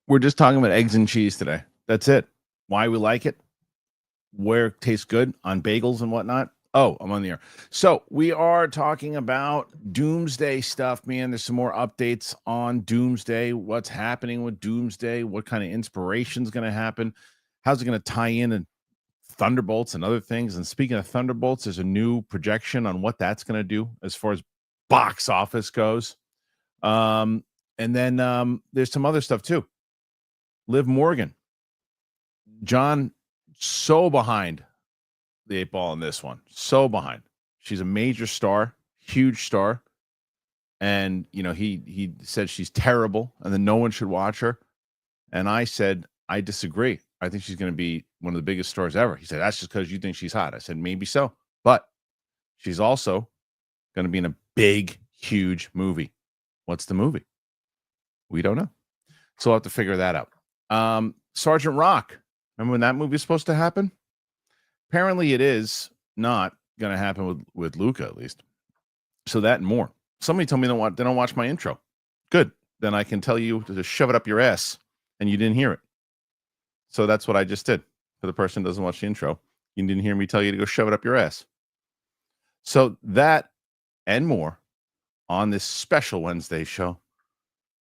We're just talking about eggs and cheese today. That's it. Why we like it, where it tastes good on bagels and whatnot. Oh, I'm on the air. So we are talking about Doomsday stuff, man. There's some more updates on Doomsday. What's happening with Doomsday? What kind of inspiration is going to happen? How's it going to tie in and Thunderbolts and other things? And speaking of Thunderbolts, there's a new projection on what that's going to do as far as box office goes. And then there's some other stuff too. Liv Morgan. John, so behind the eight ball in this one. So behind. She's a major star, huge star. And, you know, he said she's terrible and then no one should watch her. And I said, I disagree. I think she's going to be one of the biggest stars ever. He said, that's just because you think she's hot. I said, maybe so. But she's also going to be in a big, huge movie. What's the movie? We don't know. So we'll have to figure that out. Sergeant Rock. Remember when that movie was supposed to happen? Apparently it is not going to happen with Luca, at least. So that and more. Somebody told me they don't watch my intro. Good. Then I can tell you to just shove it up your ass and you didn't hear it. So that's what I just did. For the person who doesn't watch the intro, you didn't hear me tell you to go shove it up your ass. So that and more on this special Wednesday show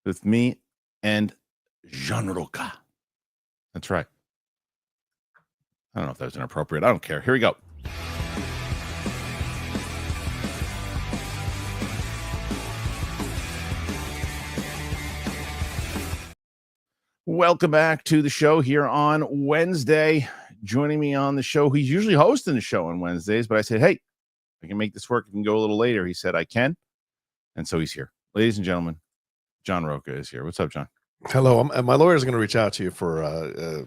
with me and Jean Rocha. That's right. I don't know if that was inappropriate. I don't care. Here we go. Welcome back to the show here on Wednesday. Joining me on the show, he's usually hosting the show on Wednesdays, but I said, hey, I can make this work. I can go a little later. He said, I can. And so he's here. Ladies and gentlemen, John Rocha is here. What's up, John? Hello. My lawyer is going to reach out to you for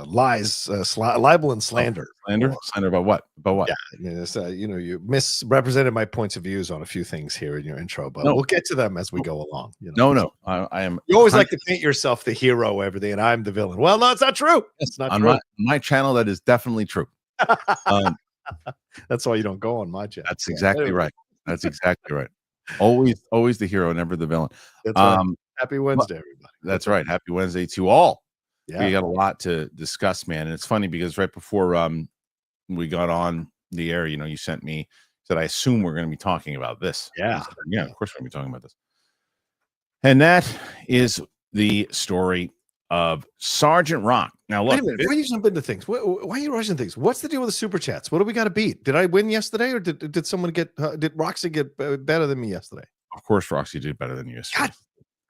lies, libel and slander. Slander about what? About what? Yeah, I mean, it's, you misrepresented my points of views on a few things here in your intro, but we'll get to them as we go along. You know? No, I am. You always like to paint yourself the hero, everything, and I'm the villain. Well, no, it's not true. It's not true. On my channel, that is definitely true. That's why you don't go on my channel. That's exactly right. That's exactly right. Always the hero, never the villain. That's right. Happy Wednesday, everybody. That's right. Happy Wednesday to all. Yeah. We got a lot to discuss, man. And it's funny because right before we got on the air, you sent me, said, I assume we're going to be talking about this. Yeah. Said, yeah, of course we're going to be talking about this. And that is the story of Sergeant Rock. Now, look. Wait a minute. Before you jump into things, why are you rushing things? What's the deal with the super chats? What do we got to beat? Did I win yesterday, or did someone did Roxy get better than me yesterday? Of course, Roxy did better than you yesterday. God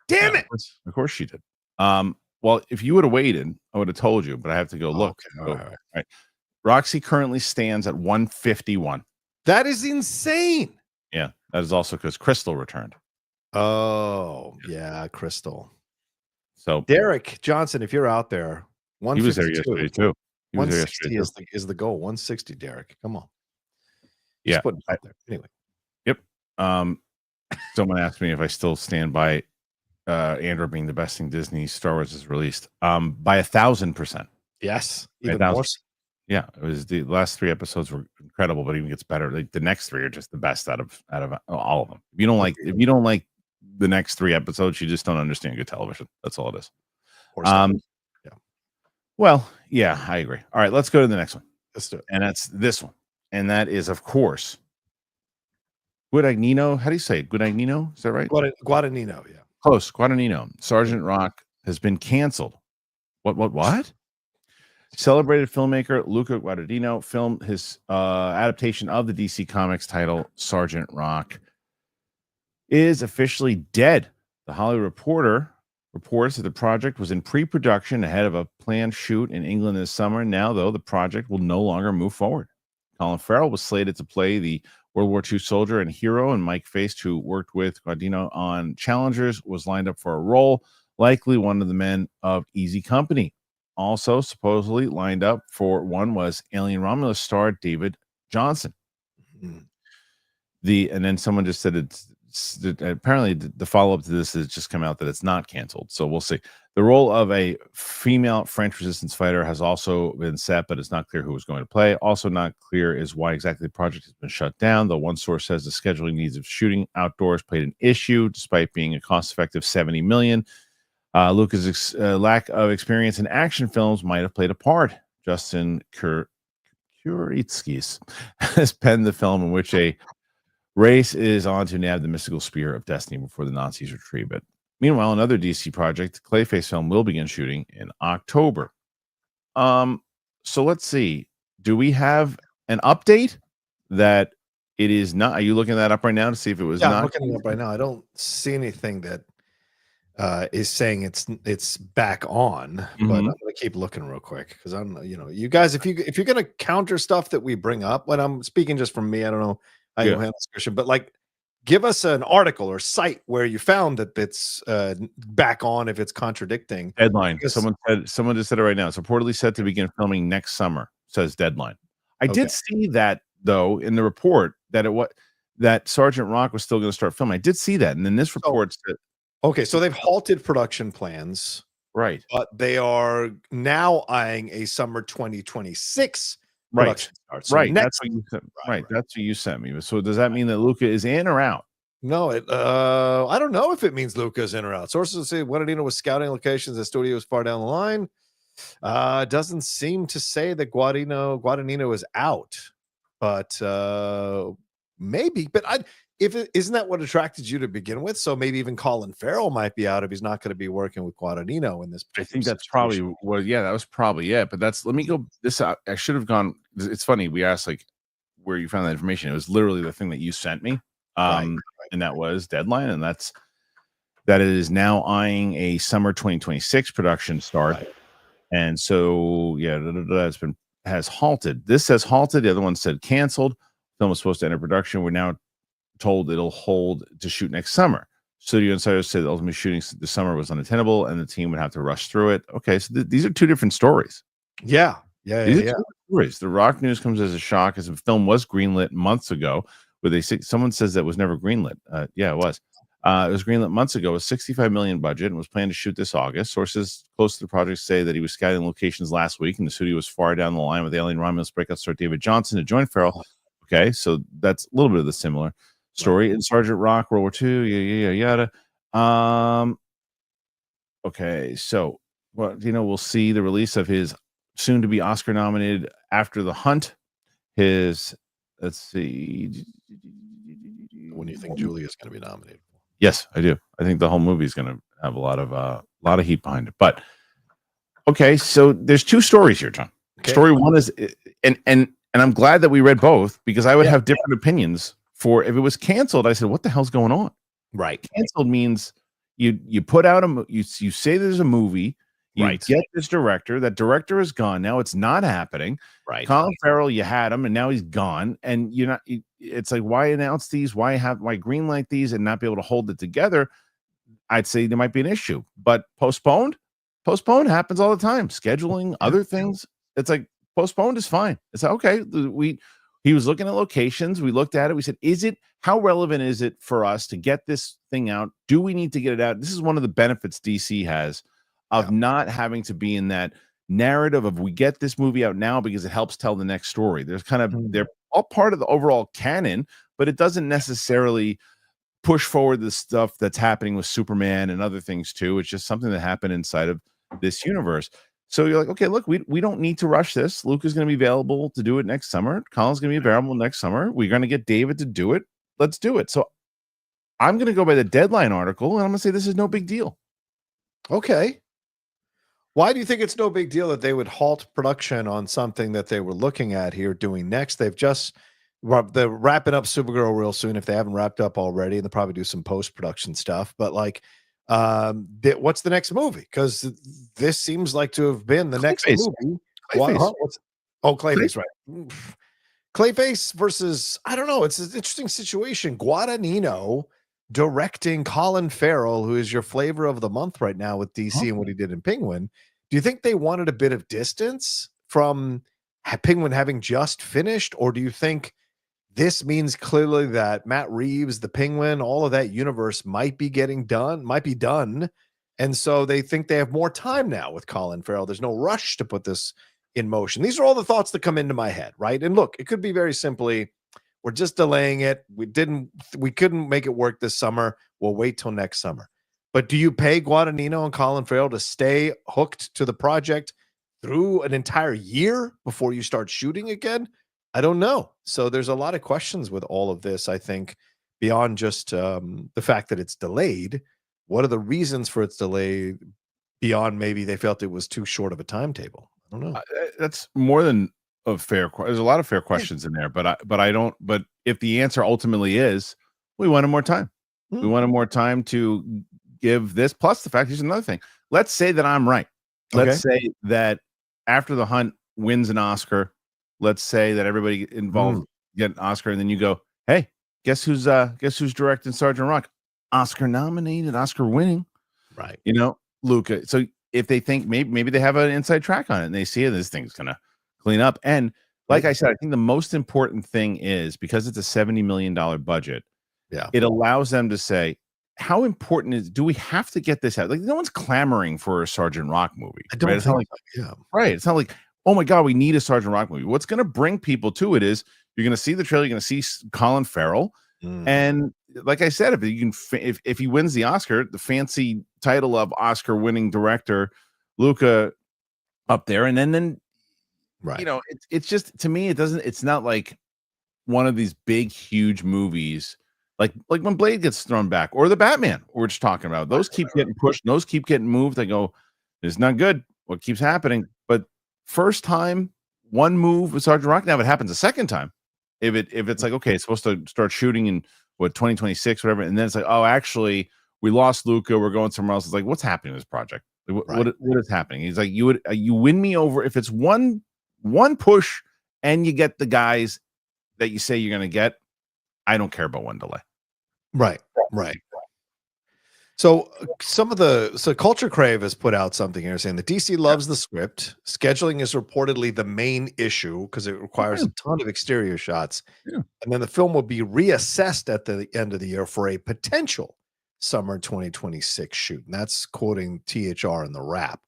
damn it. Of course she did. Well, if you would have waited, I would have told you, but I have to go look. Okay. All right. Roxy currently stands at 151. That is insane. Yeah, that is also because Crystal returned. Oh, yeah, Crystal. So Derek Johnson, if you're out there, he was there yesterday too. 160 is the goal. 160, Derek. Come on. Yeah. Just put it out there. Anyway. Yep. Someone asked me if I still stand by Andor being the best thing Disney Star Wars has released. By 1,000%. Yes. Even more. Yeah, it was the last 3 episodes were incredible, but even gets better. Like the next 3 are just the best out of all of them. If you don't like the next 3 episodes, you just don't understand good television. That's all it is. Yeah. Well, yeah, I agree. All right, let's go to the next one. Let's do it. And that's this one. And that is, of course, Guadagnino. How do you say it? Guadagnino? Is that right? Guadagnino, yeah. Close. Guadagnino. Sergeant Rock has been canceled. What? Celebrated filmmaker Luca Guadagnino filmed his adaptation of the DC Comics title, Sergeant Rock, is officially dead. The Hollywood Reporter reports that the project was in pre-production ahead of a planned shoot in England this summer. Now, though, the project will no longer move forward. Colin Farrell was slated to play the World War II soldier and hero, and Mike Feist, who worked with Guadagnino on Challengers, was lined up for a role, likely one of the men of Easy Company. Also supposedly lined up for one was Alien Romulus star David Johnson. And then someone just said apparently the follow-up to this has just come out that it's not canceled. So we'll see. The role of a female French resistance fighter has also been set, but it's not clear who was going to play. Also not clear is why exactly the project has been shut down, though one source says the scheduling needs of shooting outdoors played an issue, despite being a cost-effective $70 million. Lucas' lack of experience in action films might have played a part. Justin Kuritsky's has penned the film in which a race is on to nab the mystical spear of destiny before the Nazis retrieve it. Meanwhile, another DC project, Clayface film, will begin shooting in October. So let's see. Do we have an update that it is not? Are you looking that up right now to see if it was not? I'm looking it up right now. I don't see anything that is saying it's back on, but I'm gonna keep looking real quick because I'm, you guys, if you're gonna counter stuff that we bring up, when I'm speaking just from me, I don't know how you handle this, Kristian, but like, give us an article or site where you found that it's back on if it's contradicting. Deadline. Someone just said it right now. It's reportedly set to begin filming next summer, says Deadline. I did see that though in the report that that Sergeant Rock was still going to start filming. I did see that, and then this report said, okay, so they've halted production plans, right? But they are now eyeing a summer 2026 production start. So right. That's what you sent. Right. That's what you sent me. So does that mean that Luca is in or out? No, I don't know if it means Luca's in or out. Sources say Guadagnino was scouting locations at studios far down the line. Doesn't seem to say that Guadagnino is out, but maybe. But isn't that what attracted you to begin with? So maybe even Colin Farrell might be out if he's not going to be working with Guadagnino in this. I think that's probably that was probably it. But let me go this out. I should have gone. It's funny. We asked like where you found that information. It was literally the thing that you sent me. And that was Deadline, and that it is now eyeing a summer 2026 production start. Right. And so has halted. This says halted. The other one said canceled. Film was supposed to enter production. We're now told it'll hold to shoot next summer. Studio insiders said the ultimate shooting this summer was unattainable, and the team would have to rush through it. Okay, so these are two different stories. Yeah. Stories. The Rock news comes as a shock, as the film was greenlit months ago. Someone says that was never greenlit. Yeah, it was. It was greenlit months ago. A $65 million budget and was planned to shoot this August. Sources close to the project say that he was scouting locations last week, and the studio was far down the line with Alien Romulus breakout star David Johnson to join Farrell. Okay, so that's a little bit of the similar story. And Sergeant Rock, World War II, yada. Okay, so we'll see the release of his soon-to-be Oscar-nominated After the Hunt. Let's see. When do you think Julia's going to be nominated? Yes, I do. I think the whole movie is going to have a lot of heat behind it. But okay, so there's two stories here, John. Okay. Story one is, and I'm glad that we read both, because I would have different opinions. For if it was canceled, I said, what the hell's going on? Right. Canceled means you put out you say there's a movie, you get this director, that director is gone. Now it's not happening. Right. Colin Farrell, you had him, and now he's gone. And it's like, why announce these? Why greenlight these and not be able to hold it together? I'd say there might be an issue. But postponed happens all the time. Scheduling, other things. It's like postponed is fine. It's like, okay, he was looking at locations. We looked at it. We said, how relevant is it for us to get this thing out? Do we need to get it out? This is one of the benefits DC has of not having to be in that narrative of we get this movie out now because it helps tell the next story. There's kind of, they're all part of the overall canon, but it doesn't necessarily push forward the stuff that's happening with Superman and other things too. It's just something that happened inside of this universe. So you're like, okay, look, we don't need to rush this. Luke is going to be available to do it next summer. Colin's going to be available next summer. We're going to get David to do it. Let's do it. So I'm going to go by the Deadline article, and I'm going to say this is no big deal. Okay. Why do you think it's no big deal that they would halt production on something that they were looking at here doing next? They're wrapping up Supergirl real soon, if they haven't wrapped up already, and they'll probably do some post-production stuff. But like, what's the next movie? Because this seems like to have been the next movie. Clayface, right? Clayface versus, I don't know. It's an interesting situation. Guadagnino directing Colin Farrell, who is your flavor of the month right now with DC and what he did in Penguin. Do you think they wanted a bit of distance from Penguin having just finished, or do you think this means clearly that Matt Reeves, the Penguin, all of that universe might be done, and so they think they have more time now with Colin Farrell? There's no rush to put this in motion. These are all the thoughts that come into my head, right? And look, it could be very simply, we're just delaying it. We couldn't make it work this summer. We'll wait till next summer. But do you pay Guadagnino and Colin Farrell to stay hooked to the project through an entire year before you start shooting again? I don't know. So there's a lot of questions with all of this, I think, beyond just the fact that it's delayed. What are the reasons for its delay beyond maybe they felt it was too short of a timetable? I don't know. That's more than a fair question. There's a lot of fair questions in there, but I don't. But if the answer ultimately is we wanted more time, we wanted more time to give this. Plus the fact, here's another thing. Let's say that I'm right. Let's say that after The Hunt wins an Oscar, let's say that everybody involved get an Oscar, and then you go, hey, guess who's directing Sergeant Rock? Oscar nominated, Oscar winning, right? Luca. So if they think maybe they have an inside track on it and they see this thing's gonna clean up. And like I said, I think the most important thing is because it's a $70 million budget, it allows them to say, how important do we have to get this out? Like no one's clamoring for a Sergeant Rock movie. I don't think right. It's not like, oh my God, we need a Sergeant Rock movie. What's going to bring people to it is you're going to see the trailer, you're going to see Colin Farrell. And like I said, if he wins the Oscar, the fancy title of Oscar winning director, Luca up there. And then right. It's just, to me, it's not like one of these big, huge movies. Like when Blade gets thrown back or the Batman we're just talking about, those keep getting pushed, those keep getting moved. I go, it's not good. What keeps happening? But first time, one move with Sergeant Rock. Now, if it happens a second time, if it's like, okay, it's supposed to start shooting in 2026, whatever, and then it's like, oh, actually, we lost Luca, we're going somewhere else. It's like, what's happening in this project? Like, what is happening? He's like, you win me over if it's one push and you get the guys that you say you're going to get. I don't care about one delay. Right. So Culture Crave has put out something here saying that DC loves the script. Scheduling is reportedly the main issue because it requires a ton of exterior shots. Yeah. And then the film will be reassessed at the end of the year for a potential summer 2026 shoot. And that's quoting THR in the wrap.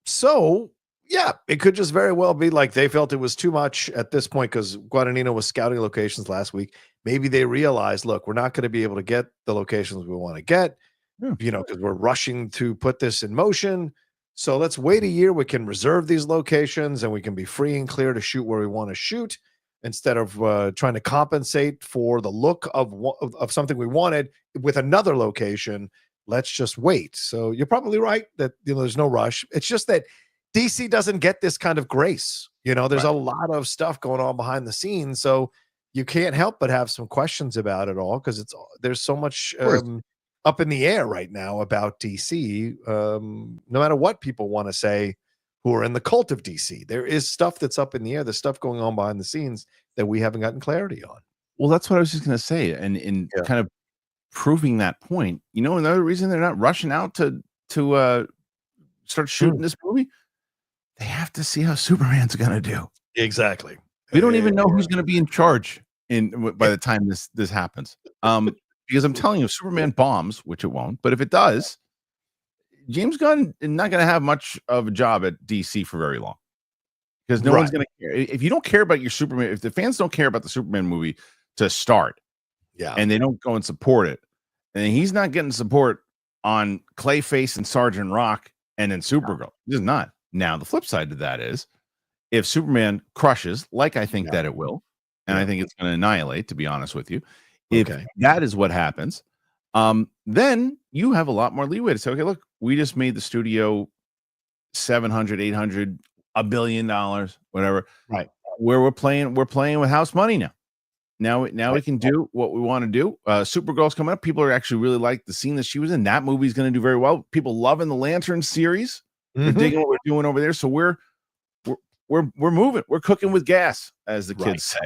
So yeah, it could just very well be like they felt it was too much at this point because Guadagnino was scouting locations last week. Maybe they realized, look, we're not going to be able to get the locations we want to get, because we're rushing to put this in motion. So let's wait a year. We can reserve these locations and we can be free and clear to shoot where we want to shoot instead of trying to compensate for the look of something we wanted with another location. Let's just wait. So you're probably right that there's no rush. It's just that DC doesn't get this kind of grace. There's a lot of stuff going on behind the scenes. So you can't help but have some questions about it all because there's so much up in the air right now about DC. No matter what people want to say who are in the cult of DC, there is stuff that's up in the air. There's stuff going on behind the scenes that we haven't gotten clarity on. Well, that's what I was just going to say. And in kind of proving that point, another reason they're not rushing out to start shooting this movie, they have to see how Superman's going to do. Exactly. We don't even know who's going to be in charge by the time this happens. Because I'm telling you, if Superman bombs, which it won't, but if it does, James Gunn is not going to have much of a job at DC for very long. Because no one's going to care. If you don't care about your Superman, if the fans don't care about the Superman movie to start, and they don't go and support it, and he's not getting support on Clayface and Sergeant Rock and then Supergirl. He's not. Now, the flip side to that is if Superman crushes, like I think that it will, and I think it's going to annihilate, to be honest with you, if that is what happens, then you have a lot more leeway to say, okay, look, we just made the studio $700, $800, $1 billion, whatever. Right. Where we're playing with house money now. Now we can do what we want to do. Supergirl's coming up. People are actually really like the scene that she was in. That movie's going to do very well. People loving the Lantern series. They're digging what we're doing over there. So we're moving. We're cooking with gas, as the kids say.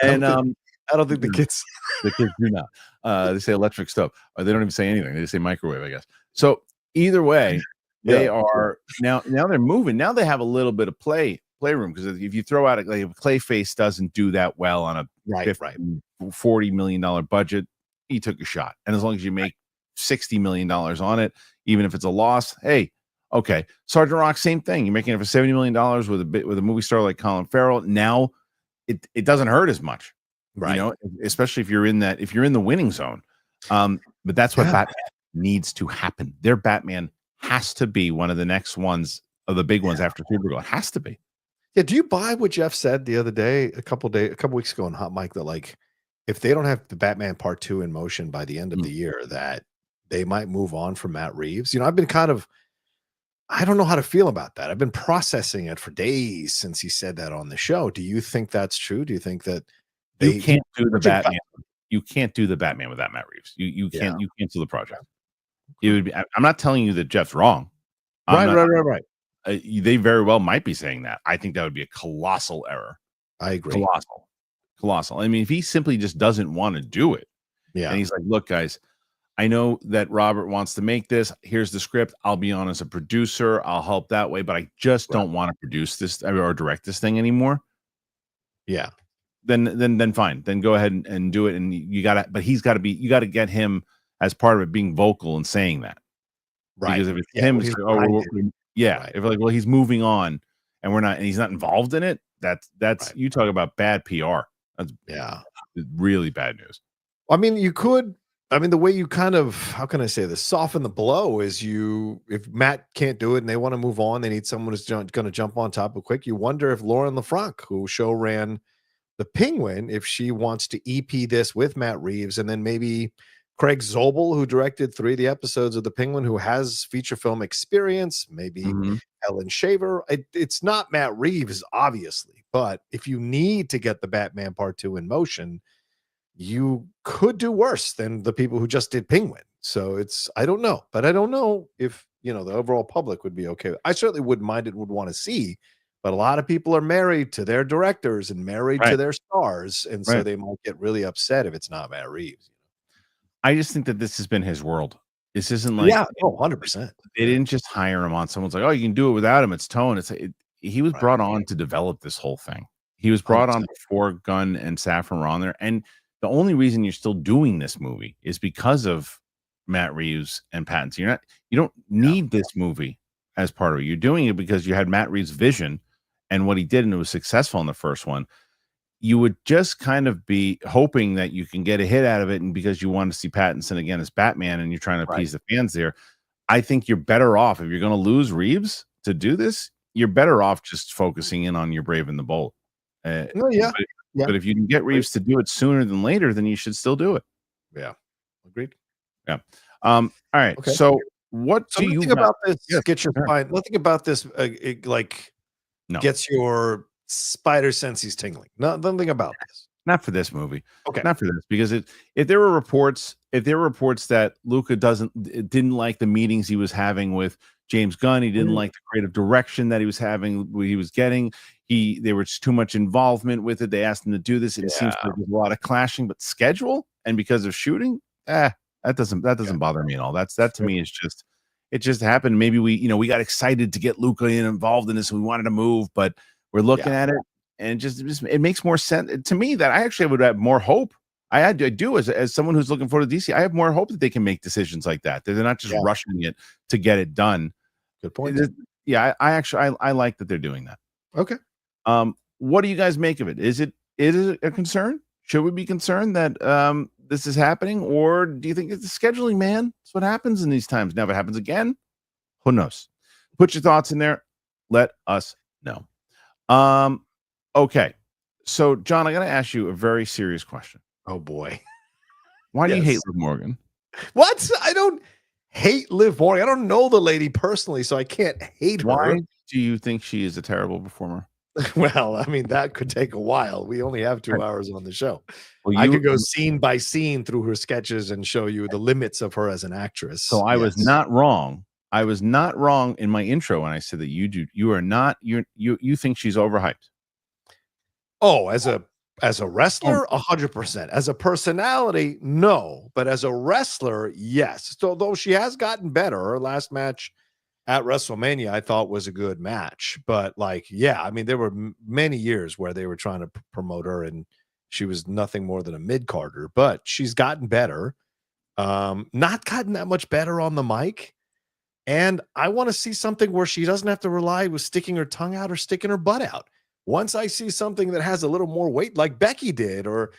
And I don't think the kids do not. They say electric stove. They don't even say anything. They say microwave, I guess. So either way, they are now they're moving. Now they have a little bit of playroom because if you throw out like if Clayface doesn't do that well on a $40 million budget, he took a shot. And as long as you make $60 million on it, even if it's a loss, hey, okay. Sergeant Rock, same thing. You're making it for $70 million with a movie star like Colin Farrell. Now it doesn't hurt as much, right? Especially if you're in the winning zone. But that's what Yeah. Batman needs to happen. Their Batman has to be one of the next ones of the big ones after Supergirl. It has to be. Yeah, do you buy what Jeff said the other day, a couple weeks ago on Hot Mic, that like if they don't have the Batman Part 2 in motion by the end of the year, that they might move on from Matt Reeves? I've been I don't know how to feel about that. I've been processing it for days since he said that on the show. Do you think that's true? Do you think that you can't do the Batman? You can't do the Batman without Matt Reeves. You can't. You cancel the project. It would be. I'm not telling you that Jeff's wrong. Right. They very well might be saying that. I think that would be a colossal error. I agree. Colossal. I mean, if he simply just doesn't want to do it, and he's like, "Look, guys, I know that Robert wants to make this. Here's the script. I'll be on as a producer. I'll help that way, but I just don't want to produce this or direct this thing anymore." Yeah. Then fine. Then go ahead and do it. And you got to get him as part of it being vocal and saying that. Right. Because if it's him, it's like, if like, well, he's moving on and we're not, and he's not involved in it. That's you talk about bad PR. That's really bad news. I mean, the way you kind of, how can I say this, soften the blow is if Matt can't do it and they want to move on, they need someone who's going to jump on top of quick. You wonder if Lauren LaFranc, who show ran The Penguin, if she wants to EP this with Matt Reeves, and then maybe Craig Zobel, who directed 3 of the episodes of The Penguin, who has feature film experience, maybe Ellen Shaver. It's not Matt Reeves, obviously, but if you need to get the Batman Part 2 in motion, you could do worse than the people who just did Penguin. So I don't know, but I don't know if, the overall public would be okay. I certainly wouldn't mind it, would want to see, but a lot of people are married to their directors and married to their stars. And so they might get really upset if it's not Matt Reeves. I just think that this has been his world. This isn't like 100%. They didn't just hire him on. Someone's like, oh, you can do it without him. It's Tone. He was brought on to develop this whole thing. He was brought on before Gunn and Safran were on there. And the only reason you're still doing this movie is because of Matt Reeves and Pattinson. You don't need this movie as part of it. You're doing it because you had Matt Reeves' vision and what he did, and it was successful in the first one. You would just kind of be hoping that you can get a hit out of it, and because you want to see Pattinson again as Batman and you're trying to appease the fans there, I think you're better off, if you're going to lose Reeves to do this, you're better off just focusing in on your Brave and the Bold. But if you can get Reeves to do it sooner than later, then you should still do it. Yeah. Agreed. Yeah. All right. Okay. So what do you think about this? Get your mind. Nothing about this gets your spider senses tingling. Nothing about this. Not for this movie. Okay. Not for this, because if there were reports that Luca didn't like the meetings he was having with James Gunn, he didn't like the creative direction that he was getting. There was too much involvement with it. They asked him to do this. It seems like there's a lot of clashing, but schedule and because of shooting, that doesn't bother me at all. That to me is just, it just happened. Maybe we got excited to get Luca involved in this. And we wanted to move, but we're looking at it, and it makes more sense to me that I actually would have more hope. I do as someone who's looking forward to DC. I have more hope that they can make decisions like that. That they're not just rushing it to get it done. Good point. I like that they're doing that. Okay. What do you guys make of it? Is it a concern? Should we be concerned that this is happening, or do you think it's the scheduling, man? That's what happens in these times. Now, if it happens again, who knows? Put your thoughts in there. Let us know. Okay. So, John, I got to ask you a very serious question. Oh boy. Why do you hate Liv Morgan? What? I don't hate Liv Morgan. I don't know the lady personally, so I can't hate her. Why do you think she is a terrible performer? Well, I mean, that could take a while. We only have 2 hours on the show. Well, I could go scene by scene through her sketches and show you the limits of her as an actress. So I was not wrong. I was not wrong in my intro when I said that you think she's overhyped. Oh, as a wrestler, 100%. As a personality, no. But as a wrestler, yes. So though she has gotten better, her last match at WrestleMania, I thought was a good match. But I mean, there were many years where they were trying to promote her and she was nothing more than a mid-carder. But she's gotten better. Not gotten that much better on the mic. And I want to see something where she doesn't have to rely with sticking her tongue out or sticking her butt out. Once I see something that has a little more weight, like Becky did, or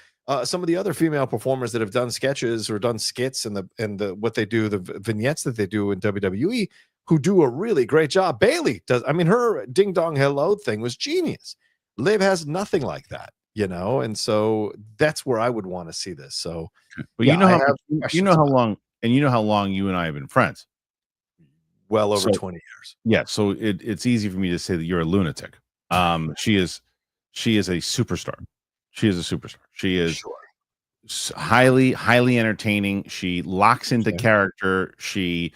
some of the other female performers that have done sketches or done skits and the what they do, the vignettes that they do in WWE, who do a really great job. Bailey does. I mean, her ding dong hello thing was genius. Liv has nothing like that, you know, and so that's where I would want to see this. So, but yeah, you know I how have you know questions how about long, and you know how long you and I have been friends. well over So 20 years. yeah, so it's easy for me to say that you're a lunatic. She is a superstar. She is a superstar. She is Sure. highly entertaining. She locks into Okay. character. She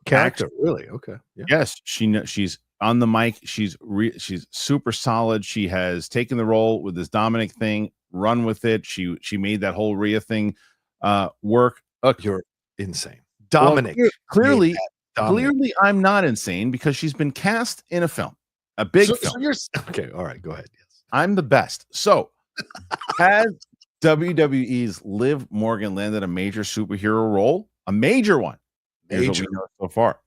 Character, acts, really? Okay. Yeah. yes, she's on the mic. She's super solid. She has taken the role with this Dominic thing, run with it. She made that whole Rhea thing work. Look, You're insane. well, Dominic. clearly, made that Dominic. clearly, I'm not insane because she's been cast in a film, a big So film. you're okay. All right. Go ahead. Yes. I'm the best. So, has WWE's Liv Morgan landed a major superhero role? A major one. Here's what we know so far.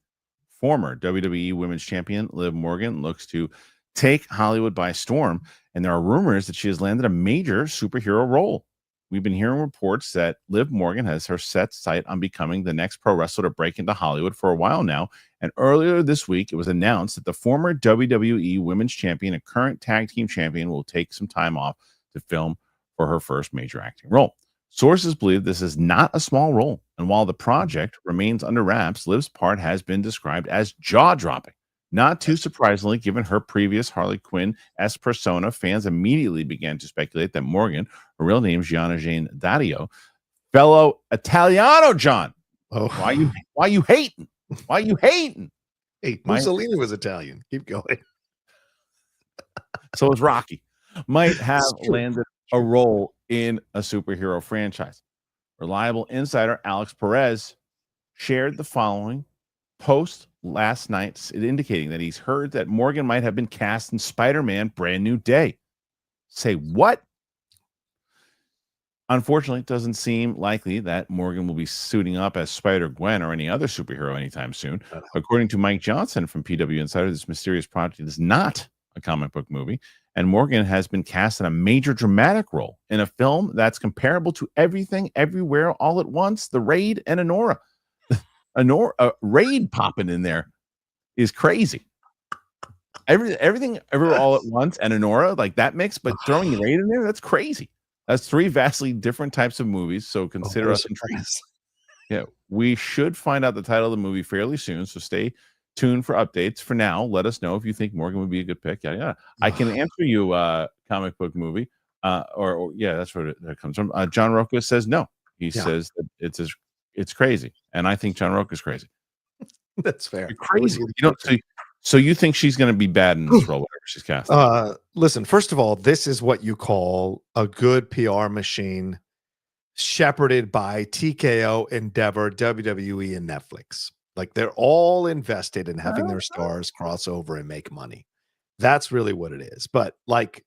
Former WWE Women's Champion Liv Morgan looks to take Hollywood by storm, and there are rumors that she has landed a major superhero role. We've been hearing reports that Liv Morgan has her set sight on becoming the next pro wrestler to break into Hollywood for a while now. And earlier this week, it was announced that the former WWE Women's Champion and current tag team champion will take some time off to film for her first major acting role. Sources believe this is not a small role, and while the project remains under wraps, Liv's part has been described as jaw-dropping. Not too surprisingly, given her previous Harley Quinn-esque persona, fans immediately began to speculate that Morgan, her real name is Gianna Jane Dario, fellow Italiano John. Oh, Why you hating? Why you hating? Hey, Mussolini was Italian. Keep going. So is Rocky. Might have It's true. landed a role in a superhero franchise. Reliable insider Alex Perez shared the following post last night, indicating that he's heard that Morgan might have been cast in Spider-Man Brand New Day. Say what? Unfortunately, it doesn't seem likely that Morgan will be suiting up as Spider-Gwen or any other superhero anytime soon. According to Mike Johnson from PW Insider, this mysterious project is not a comic book movie, and Morgan has been cast in a major dramatic role in a film that's comparable to Everything Everywhere All at Once, The Raid, and Anora. Raid popping in there is crazy. Everything Everywhere All at Once and Anora, like that mix, but throwing Raid in there, that's crazy. That's three vastly different types of movies, so consider us intrigued. Yeah, we should find out the title of the movie fairly soon, so stay tuned for updates. For now, let us know if you think Morgan would be a good pick. Yeah. I can answer you comic book movie. Or yeah, that's where that comes from. John Rocha says no. He says that it's crazy. And I think John Rocha is crazy. That's fair. You're crazy. You know, so you think she's gonna be bad in this role, whatever she's cast? Listen, first of all, this is what you call a good PR machine shepherded by TKO, Endeavor, WWE, and Netflix. Like they're all invested in having their stars cross over and make money. That's really what it is. But like,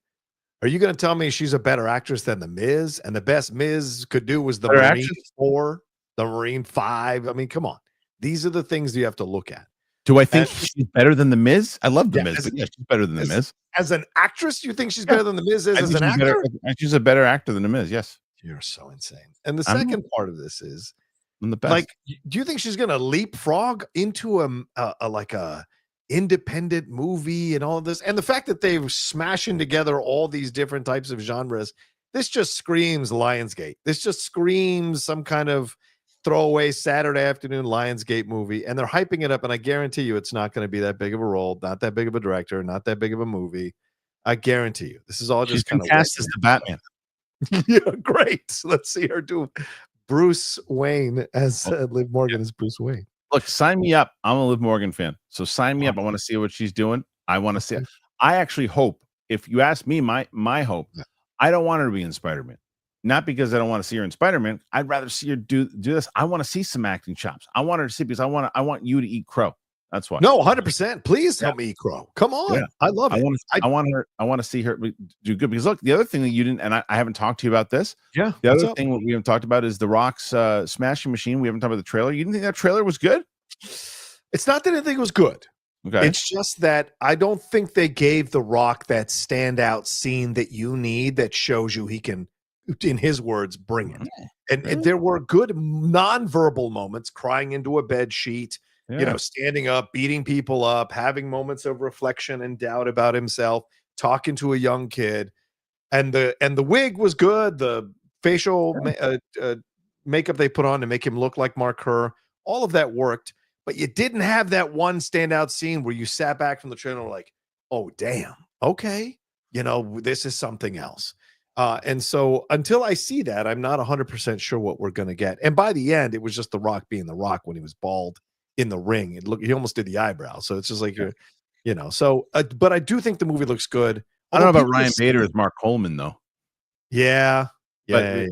are you going to tell me she's a better actress than The Miz? And the best Miz could do was the Marine 4, the Marine 5. I mean, come on. These are the things you have to look at. Do I think she's better than The Miz? I love The Miz, but yeah, she's better than The Miz. As an actress, you think she's better than The Miz is as an actor? She's a better actor than The Miz, yes. You're so insane. And the second part of this is, I'm the best. like, do you think she's going to leapfrog into a independent movie and all of this? And the fact that they're smashing together all these different types of genres, this just screams Lionsgate. This just screams some kind of throwaway Saturday afternoon Lionsgate movie. And they're hyping it up. And I guarantee you it's not going to be that big of a role, not that big of a director, not that big of a movie. I guarantee you. This is all just kind of cast as the Batman. Yeah, great. Let's see her do Bruce Wayne as Liv Morgan as Bruce Wayne. Look, sign me up. I'm a Liv Morgan fan, so sign me up. I want to see what she's doing. I want to see it. I actually hope, if you ask me, my hope, I don't want her to be in Spider-Man. Not because I don't want to see her in Spider-Man. I'd rather see her do this. I want to see some acting chops. I want her to see, because I want you to eat crow. That's why. No, 100%. Please help me eat crow. Come on. Yeah. I love it. I want to see her do good, because look, the other thing that you didn't, and I haven't talked to you about this. Yeah. The other thing we haven't talked about is The Rock's Smashing Machine. We haven't talked about the trailer. You didn't think that trailer was good? It's not that I think it was good. Okay. It's just that I don't think they gave The Rock that standout scene that you need that shows you he can in his words, bring it. And Really? there were good nonverbal moments, crying into a bed sheet, Yeah. standing up, beating people up, having moments of reflection and doubt about himself, talking to a young kid. And the wig was good. The facial makeup they put on to make him look like Mark Kerr, all of that worked. But you didn't have that one standout scene where you sat back from the trailer like, oh, damn. Okay. This is something else. And so until I see that, I'm not 100% sure what we're going to get. And by the end, it was just The Rock being The Rock when he was bald in the ring. He almost did the eyebrow. So it's just like, so, but I do think the movie looks good. I don't know about Ryan Bader as Mark Coleman, though. Yeah. But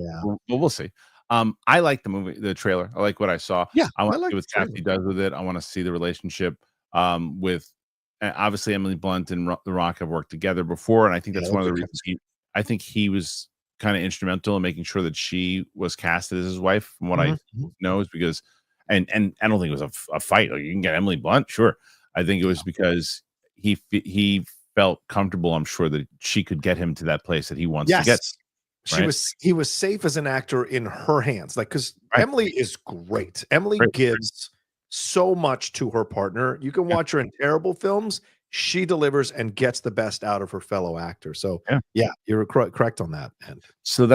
we'll see. I like the movie, the trailer. I like what I saw. Yeah. I want to see what Kathy does with it. I want to see the relationship with obviously Emily Blunt and The Rock have worked together before. And I think that's one of the reasons I think he was kind of instrumental in making sure that she was casted as his wife, from what I know, is because, and I don't think it was a fight. Like, you can get Emily Blunt, sure. I think it was because he felt comfortable. I'm sure that she could get him to that place that he wants to get. He was safe as an actor in her hands, like, because Emily is great. Emily gives so much to her partner. You can watch her in terrible films. She delivers and gets the best out of her fellow actor. So you're correct on that end. So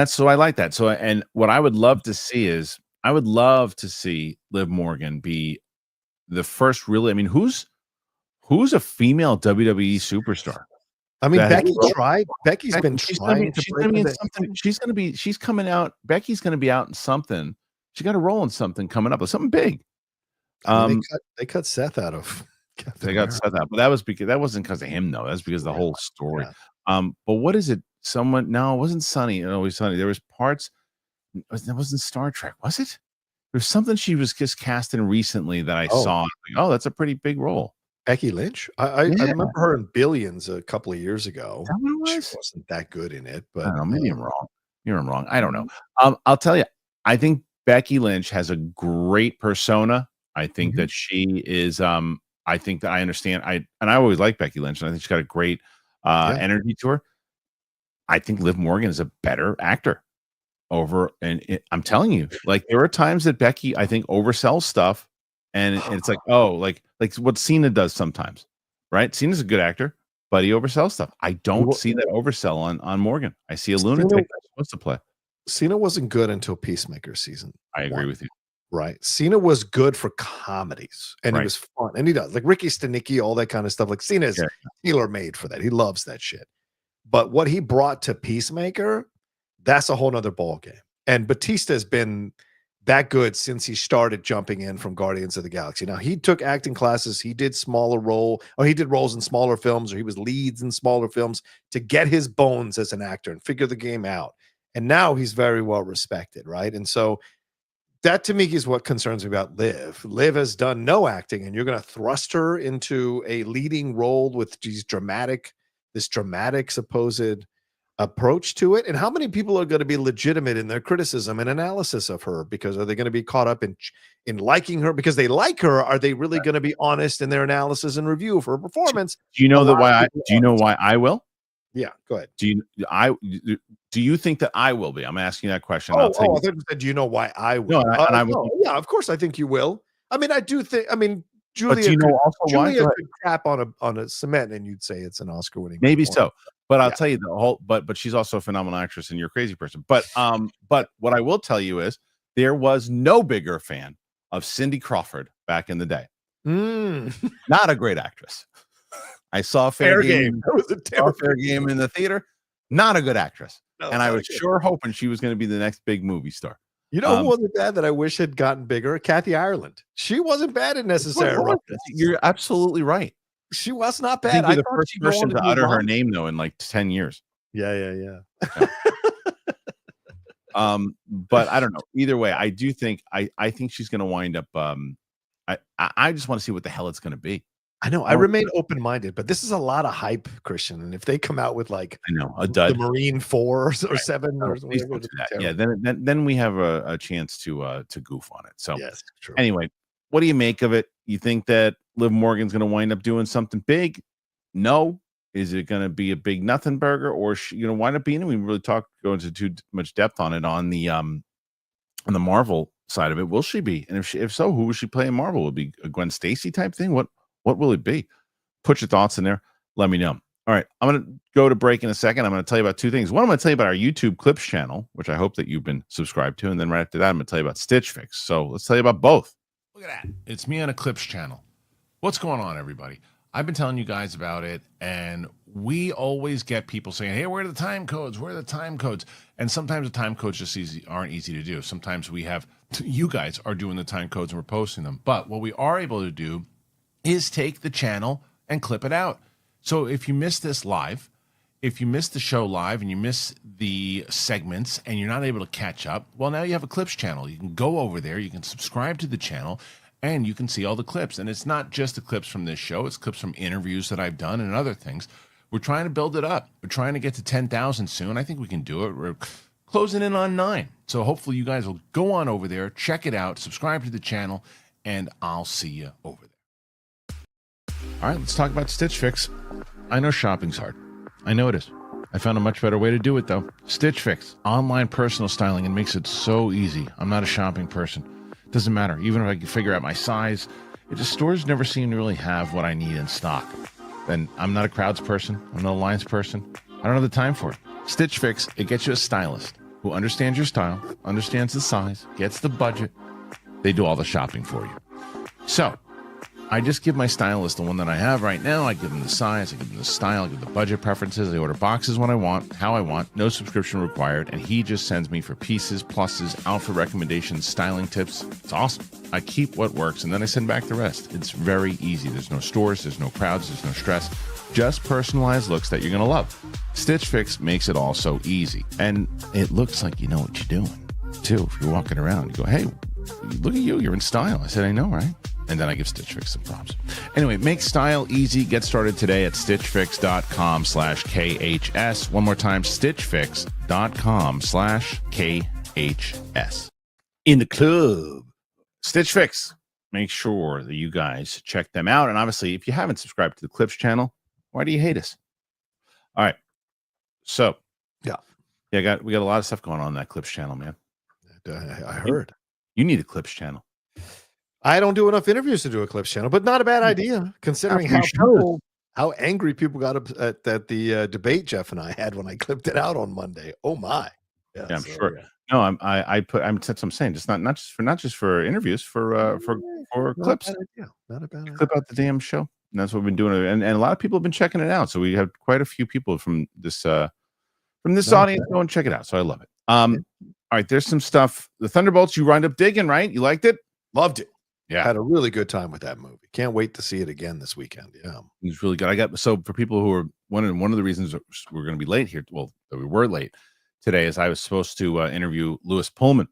so I like that. So, and what I would love to see is, I would love to see Liv Morgan be the first really, I mean, who's a female WWE superstar? I mean, Becky tried. Becky's been trying to break into something. She's coming out. Becky's going to be out in something. She got a role in something coming up, something big. They cut Seth out of. They got Seth out, but that wasn't because of him, though. That's because of the whole story. Yeah. But what is it? It wasn't Sunny. Always Sunny. There was parts. That wasn't Star Trek, was it? There's something she was just cast in recently that I saw. Like, that's a pretty big role. Becky Lynch. I remember her in Billions a couple of years ago. Is that what it was? She wasn't that good in it, but I don't know, maybe I'm wrong. I'm wrong. I don't know. I'll tell you. I think Becky Lynch has a great persona. I think that she is. I think that I understand. I always like Becky Lynch, and I think she's got a great energy to her. I think Liv Morgan is a better actor I'm telling you, like, there are times that Becky, I think, oversells stuff, and it's like, like what Cena does sometimes, right? Cena's a good actor, but he oversells stuff. I don't see that oversell on Morgan. I see a lunatic that's supposed to play. Cena wasn't good until Peacemaker season. I agree with you. Right. Cena was good for comedies, and he was fun. And he does, like Ricky Stenicki, all that kind of stuff. Like, Cena is tailor-made for that. He loves that shit. But what he brought to Peacemaker, that's a whole nother ball game. And Batista has been that good since he started jumping in from Guardians of the Galaxy. Now, he took acting classes. He did he did roles in smaller films, or he was leads in smaller films to get his bones as an actor and figure the game out. And now he's very well respected, right? And so that, to me, is what concerns me about Liv. Liv has done no acting, and you're going to thrust her into a leading role with this dramatic supposed approach to it. And how many people are going to be legitimate in their criticism and analysis of her? Because are they going to be caught up in liking her because they like her? Are they really going to be honest in their analysis and review of her performance? Do you know why I will? Yeah, go ahead. Do you think that I will be? I'm asking that question. I thought you said, do you know why I will? Yeah, of course I think you will. I mean, I do think. I mean, Julia could crap on a cement, and you'd say it's an Oscar-winning. Maybe so, but I'll tell you the whole. But she's also a phenomenal actress, and you're a crazy person. But what I will tell you is there was no bigger fan of Cindy Crawford back in the day. Not a great actress. I saw Fair Game. That was a Fair Game in the theater. Not a good actress, and I was sure hoping she was going to be the next big movie star. You know who wasn't bad that I wish had gotten bigger? Kathy Ireland. She wasn't bad in Necessary. You're absolutely right. She was not bad. I think you're the first person to utter her name, though, in like 10 years. Yeah. But I don't know. Either way, I do think I think she's going to wind up. I just want to see what the hell it's going to be. I know. I remain open-minded, but this is a lot of hype, Kristian. And if they come out with like a dud, the Marine 4 or 7 or whatever, then we have a chance to goof on it. So yes, true. Anyway, what do you make of it? You think that Liv Morgan's going to wind up doing something big? No. Is it going to be a big nothing burger, or why not being? We really go into too much depth on it on the Marvel side of it. Will she be? And if so, who will she play in Marvel? Will it be a Gwen Stacy type thing? What will it be? Put your thoughts in there. Let me know. All right, I'm going to go to break in a second. I'm going to tell you about two things. One, I'm going to tell you about our YouTube Clips channel, which I hope that you've been subscribed to. And then right after that, I'm going to tell you about Stitch Fix. So let's tell you about both. Look at that. It's me on a Clips channel. What's going on, everybody? I've been telling you guys about it, and we always get people saying, hey, where are the time codes? Where are the time codes? And sometimes the time codes just aren't easy to do. Sometimes you guys are doing the time codes and we're posting them. But what we are able to do is take the channel and clip it out. So if you miss this live, if you miss the show live and you miss the segments and you're not able to catch up, well, now you have a Clips channel. You can go over there, you can subscribe to the channel, and you can see all the clips. And it's not just the clips from this show. It's clips from interviews that I've done and other things. We're trying to build it up. We're trying to get to 10,000 soon. I think we can do it. We're closing in on 9. So hopefully you guys will go on over there, check it out, subscribe to the channel, and I'll see you over there. All right, let's talk about Stitch Fix. I know shopping's hard. I know it is. I found a much better way to do it, though. Stitch Fix, online personal styling. It makes it so easy. I'm not a shopping person. Doesn't matter. Even if I can figure out my size, stores never seem to really have what I need in stock. And I'm not a crowds person. I'm not a lines person. I don't have the time for it. Stitch Fix, it gets you a stylist who understands your style, understands the size, gets the budget. They do all the shopping for you. So I just give my stylist the one that I have right now. I give them the size, I give them the style, I give them the budget preferences. I order boxes when I want, how I want, no subscription required. And he just sends me for pieces, pluses, outfit recommendations, styling tips. It's awesome. I keep what works and then I send back the rest. It's very easy. There's no stores, there's no crowds, there's no stress. Just personalized looks that you're going to love. Stitch Fix makes it all so easy. And it looks like you know what you're doing, too. If you're walking around, you go, hey, look at you. You're in style. I said, I know, right? And then I give Stitch Fix some props. Anyway, make style easy. Get started today at stitchfix.com/KHS. One more time, stitchfix.com/KHS. In the club. Stitch Fix. Make sure that you guys check them out. And obviously, if you haven't subscribed to the Clips channel, why do you hate us? All right. So, yeah, we got a lot of stuff going on in that Clips channel, man. I heard. You need a Clips channel. I don't do enough interviews to do a Clips channel, but not a bad idea considering how angry people got at the debate Jeff and I had when I clipped it out on Monday. Oh my! Yeah, I'm sure. Yeah. No, that's what I'm saying. Just not just for interviews, for clips. Not a bad idea. Clip out the damn show. And that's what we've been doing, and a lot of people have been checking it out. So we have quite a few people from this audience go and check it out. So I love it. All right, there's some stuff. The Thunderbolts, you wind up digging, right? You liked it? Loved it. Yeah, had a really good time with that movie. Can't wait to see it again this weekend. Yeah, it was really good. So for people who are one of the reasons we're going to be late here, well, that we were late today, is I was supposed to interview Lewis Pullman.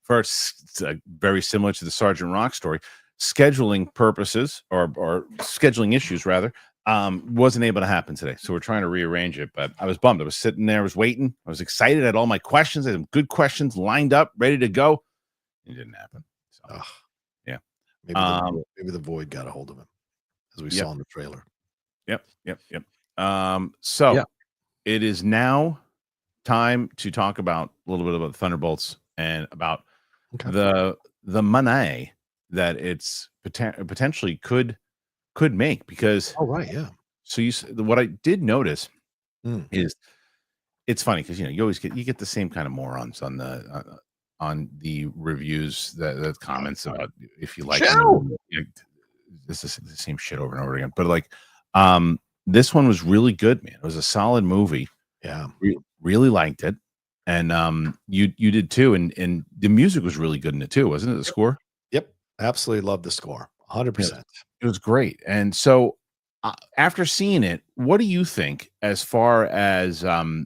First, very similar to the Sergeant Rock story. Scheduling purposes or scheduling issues rather wasn't able to happen today, so we're trying to rearrange it. But I was bummed. I was sitting there, I was waiting, I was excited. I had all my questions, I had good questions lined up, ready to go. It didn't happen. So, yeah, maybe the void got a hold of him, as we saw in the trailer. Yep. So it is now time to talk about a little bit about the Thunderbolts and about the money that it's potentially could make, because so what I did notice is, it's funny because you always get the same kind of morons on the reviews, that comments about if you like this is the same shit over and over again. But this one was really good, man. It was a solid movie. Yeah, really liked it, and you did too. And the music was really good in it too, wasn't it? The score. Yep, absolutely loved the score. 100%. It was great. And so after seeing it, what do you think as far as do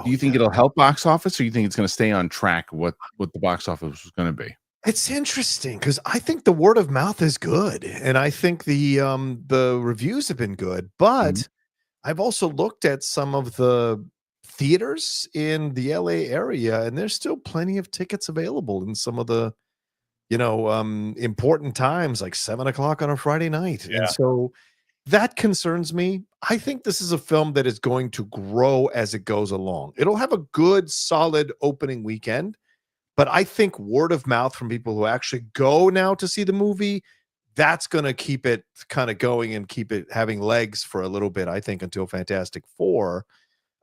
you think it'll help box office, or you think it's going to stay on track what the box office was going to be? It's interesting because I think the word of mouth is good, and I think the reviews have been good, but I've also looked at some of the theaters in the LA area, and there's still plenty of tickets available in some of the important times, like 7:00 on a Friday night. And so That concerns me. I think this is a film that is going to grow as it goes along. It'll have a good, solid opening weekend, but I think word of mouth from people who actually go now to see the movie, that's going to keep it kind of going and keep it having legs for a little bit, I think, until Fantastic Four.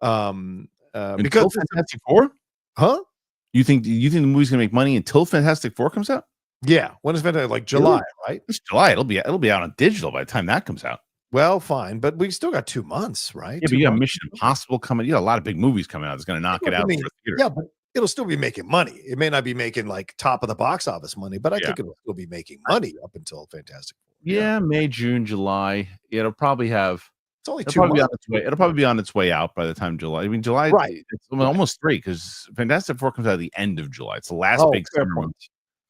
Because Fantastic Four? Huh? You think the movie's gonna make money until Fantastic Four comes out? Yeah. When is Fantastic? Like July, right? It's July. It'll be out on digital by the time that comes out. Well, fine, but we still got 2 months, right? Yeah, but you got Mission Impossible coming. You got a lot of big movies coming out. It's gonna knock it out for theater. Yeah, but it'll still be making money. It may not be making like top of the box office money, but I think it'll still be making money up until Fantastic Four. Yeah, May, June, July. Yeah, it'll probably have. It's only It'll 2 probably be months. on its way. It'll probably be on its way out by the time July. I mean, July. Right. It's almost 3 because Fantastic Four comes out at the end of July. It's the last big fair summer point. month.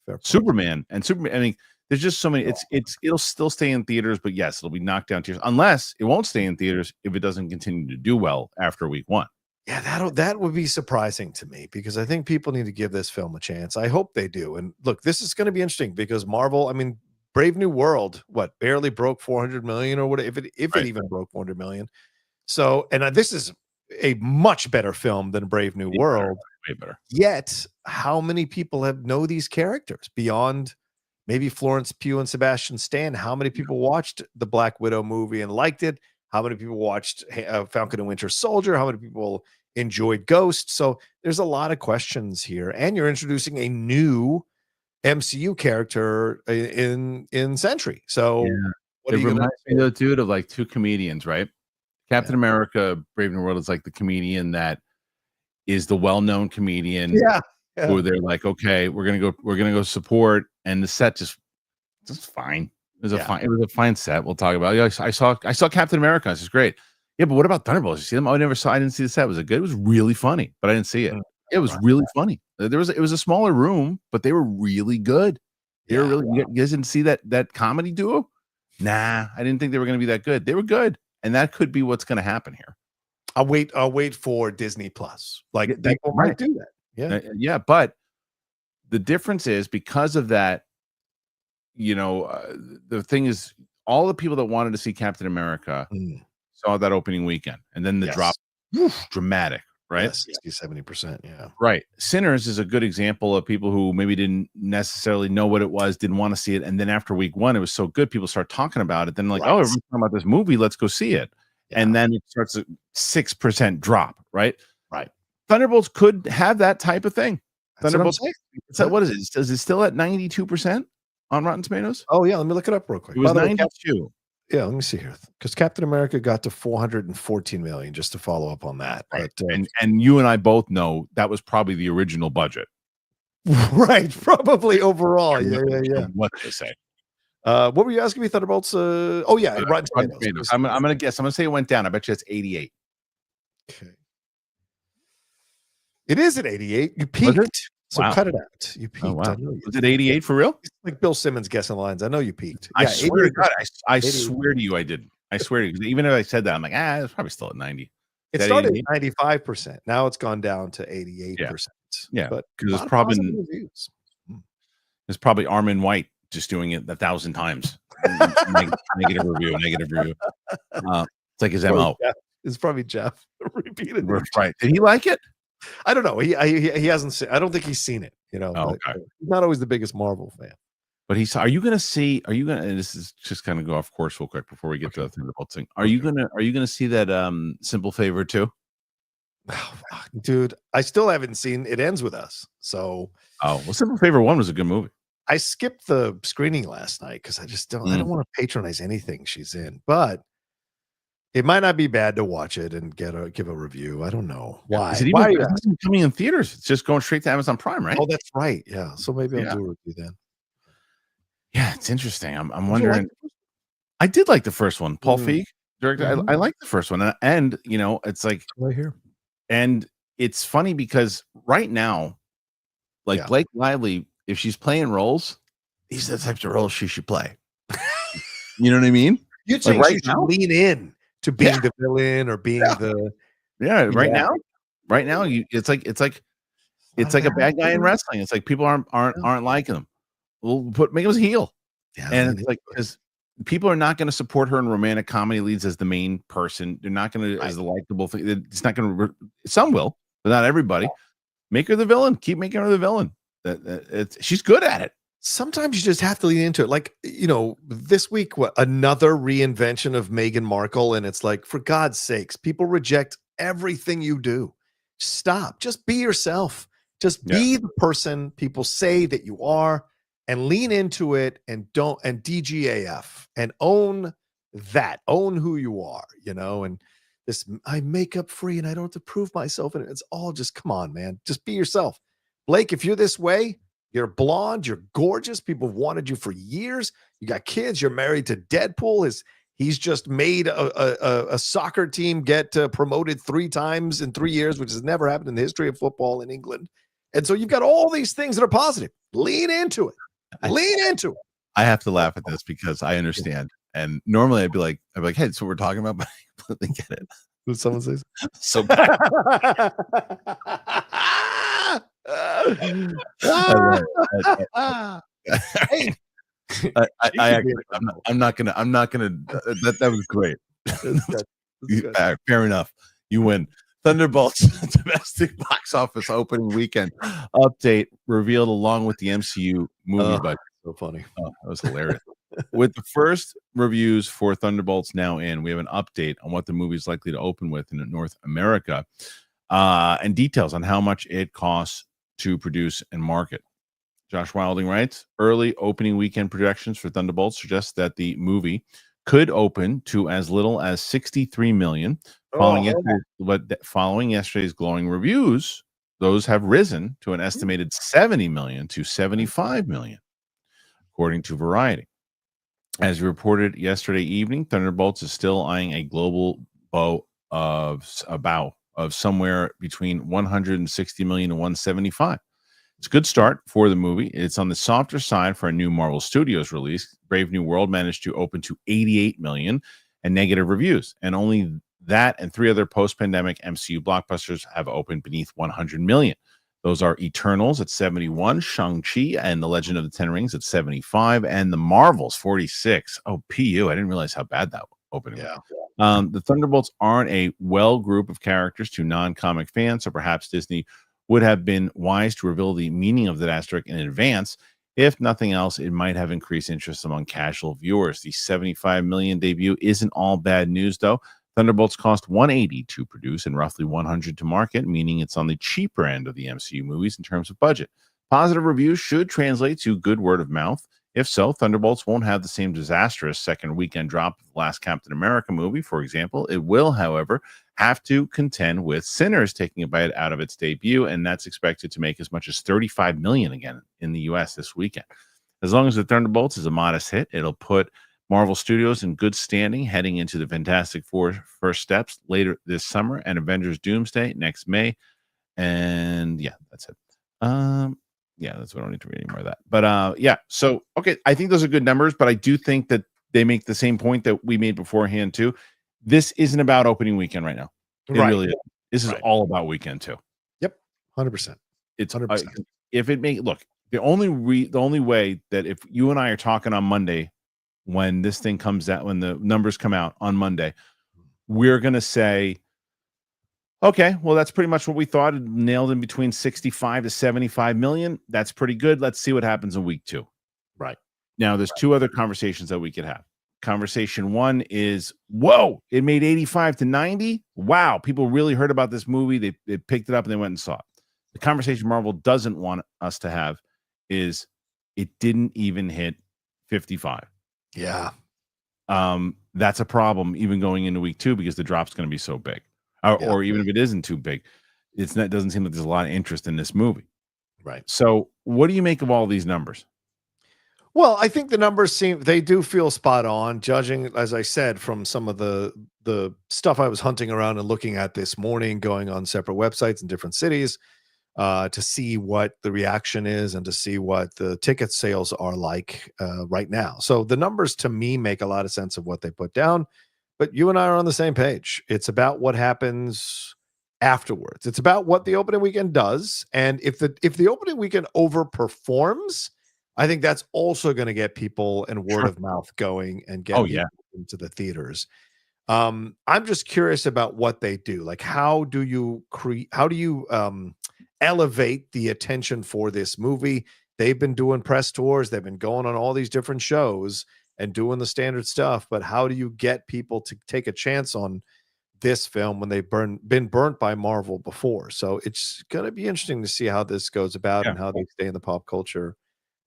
Fair point. Superman. I mean, there's just so many. It'll still stay in theaters, but yes, it'll be knocked down tiers. Unless it won't stay in theaters if it doesn't continue to do well after week 1. Yeah, that would be surprising to me because I think people need to give this film a chance. I hope they do. And look, this is going to be interesting because Marvel, I mean, Brave New World, barely broke 400 million or whatever, if it even broke 400 million. So, and this is a much better film than Brave New World. Way better. Yet, how many people know these characters beyond maybe Florence Pugh and Sebastian Stan? How many people watched the Black Widow movie and liked it? How many people watched Falcon and Winter Soldier? How many people enjoyed Ghost? So there's a lot of questions here, and you're introducing a new MCU character in Sentry. So what it are you reminds me though, dude, of like 2 comedians, right? Captain America, Brave New World is like the comedian that is the well-known comedian. Yeah. Who they're like, okay, we're gonna go support, and the set just fine. It was a fine set. We'll talk about it. I saw Captain America. This is great. Yeah, but what about Thunderbolts? You see them? I didn't see the set. Was it good? It was really funny, but I didn't see it. It was really funny. It was a smaller room, but they were really good. They were really. You guys didn't see that comedy duo? Nah, I didn't think they were going to be that good. They were good, and that could be what's going to happen here. I'll wait for Disney Plus. Like people might do that. Yeah, but the difference is because of that. The thing is, all the people that wanted to see Captain America saw that opening weekend, and then the drop, dramatic, right? 60-70%. Yeah, right. Sinners is a good example of people who maybe didn't necessarily know what it was, didn't want to see it, and then after week 1, it was so good, people start talking about it. Then oh, everyone's talking about this movie, let's go see it, and then it starts a 6% drop, right? Right. Thunderbolts could have that type of thing. Thunderbolts. What is it? Is it still at 92% on Rotten Tomatoes? Oh yeah, let me look it up real quick. It was 92. Yeah, let me see here because Captain America got to 414 million. Just to follow up on that, right? But, and you and I both know that was probably the original budget, right? Probably overall. Yeah. What they say. What were you asking me? Thunderbolts? Rotten Tomatoes. I'm gonna guess. I'm gonna say it went down. I bet you it's 88. Okay. It is at 88. You peaked. So cut it out. You peaked. Oh, wow. Was it 88 for real? It's like Bill Simmons guessing lines. I know you peaked. I swear to God. I swear to you, I didn't. I swear to you. Even if I said that, I'm like, it's probably still at 90. It started at 95%. Now it's gone down to 88%. Yeah, but because it's probably Armin White just doing it 1,000 times. negative review. It's like his MO. It's probably Jeff repeated. Right? Did he like it? I don't know. He hasn't seen. I don't think he's seen it. Okay. He's not always the biggest Marvel fan. But are you gonna? And this is just kind of go off course real quick before we get to the Thunderbolts thing. Are you gonna see that Simple Favor too? Oh, dude, I still haven't seen It Ends With Us. So Simple Favor 1 was a good movie. I skipped the screening last night because I just don't. I don't want to patronize anything she's in, but it might not be bad to watch it and give a review. I don't know why. Is it even coming in theaters? It's just going straight to Amazon Prime, right? Oh, that's right. Yeah. So maybe I'll do a review then. Yeah, it's interesting. I'm wondering. I did like the first one. Paul Feig director. I like the first one, and it's like right here. And it's funny because right now, like Blake Lively, if she's playing roles, these are the types of roles she should play. You know what I mean? You'd say she should lean in to being the villain or being the right now it's like a bad guy in wrestling. It's like people aren't liking him. We'll make him a heel. And it's like because people are not going to support her in romantic comedy leads as the main person. They're not going to as the likable thing. It's not going to. Some will, but not everybody. Make her the villain. Keep making her the villain. She's good at it. Sometimes you just have to lean into it. Like, this week, another reinvention of Meghan Markle, and it's like, for God's sakes, people reject everything you do. Stop. Just be yourself. Just be the person people say that you are, and lean into it, and DGAF, and own that. Own who you are, and this, I'm makeup free and I don't have to prove myself. And it's all just, come on, man. Just be yourself. Blake, if you're this way, you're blonde, you're gorgeous. People have wanted you for years. You got kids. You're married to Deadpool. He's just made a soccer team get promoted 3 times in 3 years, which has never happened in the history of football in England. And so you've got all these things that are positive. Lean into it. Lean into it. I have to laugh at this because I understand. And normally I'd be like, hey, that's what we're talking about, but I completely get it. Did someone say so? Hey. I'm not gonna. That was great. Fair enough. You win. Thunderbolts domestic box office opening weekend update revealed along with the MCU movie budget. So funny. Oh, that was hilarious. With the first reviews for Thunderbolts now in, we have an update on what the movie is likely to open with in North America, and details on how much it costs to produce and market. Josh Wilding writes, early opening weekend projections for Thunderbolts suggest that the movie could open to as little as 63 million. Following yesterday's glowing reviews, those have risen to an estimated 70 million to 75 million, according to Variety. As reported yesterday evening, Thunderbolts is still eyeing a global bow of somewhere between 160 million and 175. It's a good start for the movie. It's on the softer side for a new Marvel Studios release. Brave New World managed to open to 88 million and negative reviews, and only that and 3 other post-pandemic MCU blockbusters have opened beneath 100 million. Those are Eternals at 71, Shang-Chi and The Legend of the Ten Rings at 75, and The Marvels 46. Oh, PU. I didn't realize how bad that opening was. The Thunderbolts aren't a well group of characters to non-comic fans, so perhaps Disney would have been wise to reveal the meaning of that asterisk in advance. If nothing else, it might have increased interest among casual viewers. The 75 million debut isn't all bad news, though. Thunderbolts cost 180 to produce and roughly 100 to market, meaning it's on the cheaper end of the MCU movies in terms of budget. Positive reviews should translate to good word of mouth. If so, Thunderbolts won't have the same disastrous second weekend drop of the last Captain America movie, for example. It will, however, have to contend with Sinners taking a bite out of its debut, and that's expected to make as much as 35 million again in the U.S. this weekend. As long as the Thunderbolts is a modest hit, it'll put Marvel Studios in good standing heading into the Fantastic Four first steps later this summer and Avengers Doomsday next May. And yeah, that's it. Yeah, that's what I don't need to read any more of that. But yeah, so okay, I think those are good numbers, but I do think that they make the same point that we made beforehand too. This isn't about opening weekend right now. It really is. This is all about weekend too. Yep, 100%. It's 100%. If it make look, the only way that if you and I are talking on Monday when this thing comes out, when the numbers come out on Monday, we're gonna say, okay, well, that's pretty much what we thought. It nailed in between 65 to 75 million. That's pretty good. Let's see what happens in week 2. Right. Now, there's 2 other conversations that we could have. Conversation 1 is, whoa, it made 85 to 90. Wow, people really heard about this movie. They picked it up and they went and saw it. The conversation Marvel doesn't want us to have is it didn't even hit 55. Yeah. That's a problem even going into week 2 because the drop's going to be so big. Or even if it isn't too big, it doesn't seem like there's a lot of interest in this movie. Right. So what do you make of all these numbers? Well, I think the numbers they do feel spot on, judging, as I said, from some of the stuff I was hunting around and looking at this morning, going on separate websites in different cities to see what the reaction is and to see what the ticket sales are like right now. So the numbers to me make a lot of sense of what they put down. But you and I are on the same page. It's about what happens afterwards. It's about what the opening weekend does. And if the opening weekend overperforms, I think that's also going to get people and word Sure. of mouth going and get Oh, people yeah. into the theaters. I'm just curious about what they do. Like, how do you elevate the attention for this movie? They've been doing press tours, they've been going on all these different shows and doing the standard stuff, but how do you get people to take a chance on this film when they've been burnt by Marvel before? So it's going to be interesting to see how this goes about Yeah. and how they stay in the pop culture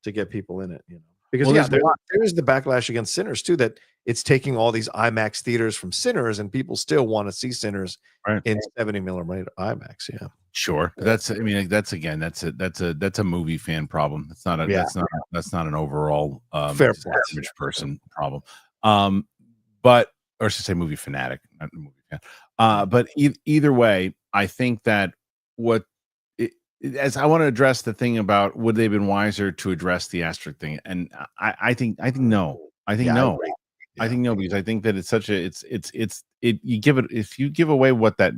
to get people in it, because Well, there's the backlash against Sinners too, that it's taking all these IMAX theaters from Sinners and people still want to see Sinners right. in 70 millimeter IMAX. Yeah. Sure. That's, I mean, that's a movie fan problem. That's not a, Yeah. that's not an overall, Fair point. average person problem. But, or I should say movie fanatic, not a movie fan. But either way, I think that as I want to address the thing about would they have been wiser to address the asterisk thing, and I think no, I think no, I think no, because I think that it's such a you give it, if you give away what that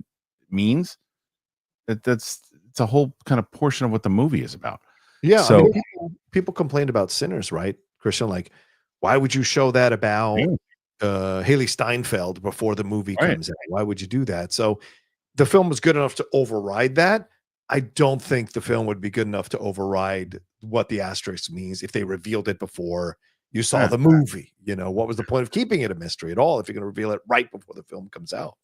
means, it's a whole kind of portion of what the movie is about. Yeah. So I mean, people complained about Sinners, right, Kristian? Like, why would you show that about Haley Steinfeld before the movie comes out? Why would you do that? So the film was good enough to override that. I don't think the film would be good enough to override what the asterisk means if they revealed it before you saw the movie. What was the point of keeping it a mystery at all if you're going to reveal it right before the film comes out?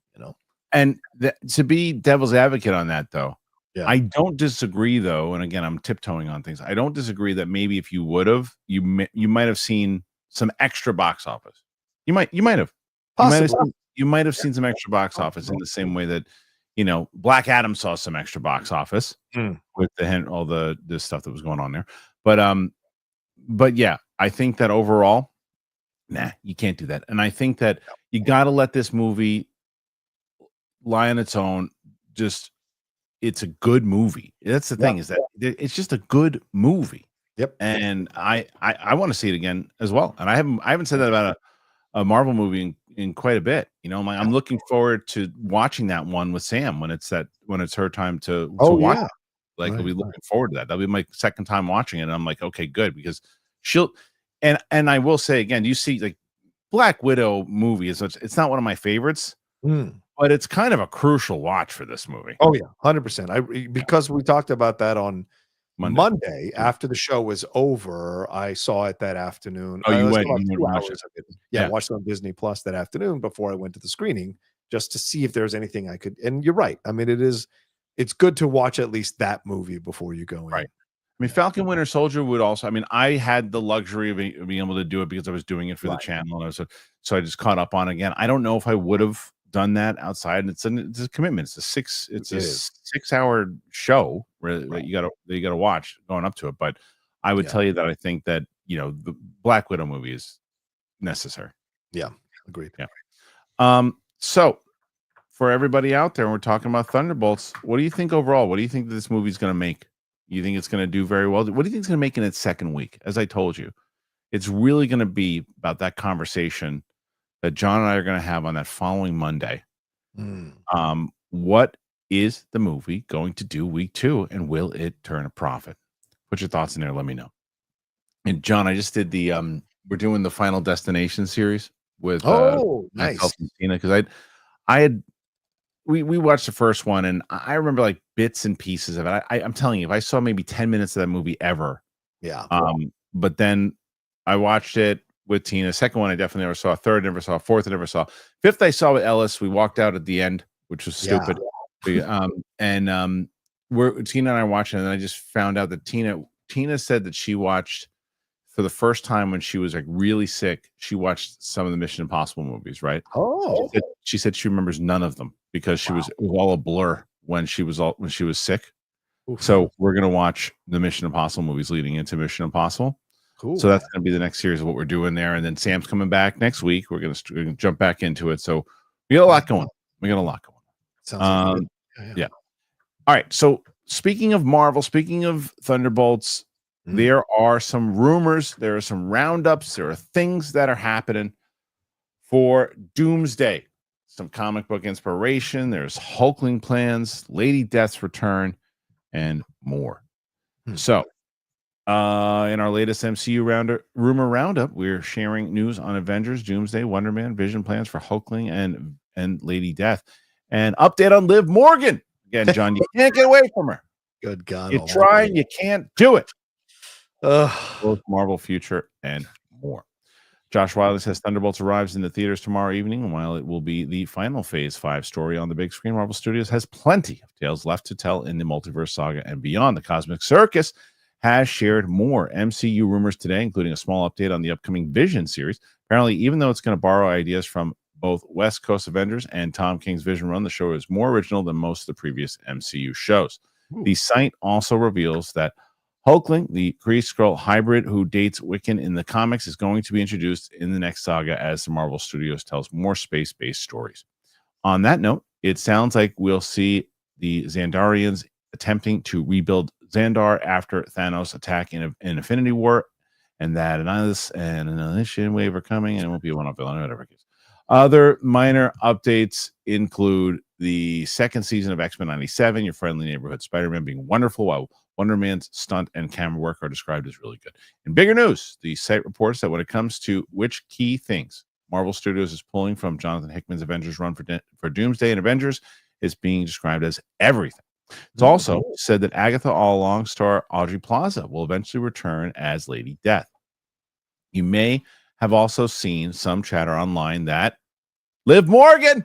And to be devil's advocate on that, though, Yeah. I don't disagree, though. And again, I'm tiptoeing on things. I don't disagree that maybe if you would have, you might have seen some extra box office. You might have. Possibly. You might have seen some extra box office in the same way that, Black Adam saw some extra box office with all the stuff that was going on there. But yeah, I think that overall, nah, you can't do that. And I think that you got to let this movie lie on its own. It's a good movie. That's the thing, is that it's just a good movie. Yep. And I want to see it again as well. And I haven't said that about a Marvel movie in quite a bit. I'm looking forward to watching that one with Sam when it's her time to watch. Yeah. Like, I'll be looking forward to that. That'll be my second time watching it. And I'm like, okay, good, because and I will say again, you see, like, Black Widow movie it's not one of my favorites, but it's kind of a crucial watch for this movie. Oh yeah, 100%. Because we talked about that on Monday after the show was over. I saw it that afternoon. Oh, you went 2 hours of it. Yeah, watched it on Disney Plus that afternoon before I went to the screening, just to see if there was anything I could. And you're right. I mean, it's good to watch at least that movie before you go in. Right. I mean, Falcon Winter Soldier would also. I mean, I had the luxury of being able to do it because I was doing it for the channel, and so I just caught up on it again. I don't know if I would have done that outside. It's a commitment. It's a 6-hour show that you gotta watch going up to it. But I would tell you that I think that the Black Widow movie is necessary. Yeah, agreed. Yeah. So for everybody out there, we're talking about Thunderbolts. What do you think overall? What do you think that this movie's going to make? You think it's going to do very well? What do you think it's going to make in its second week? As I told you, it's really going to be about that conversation that John and I are going to have on that following Monday. What is the movie going to do week 2, and will it turn a profit? Put your thoughts in there. Let me know. And John, I just did we're doing the Final Destination series with nice, because we watched the first one, and I remember like bits and pieces of it. I'm telling you, if I saw maybe 10 minutes of that movie ever, but then I watched it with Tina. Second one I definitely never saw. Third I never saw. Fourth I never saw. Fifth I saw with Ellis. We walked out at the end, which was stupid. We're Tina and I watching it, and I just found out that Tina said that she watched for the first time when she was like really sick. She watched some of the Mission Impossible movies, right? She said she remembers none of them because it was all a blur when she was sick. So we're gonna watch the Mission Impossible movies leading into Mission Impossible. Cool. So that's going to be the next series of what we're doing there. And then Sam's coming back next week. We're going to jump back into it. So we got a lot going. Sounds like yeah. All right. So speaking of Marvel, speaking of Thunderbolts, there are some rumors. There are some roundups. There are things that are happening for Doomsday. Some comic book inspiration. There's Hulkling plans, Lady Death's return, and more. So In our latest MCU rumor roundup, we're sharing news on Avengers, Doomsday, Wonder Man, Vision plans for Hulkling and Lady Death, and update on Liv Morgan. Again, John, you can't get away from her. Good God. You try and you can't do it. Ugh. Both Marvel future and more. Josh Wiley says Thunderbolts arrives in the theaters tomorrow evening, and while it will be the final Phase 5 story on the big screen, Marvel Studios has plenty of tales left to tell in the multiverse saga and beyond. The Cosmic Circus has shared more MCU rumors today, including a small update on the upcoming Vision series. Apparently, even though it's going to borrow ideas from both West Coast Avengers and Tom King's Vision run, the show is more original than most of the previous MCU shows. Ooh. The site also reveals that Hulkling, the Kree-Skrull hybrid who dates Wiccan in the comics, is going to be introduced in the next saga as the Marvel Studios tells more space-based stories. On that note, it sounds like we'll see the Xandarians attempting to rebuild Xandar after Thanos' attack in Infinity War, and that an annihilation wave are coming, and it won't be a one-off villain, whatever it is. Other minor updates include the second season of X-Men 97, Your Friendly Neighborhood Spider-Man, being wonderful, while Wonder Man's stunt and camera work are described as really good. In bigger news, the site reports that when it comes to which key things Marvel Studios is pulling from Jonathan Hickman's Avengers run for Doomsday and Avengers is being described as everything. It's also said that Agatha All-Along star Aubrey Plaza will eventually return as Lady Death. You may have also seen some chatter online that Liv Morgan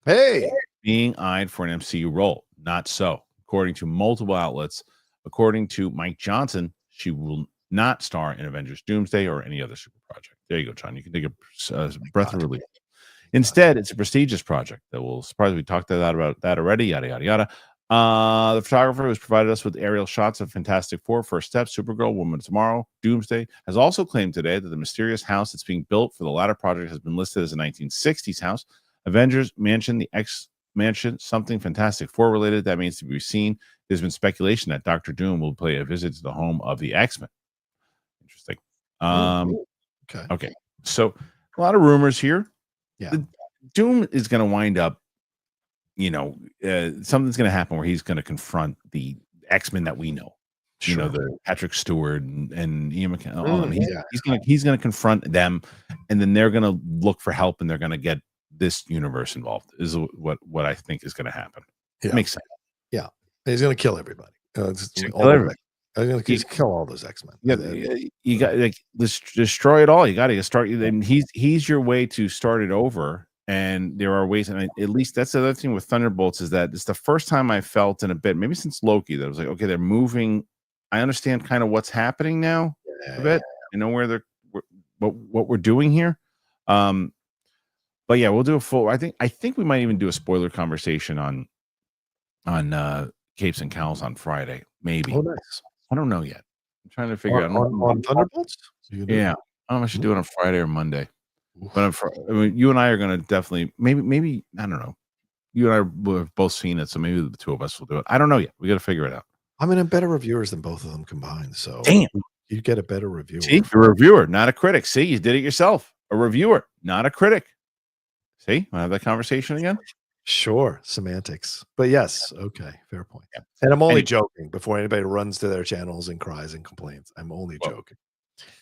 being eyed for an MCU role. Not so. According to multiple outlets, according to Mike Johnson, she will not star in Avengers Doomsday or any other super project. There you go, John. You can take a breath of relief. Instead, it's a prestigious project that will surprise. We talked about that already, yada, yada, yada. The photographer who's provided us with aerial shots of Fantastic Four, First Step, Supergirl, Woman of Tomorrow, Doomsday, has also claimed today that the mysterious house that's being built for the latter project has been listed as a 1960s house. Avengers Mansion, the X Mansion, something Fantastic Four related. That means to be seen. There's been speculation that Dr. Doom will pay a visit to the home of the X-Men. Interesting. Okay. So a lot of rumors here. Yeah. Doom is going to wind up, something's going to happen where he's going to confront the X-Men that we know. Sure. The Patrick Stewart and Ian McKellen, all of them. He's going to confront them, and then they're going to look for help, and they're going to get this universe involved. Is what I think is going to happen. Yeah. It makes sense. Yeah, he's going to kill everybody. He's kill all those X-Men. Yeah, you got let's destroy it all. You got to start. And he's your way to start it over. And there are ways, and at least that's the other thing with Thunderbolts is that it's the first time I felt in a bit, maybe since Loki, that I was like, okay, they're moving. I understand kind of what's happening now a bit. I know where what we're doing here. But yeah, we'll do a full. I think we might even do a spoiler conversation on Capes and Cowls on Friday. Maybe. Oh, nice. I don't know yet. I'm trying to figure out on Thunderbolts. Yeah, I don't know if I should do it on Friday or Monday. But you and I are going to definitely maybe I don't know. You and I have both seen it, so maybe the two of us will do it. I don't know yet. We got to figure it out. I mean, I'm better reviewers than both of them combined. So damn, you get a better reviewer. See, you're a reviewer, not a critic. See, you did it yourself. A reviewer, not a critic. See, want to have that conversation again? Sure, semantics. But yes, okay, fair point. Yeah. And I'm only joking before anybody runs to their channels and cries and complains. I'm only joking.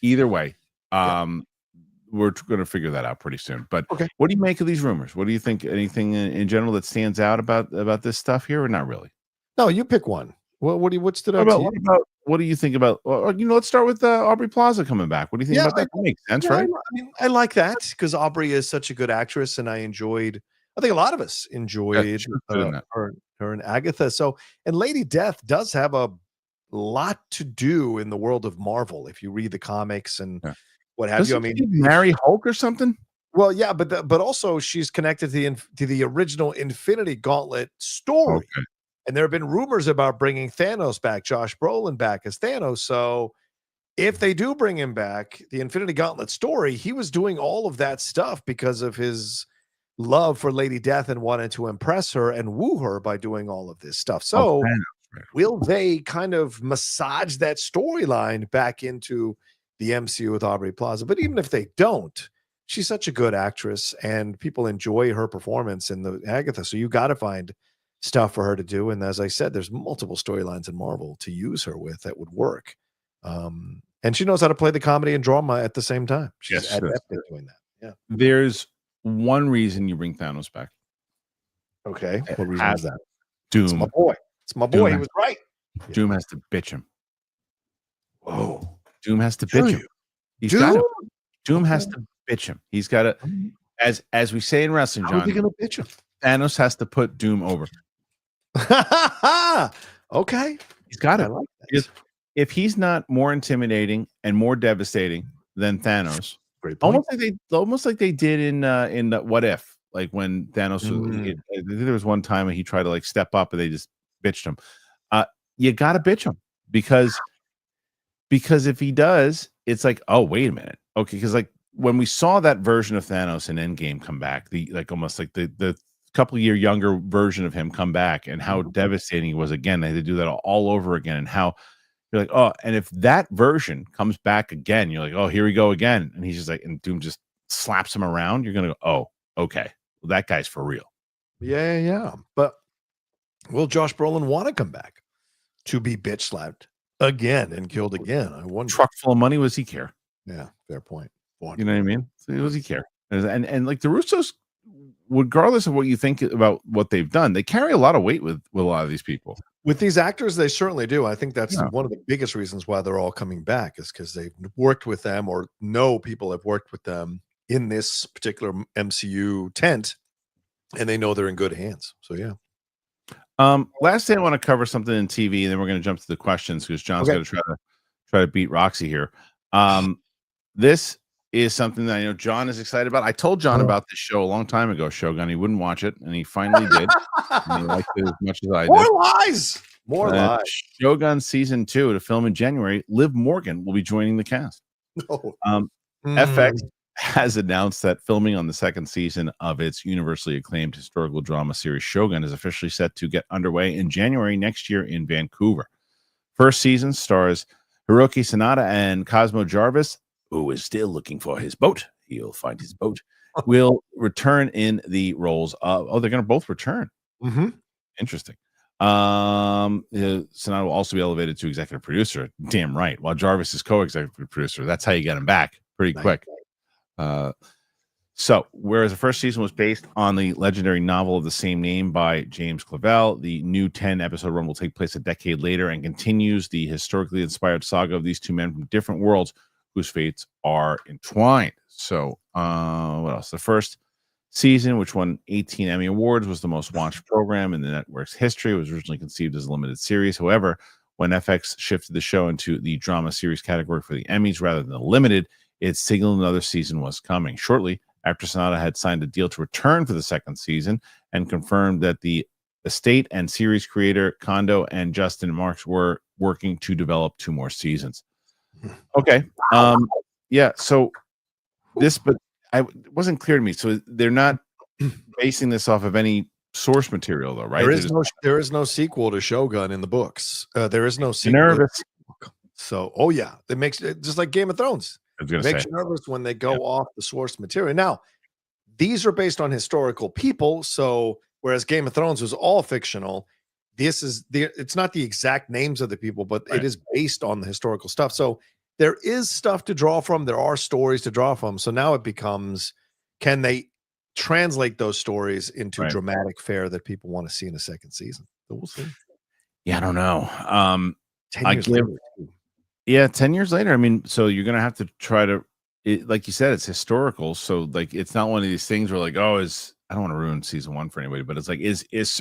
Either way, we're going to figure that out pretty soon. But what do you make of these rumors? What do you think? Anything in general that stands out about this stuff here, or not really? No, you pick one. What stood out to you? What do you think about? Let's start with Aubrey Plaza coming back. What do you think about that? That makes sense, right? I mean, I like that because Aubrey is such a good actress, and I think a lot of us enjoyed her and Agatha. So, and Lady Death does have a lot to do in the world of Marvel. If you read the comics and what have you, I mean, marry Hulk or something. Well, yeah, but also she's connected to the original Infinity Gauntlet story. Okay. And there have been rumors about bringing Thanos back, Josh Brolin back as Thanos. So if they do bring him back, the Infinity Gauntlet story, he was doing all of that stuff because of his love for Lady Death and wanted to impress her and woo her by doing all of this stuff. So will they kind of massage that storyline back into the MCU with Aubrey Plaza? But even if they don't, she's such a good actress and people enjoy her performance in the Agatha. So you got to find stuff for her to do. And as I said, there's multiple storylines in Marvel to use her with that would work. And she knows how to play the comedy and drama at the same time. She's Yes, she does. adept at doing that. Yeah. There's one reason you bring Thanos back. Okay. It What reason has is that? Doom. It's my boy. It's my boy. Doom He has- was right. Doom has to bitch him. Whoa. Doom has to bitch him. He's got to. Doom has to bitch him. He's got to, as we say in wrestling, How are John, they going to bitch him? Thanos has to put Doom over. Okay. He's got I it. like that. Because if he's not more intimidating and more devastating than Thanos, Great point. almost like they did in the What If, like when Thanos was, I think there was one time he tried to like step up and they just bitched him. You got to bitch him because if he does, it's like, oh, wait a minute. Okay. Because like when we saw that version of Thanos in Endgame come back, almost like the couple year younger version of him come back and how devastating he was again. They had to do that all over again. And how you're like, oh, and if that version comes back again, you're like, oh, here we go again. And he's just like, and Doom just slaps him around. You're going to go, oh, okay. Well, that guy's for real. Yeah. But will Josh Brolin want to come back to be bitch slapped again and killed again? I wonder. Truck full of money, was he care? Yeah, fair point. You know what I mean? So does he care? And like the Russos, regardless of what you think about what they've done, they carry a lot of weight with a lot of these people. With these actors, they certainly do. I think that's one of the biggest reasons why they're all coming back is because they've worked with them or know people have worked with them in this particular MCU tent, and they know they're in good hands. So yeah. Last thing I want to cover something in TV, and then we're going to jump to the questions because John's going to try to beat Roxy here. This is something that I know John is excited about. I told John about this show a long time ago, Shogun. He wouldn't watch it, and he finally did. And he liked it as much as I did. More lies. More lies. Shogun season 2 to film in January. Liv Morgan will be joining the cast. FX has announced that filming on the second season of its universally acclaimed historical drama series Shogun is officially set to get underway in January next year in Vancouver. First season stars Hiroki Sanada and Cosmo Jarvis, who is still looking for his boat. He'll find his boat. Will return in the roles of. Oh, they're going to both return. Interesting. Sanada will also be elevated to executive producer. Damn right. While Jarvis is co-executive producer. That's how you get him back pretty quick. So whereas the first season was based on the legendary novel of the same name by James Clavell, the new 10-episode run will take place a decade later and continues the historically inspired saga of these two men from different worlds whose fates are entwined. So what else? The first season, which won 18 Emmy Awards, was the most watched program in the network's history. It was originally conceived as a limited series. However, when FX shifted the show into the drama series category for the Emmys rather than the limited, it signaled another season was coming. Shortly after Sanada had signed a deal to return for the second season and confirmed that the estate and series creator Kondo and Justin Marks were working to develop 2 more seasons. Okay. Yeah. So this, but it wasn't clear to me. So they're not basing this off of any source material, though, right? There is no sequel to Shogun in the books. There is no sequel. Nervous. So, it makes it just like Game of Thrones. It makes you nervous when they go off the source material. Now, these are based on historical people. So, whereas Game of Thrones was all fictional, it's not the exact names of the people, but it is based on the historical stuff. So, there is stuff to draw from. There are stories to draw from. So now it becomes, can they translate those stories into dramatic fare that people want to see in a second season? So we'll see. Yeah, I don't know. 10 years later. Yeah, 10 years later. I mean, so you're going to have to try to, like you said, it's historical. So like, it's not one of these things where like, I don't want to ruin season 1 for anybody, but it's like,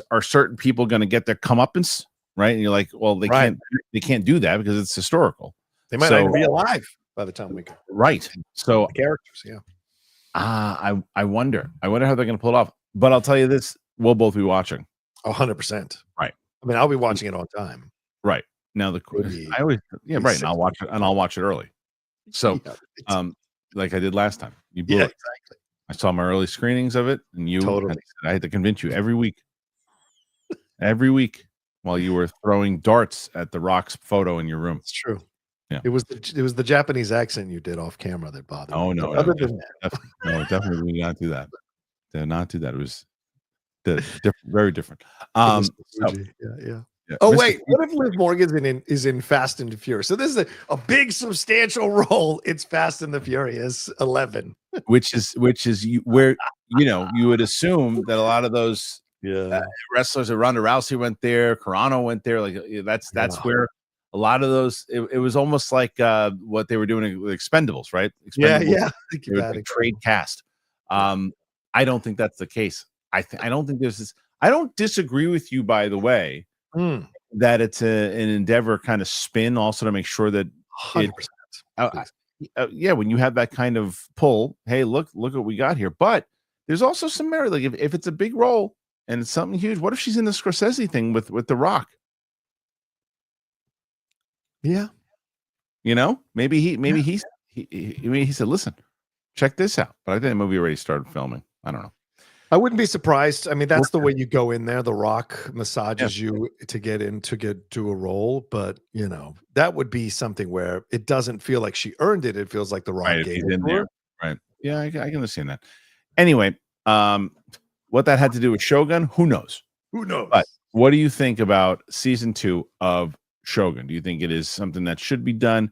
are certain people going to get their comeuppance? Right. And you're like, well, they can't do that because it's historical. They might not even be alive by the time we go. Right. So the characters, yeah. I wonder how they're going to pull it off. But I'll tell you this: we'll both be watching. 100%. Right. I mean, I'll be watching it on time. Right. Now I always right. And I'll watch it early. So like I did last time. You blew it. Exactly. I saw my early screenings of it, and I had to convince you every week while you were throwing darts at the Rock's photo in your room. It's true. Yeah. It was the Japanese accent you did off camera that bothered me. Oh no. Other than that. Definitely we did not do that. Did not do that. It was very different. Yeah. Yeah. Oh Mr. wait, what if Liv Morgan's is in Fast and the Furious? So this is a big substantial role. It's Fast and the Furious 11. which is where you would assume that a lot of those Yeah. wrestlers, Ronda Rousey went there, Carano went there. Like that's where a lot of those. It was almost like what they were doing with Expendables, right? Expendables, Yeah. they were like trade cast. I don't think that's the case. I don't think there's this. I don't disagree with you, by the way, that it's an endeavor kind of spin also to make sure that 100%. Yeah, when you have that kind of pull, hey, look what we got here. But there's also some merit. Like if it's a big role and it's something huge, what if she's in the Scorsese thing with The Rock? Yeah. Maybe he said, listen, check this out. But I think the movie already started filming. I don't know. I wouldn't be surprised. I mean, that's the way you go in there. The Rock massages you to get to a role, but that would be something where it doesn't feel like she earned it. It feels like The Rock gave it to her. Right. Yeah, I can understand that. Anyway, what that had to do with Shogun, who knows? But what do you think about season 2 of Shogun? Do you think it is something that should be done?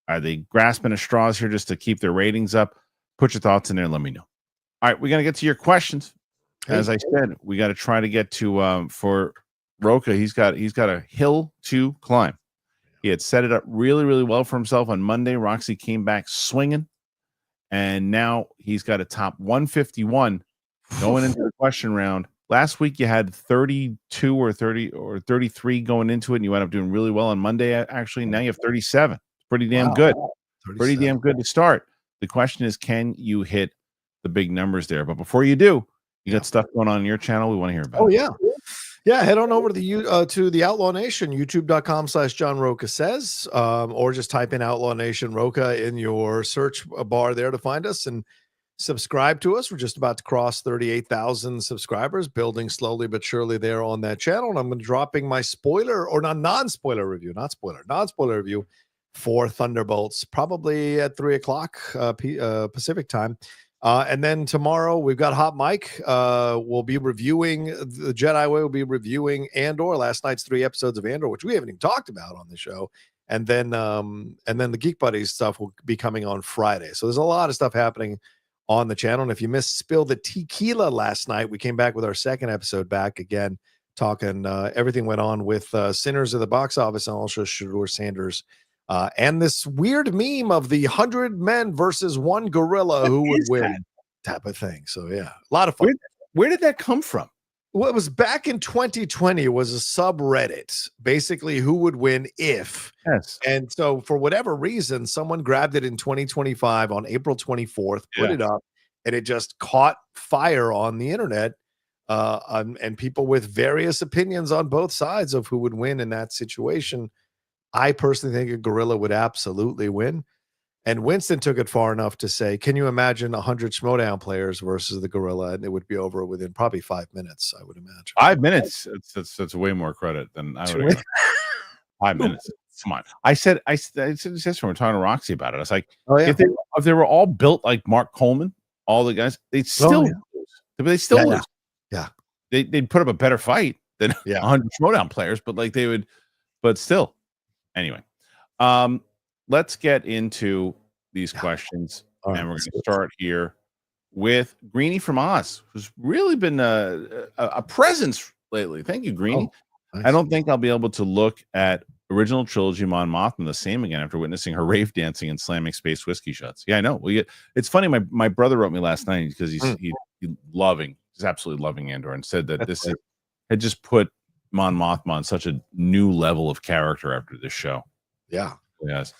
Are they grasping at straws here just to keep their ratings up? Put your thoughts in there and let me know. All right, we're going to get to your questions. As I said, we got to try to get to for Rocha. He's got a hill to climb. He had set it up really, really well for himself on Monday. Roxy came back swinging, and now he's got a top 151 going into the question round. Last week you had 32 or 30 or 33 going into it, and you ended up doing really well on Monday. Actually, now you have 37. Pretty damn good. Pretty damn good to start. The question is, can you hit the big numbers there? But before you do, you got stuff going on your channel we want to hear about. Yeah, head on over to the Outlaw Nation, youtube.com/John Rocha says, or just type in Outlaw Nation Rocha in your search bar there to find us and subscribe to us. We're just about to cross 38,000 subscribers, building slowly but surely there on that channel. And I'm going to dropping my non-spoiler review for Thunderbolts, probably at 3:00 Pacific time. And then tomorrow we've got Hot Mike. We'll be reviewing the Jedi Way. We'll be reviewing Andor, last night's 3 episodes of Andor, which we haven't even talked about on the show. And then the Geek Buddies stuff will be coming on Friday. So there's a lot of stuff happening on the channel. And if you missed Spill the Tequila last night, we came back with our second episode back again, talking everything went on with Sinners at the box office and also Shador Sanders. And this weird meme of the 100 men versus one gorilla who would win type of thing. So yeah, a lot of fun. Where did that come from? Well, it was back in 2020. It was a subreddit, basically who would win if. Yes. And so for whatever reason, someone grabbed it in 2025 on April 24th, put it up, and it just caught fire on the internet. And people with various opinions on both sides of who would win in that situation. I personally think a gorilla would absolutely win. And Winston took it far enough to say, can you imagine 100 Schmodown players versus the gorilla? And it would be over within probably 5 minutes, I would imagine. 5 minutes? That's way more credit than I would have. 5 minutes. Come on. I said this when we're talking to Roxy about it. I was like, if they were all built like Mark Coleman, all the guys, they'd still lose. They still lose. Yeah. They'd put up a better fight than 100 Schmodown players, but like they would, but still. Anyway, let's get into these questions, and we're going to start here with Greenie from Oz, who's really been a presence lately. Thank you, Greenie. Nice. I don't think I'll be able to look at original trilogy Mon Mothma the same again after witnessing her rave dancing and slamming space whiskey shots. Yeah, I know. It's funny. My brother wrote me last night because he's absolutely loving Andor, and said that this had just put Mon Mothma on such a new level of character after this show. Yeah. Yes.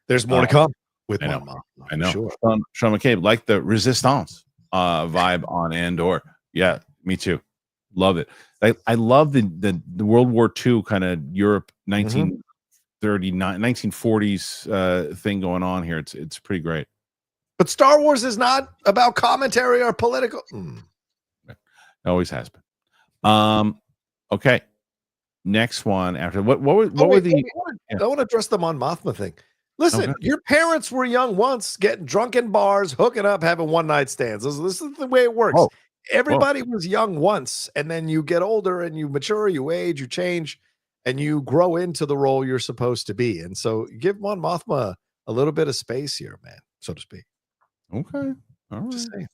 There's more to come with Mon Mothma. I know. Sure. Sean McCabe, like the Resistance vibe on Andor. Yeah, me too. Love it. I love the World War II kind of Europe 1939, 1940s thing going on here. It's pretty great. But Star Wars is not about commentary or political. It always has been. Okay. Next one after what were the I want to address the Mon Mothma thing. Listen, your parents were young once, getting drunk in bars, hooking up, having one night stands. This is the way it works. Everybody was young once, and then you get older and you mature, you age, you change, and you grow into the role you're supposed to be. And so give Mon Mothma a little bit of space here, man, so to speak. Okay. All right. Just saying.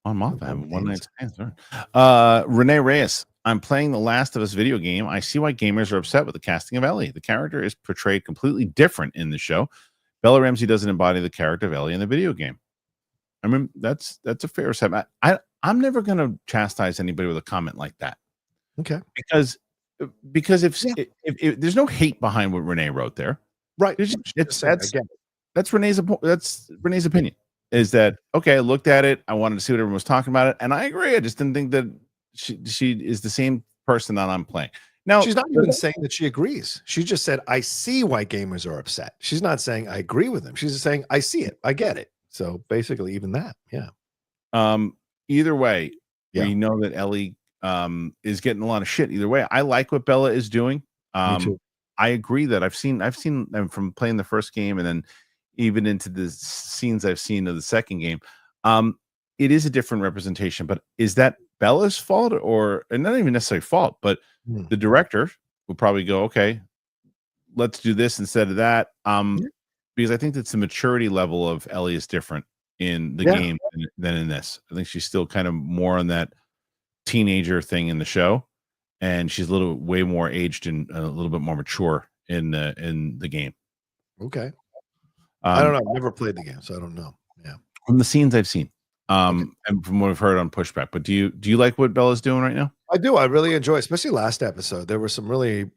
On No Mothma, bold one night names. stands. All right. Renee Reyes. I'm playing the Last of Us video game. I see why gamers are upset with the casting of Ellie. The character is portrayed completely different in the show. Bella Ramsey doesn't embody the character of Ellie in the video game. I mean, that's a fair assessment. I'm never going to chastise anybody with a comment like that. Okay. Because if there's no hate behind what Renee wrote there, right? That's Renee's opinion. Is that okay? I looked at it. I wanted to see what everyone was talking about it, and I agree. I just didn't think that she is the same person that I'm playing. Now, she's not even saying that she agrees. She just said, I see why gamers are upset. She's not saying I agree with them. She's just saying, I see it. I get it. So basically, even that. Yeah. Either way, we know that Ellie is getting a lot of shit. Either way, I like what Bella is doing. Me too. I agree that I've seen them from playing the first game and then even into the scenes I've seen of the second game. It is a different representation, but is that Bella's fault or not even necessarily fault, but the director would probably go, okay, let's do this instead of that. Because I think that's the maturity level of Ellie is different in the game than in this. I think she's still kind of more on that teenager thing in the show, and she's way more aged and a little bit more mature in the game. Okay. I don't know. I've never played the game, so I don't know. Yeah. From the scenes I've seen, and from what I've heard on Pushback. But do you like what Bella's doing right now? I do. I really enjoy, especially last episode. There were some really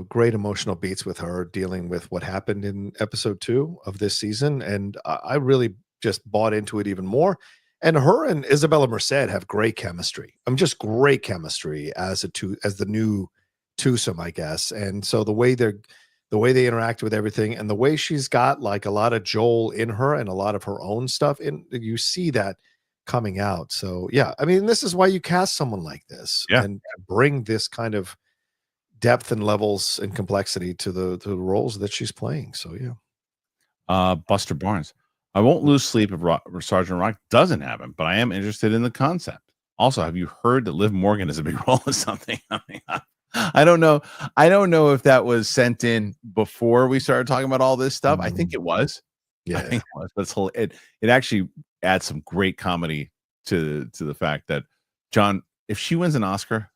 great emotional beats with her dealing with what happened in episode 2 of this season, and I really just bought into it even more. And her and Isabella Merced have great chemistry. Just great chemistry as the new twosome, I guess. And so the way they interact with everything, and the way she's got like a lot of Joel in her and a lot of her own stuff in, you see that coming out. So yeah, I mean, this is why you cast someone like this and bring this kind of depth and levels and complexity to the roles that she's playing. So yeah. Buster Barnes. I won't lose sleep if Sergeant Rock doesn't happen, but I am interested in the concept. Also, have you heard that Liv Morgan is a big role in something? I don't know. I don't know if that was sent in before we started talking about all this stuff. I think it was. Yeah, I think it was. But it actually adds some great comedy to the fact that John, if she wins an Oscar,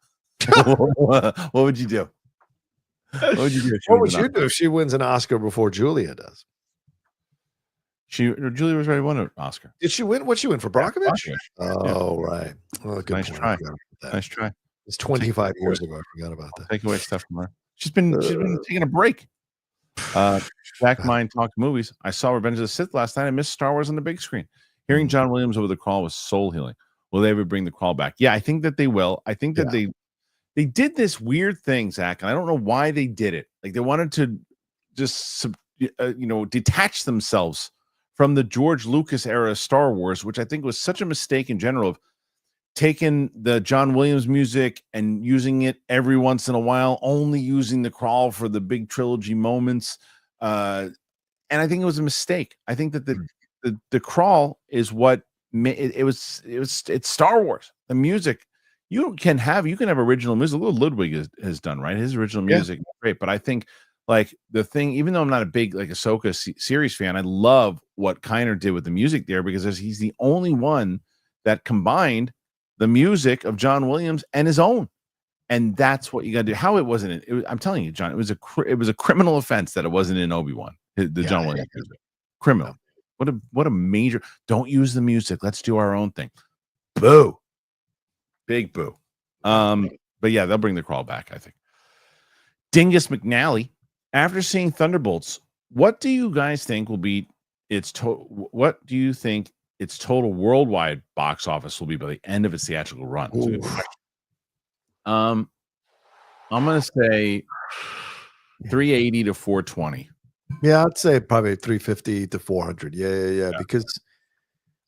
what would you do? What would you do? What would you do if she wins an Oscar before Julia does? Julia was already won an Oscar. Did she win? What she win for Brockovich? Oh, right. Well, good nice try. Nice try. It's 25 years ago. I forgot about that. Take away stuff from her. She's been taking a break. Back Mind talked movies. I saw Revenge of the Sith last night. I missed Star Wars on the big screen. Hearing John Williams over the crawl was soul healing. Will they ever bring the crawl back? Yeah, I think that they will. I think that they did this weird thing, Zach, and I don't know why they did it. Like they wanted to just detach themselves from the George Lucas era Star Wars, which I think was such a mistake in general of taking the John Williams music and using it every once in a while, only using the crawl for the big trilogy moments. And I think it was a mistake. I think that the crawl is what it's Star Wars. The music you can have original music. Little Ludwig has done, right? His original music is great, but I think like the thing, even though I'm not a big like Ahsoka series fan, I love what Kiner did with the music there because he's the only one that combined the music of John Williams and his own, and that's what you got to do. How it wasn't, I'm telling you, John, it was a criminal offense that it wasn't in Obi-Wan, John Williams music. Criminal. What a major. Don't use the music. Let's do our own thing. Boo. Big boo. But yeah, they'll bring the crawl back, I think. Dingus McNally. After seeing Thunderbolts, what do you guys think will be its total? What do you think its total worldwide box office will be by the end of its theatrical run? I'm going to say 380 to 420. Yeah, I'd say probably 350 to 400. Yeah. Because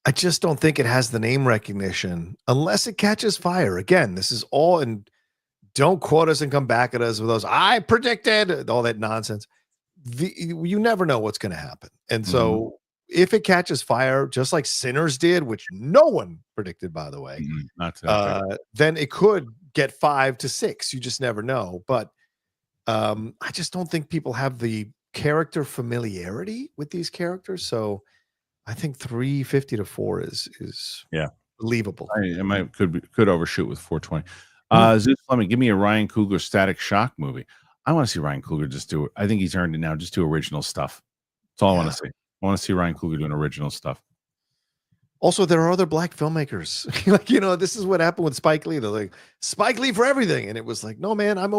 I just don't think it has the name recognition unless it catches fire. Again, this is all in. Don't quote us and come back at us with those. I predicted all that nonsense. You never know what's going to happen. And so if it catches fire, just like Sinners did, which no one predicted, by the way, then it could get 5 to 6. You just never know. But I just don't think people have the character familiarity with these characters. So I think 350 to 4 is believable. I might could overshoot with 420. Zeus Fleming, give me a Ryan Coogler Static Shock movie. I want to see Ryan Coogler just do it. I think he's earned it now. Just do original stuff. That's all I want to see. I want to see Ryan Coogler doing original stuff. Also, there are other black filmmakers. Like, this is what happened with Spike Lee. They're like, Spike Lee for everything. And it was like, no, man, I'm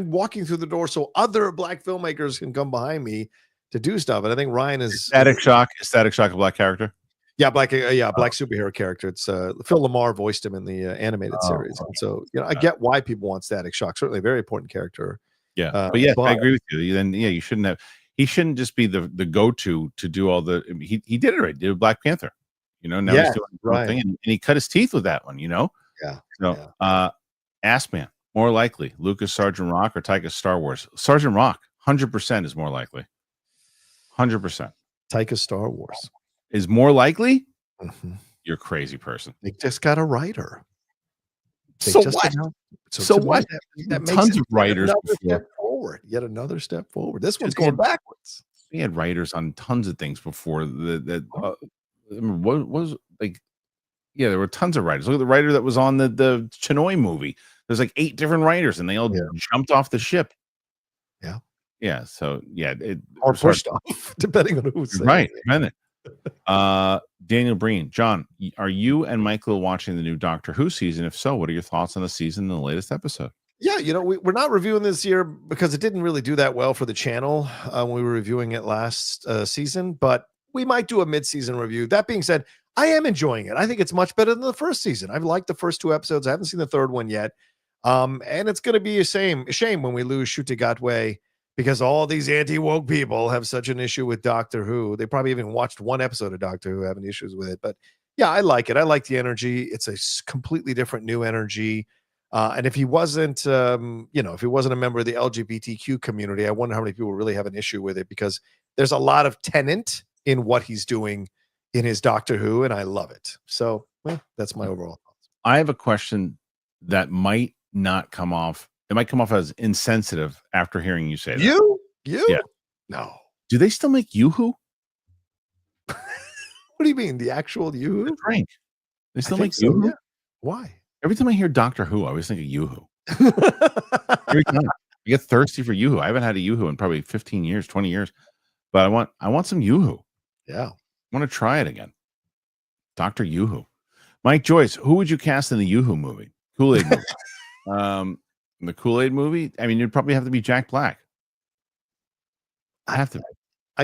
walking through the door so other black filmmakers can come behind me to do stuff. And I think Ryan is Static Shock a black character? Yeah, black superhero character. It's Phil Lamar voiced him in the animated series. And so, I get why people want Static Shock. Certainly a very important character. Yeah. But yes, I agree with you. Then you shouldn't have. He shouldn't just be the go-to to do all the. He did it right. Did Black Panther. Now he's doing the thing, and he cut his teeth with that one. Yeah. So, Assman, more likely Lucas Sergeant Rock or Taika Star Wars. Sergeant Rock, 100% is more likely. 100%. Taika Star Wars is more likely. Mm-hmm. You're a crazy person. They just got a writer. So what? So what? That makes tons of writers yet another step forward. This one's going backwards. We had writers on tons of things before what was like? Yeah, there were tons of writers. Look at the writer that was on the Chinoy movie. There's like 8 different writers, and they all jumped off the ship. Yeah, yeah. So or pushed off, depending on who's right. Daniel Breen, John, are you and Michael watching the new Doctor Who season? If so, what are your thoughts on the season and the latest episode? Yeah, we're not reviewing this year because it didn't really do that well for the channel when we were reviewing it last season, but we might do a mid-season review. That being said, I am enjoying it. I think it's much better than the first season. I've liked the first 2 episodes. I haven't seen the third one yet. And it's going to be a shame when we lose Shuti because all these anti-woke people have such an issue with Doctor Who. They probably even watched 1 episode of Doctor Who having issues with it. But yeah, I like it. I like the energy. It's a completely different new energy. And if he wasn't, if he wasn't a member of the LGBTQ community, I wonder how many people really have an issue with it because there's a lot of tenant in what he's doing in his Doctor Who, and I love it. So that's my overall thoughts. I have a question that might not come off. It might come off as insensitive after hearing you say that. You? Yeah. No. Do they still make Yoo-Hoo? What do you mean? The actual Yoo-Hoo? The drink. They still make Yoo-Hoo? Yeah. Why? Every time I hear Doctor Who, I always think of Yoo-Hoo. Every time. I get thirsty for Yoo-Hoo. I haven't had a Yoo-Hoo in probably 15 years, 20 years. But I want some Yoo-Hoo. Yeah. I want to try it again. Dr. Yoo-Hoo. Mike Joyce, who would you cast in the Yoo-Hoo movie? Kool-Aid movie. The Kool-Aid movie? I mean, you'd probably have to be Jack Black. I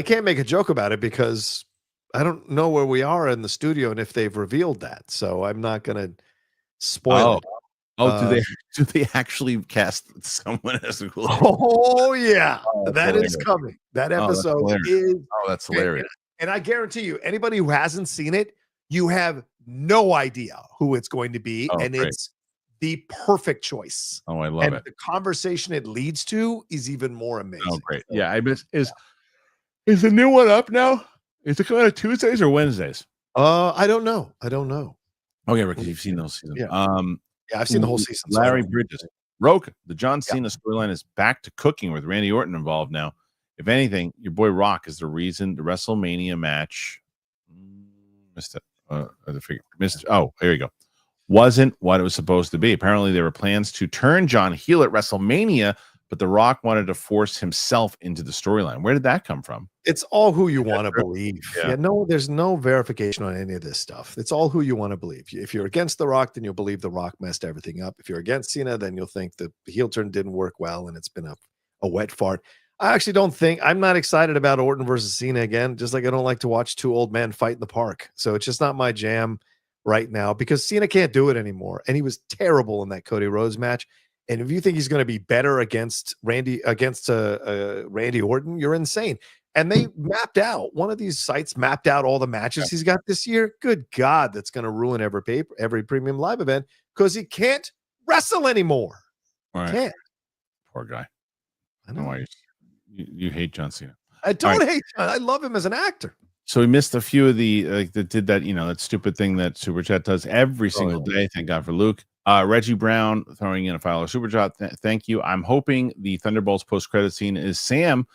can't make a joke about it because I don't know where we are in the studio and if they've revealed that. So I'm not going to spoil it. Do they actually cast someone as a Kool-Aid? Oh, yeah. That is coming. That episode is. Oh, that's hilarious. And I guarantee you, anybody who hasn't seen it, you have no idea who it's going to be. And it's the perfect choice. Oh, I love it. The conversation it leads to is even more amazing. Oh, great. Yeah, I miss is the new one up now? Is it coming out Tuesdays or Wednesdays? I don't know. Okay, Ricky, you've seen those seasons. Yeah, I've seen the whole season. Larry Bridges. Rocha, the John Cena storyline is back to cooking with Randy Orton involved now. If anything, your boy Rock is the reason the WrestleMania match missed it. Oh, here you go. Wasn't what it was supposed to be. Apparently, there were plans to turn John heel at WrestleMania, but The Rock wanted to force himself into the storyline. Where did that come from? It's all who you want to believe. No, there's no verification on any of this stuff. It's all who you want to believe. If you're against The Rock, then you'll believe The Rock messed everything up. If you're against Cena, then you'll think the heel turn didn't work well and it's been a wet fart. I actually don't think I'm not excited about Orton versus Cena again, just like I don't like to watch 2 old men fight in the park. So it's just not my jam right now because Cena can't do it anymore. And he was terrible in that Cody Rhodes match. And if you think he's going to be better against Randy Orton, you're insane. And they mapped out, one of these sites mapped out all the matches he's got this year. Good God, that's going to ruin every premium live event because he can't wrestle anymore. Right. Can't. Poor guy. I know why you hate John Cena. I don't hate John. I love him as an actor. So we missed a few of the that did that, that stupid thing that Super Chat does every single day. Thank God for Luke. Reggie Brown throwing in a $5 super chat. Thank you. I'm hoping the Thunderbolts post-credit scene is Sam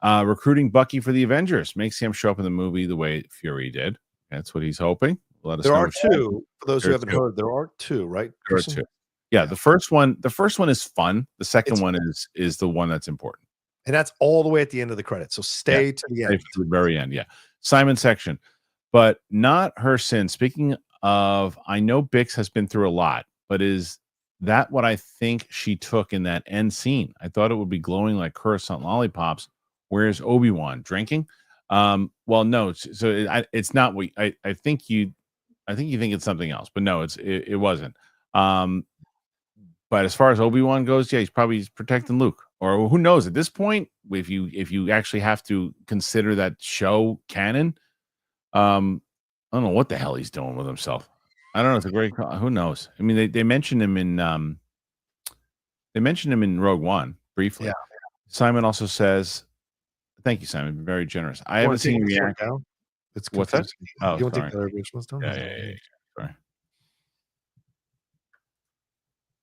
recruiting Bucky for the Avengers. Make Sam show up in the movie the way Fury did. That's what he's hoping. Let us There know. are two. For those who There are haven't two. heard, there are two, right? There are Kristian? two. Yeah, the first one is fun. The second It's one is the one that's important. And that's all the way at the end of the credits. So stay to the end. To the very end. Yeah. Simon section, but not her sin. Speaking of, I know Bix has been through a lot, but is that what I think she took in that end scene? I thought it would be glowing like Coruscant lollipops. Where's Obi-Wan drinking? Well, no. So it's not what I think you think it's something else, but no, it wasn't. But as far as Obi-Wan goes, yeah, he's protecting Luke. Or who knows at this point, if you actually have to consider that show canon, I don't know what the hell he's doing with himself. I don't know. It's a great. Who knows? I mean, they mentioned him in Rogue One briefly. Yeah. Simon also says, "Thank you, Simon. Very generous." I haven't seen you react. It's What's that? Oh, you want to sorry. take the originals down? Yeah. Sorry.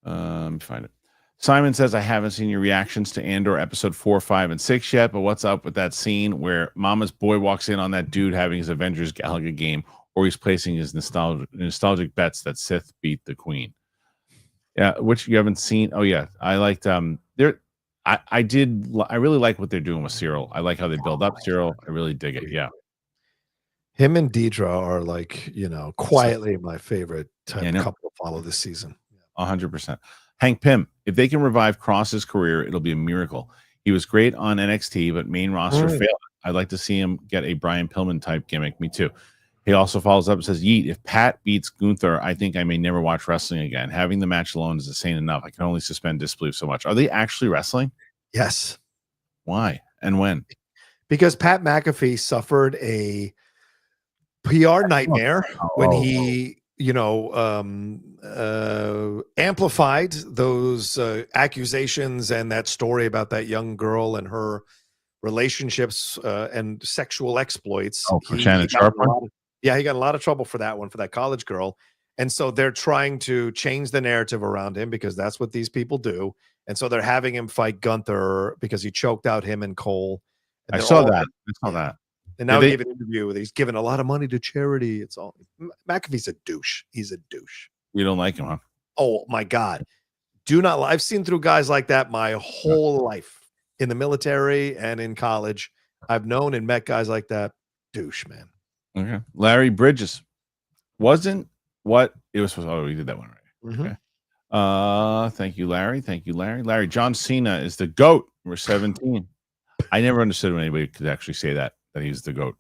Let me find it. Simon says, I haven't seen your reactions to Andor episode 4, 5, and 6 yet, but what's up with that scene where Mama's boy walks in on that dude having his Avengers Galaga game, or he's placing his nostalgic bets that Sith beat the Queen? Yeah, which you haven't seen. Oh yeah, I liked I really like what they're doing with Cyril. I like how they build up Cyril. I really dig it. Yeah. Him and Deidre are like, quietly my favorite type of couple to follow this season. 100%. Hank Pym, if they can revive Cross's career, it'll be a miracle. He was great on NXT, but main roster failed. I'd like to see him get a Brian Pillman type gimmick. Me too. He also follows up and says, Yeet, if Pat beats Gunther, I think I may never watch wrestling again. Having the match alone is insane enough. I can only suspend disbelief so much. Are they actually wrestling? Yes. Why and when? Because Pat McAfee suffered a PR nightmare when he amplified those accusations and that story about that young girl and her relationships and sexual exploits. For Shannon Sharp. He got a lot of trouble for that one, for that college girl. And so they're trying to change the narrative around him because that's what these people do. And so they're having him fight Gunther because he choked out him and Cole. And I saw that. And now he gave an interview where he's giving a lot of money to charity. It's all McAfee's a douche. He's a douche. You don't like him, huh? Oh my God. I've seen through guys like that my whole life in the military and in college. I've known and met guys like that. Douche, man. Okay. Larry Bridges wasn't what it was supposed to. Oh, we did that one right. Okay. Thank you, Larry. Larry, John Cena is the GOAT. We're 17. I never understood when anybody could actually say that he's the GOAT.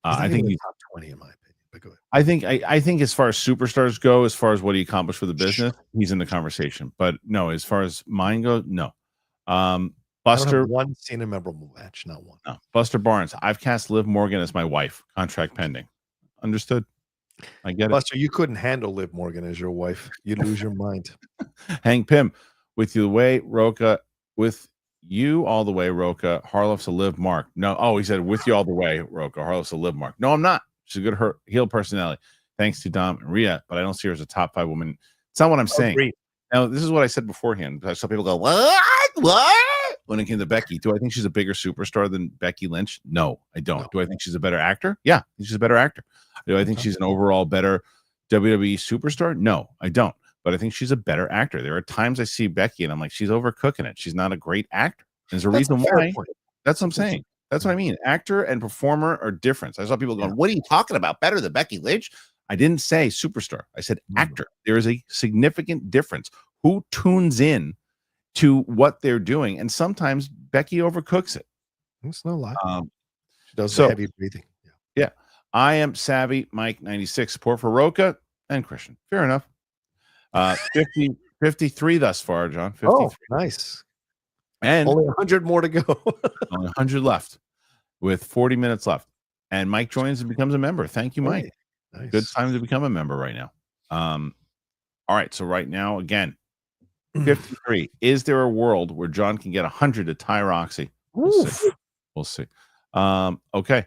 I think he's top 20 in my opinion. But go ahead. I think as far as superstars go, as far as what he accomplished for the business, he's in the conversation. But no, as far as mine goes, no. Buster, one Cena memorable match, not one. No. Buster Barnes, I've cast Liv Morgan as my wife. Contract pending. Understood. I get it. Buster, you couldn't handle Liv Morgan as your wife. You'd lose your mind. Hank Pym, with you the way, Rocha, with you all the way, Rocha. Harloff's a Liv Mark. No, he said with you all the way, Rocha. Harloff's a Liv Mark. No, I'm not. She's a good heel personality. Thanks to Dom and Rhea, but I don't see her as a top 5 woman. It's not what I'm saying. Great. Now, this is what I said beforehand. I saw people go, what? When it came to Becky, do I think she's a bigger superstar than Becky Lynch? No, I don't. No. Do I think she's a better actor? Yeah, she's a better actor. Do I think she's an overall better WWE superstar? No, I don't. But I think she's a better actor. There are times I see Becky and I'm like, she's overcooking it. She's not a great actor. There's a reason why. That's what I'm saying. That's what I mean. Actor and performer are different. I saw people going, what are you talking about? Better than Becky Lynch? I didn't say superstar. I said actor. There is a significant difference. Who tunes in to what they're doing? And sometimes Becky overcooks it. It's no lie. She does the heavy breathing. Yeah. I am Savvy Mike 96. Support for Rocha and Kristian. Fair enough. 53 thus far, John. 53. Oh, nice. And only 100 more to go. Only 100 left with 40 minutes left. And Mike joins and becomes a member. Thank you, Mike. Nice. Good time to become a member right now. All right. So right now, again, 53. Is there a world where John can get 100 to tie Roxy? We'll see. Okay.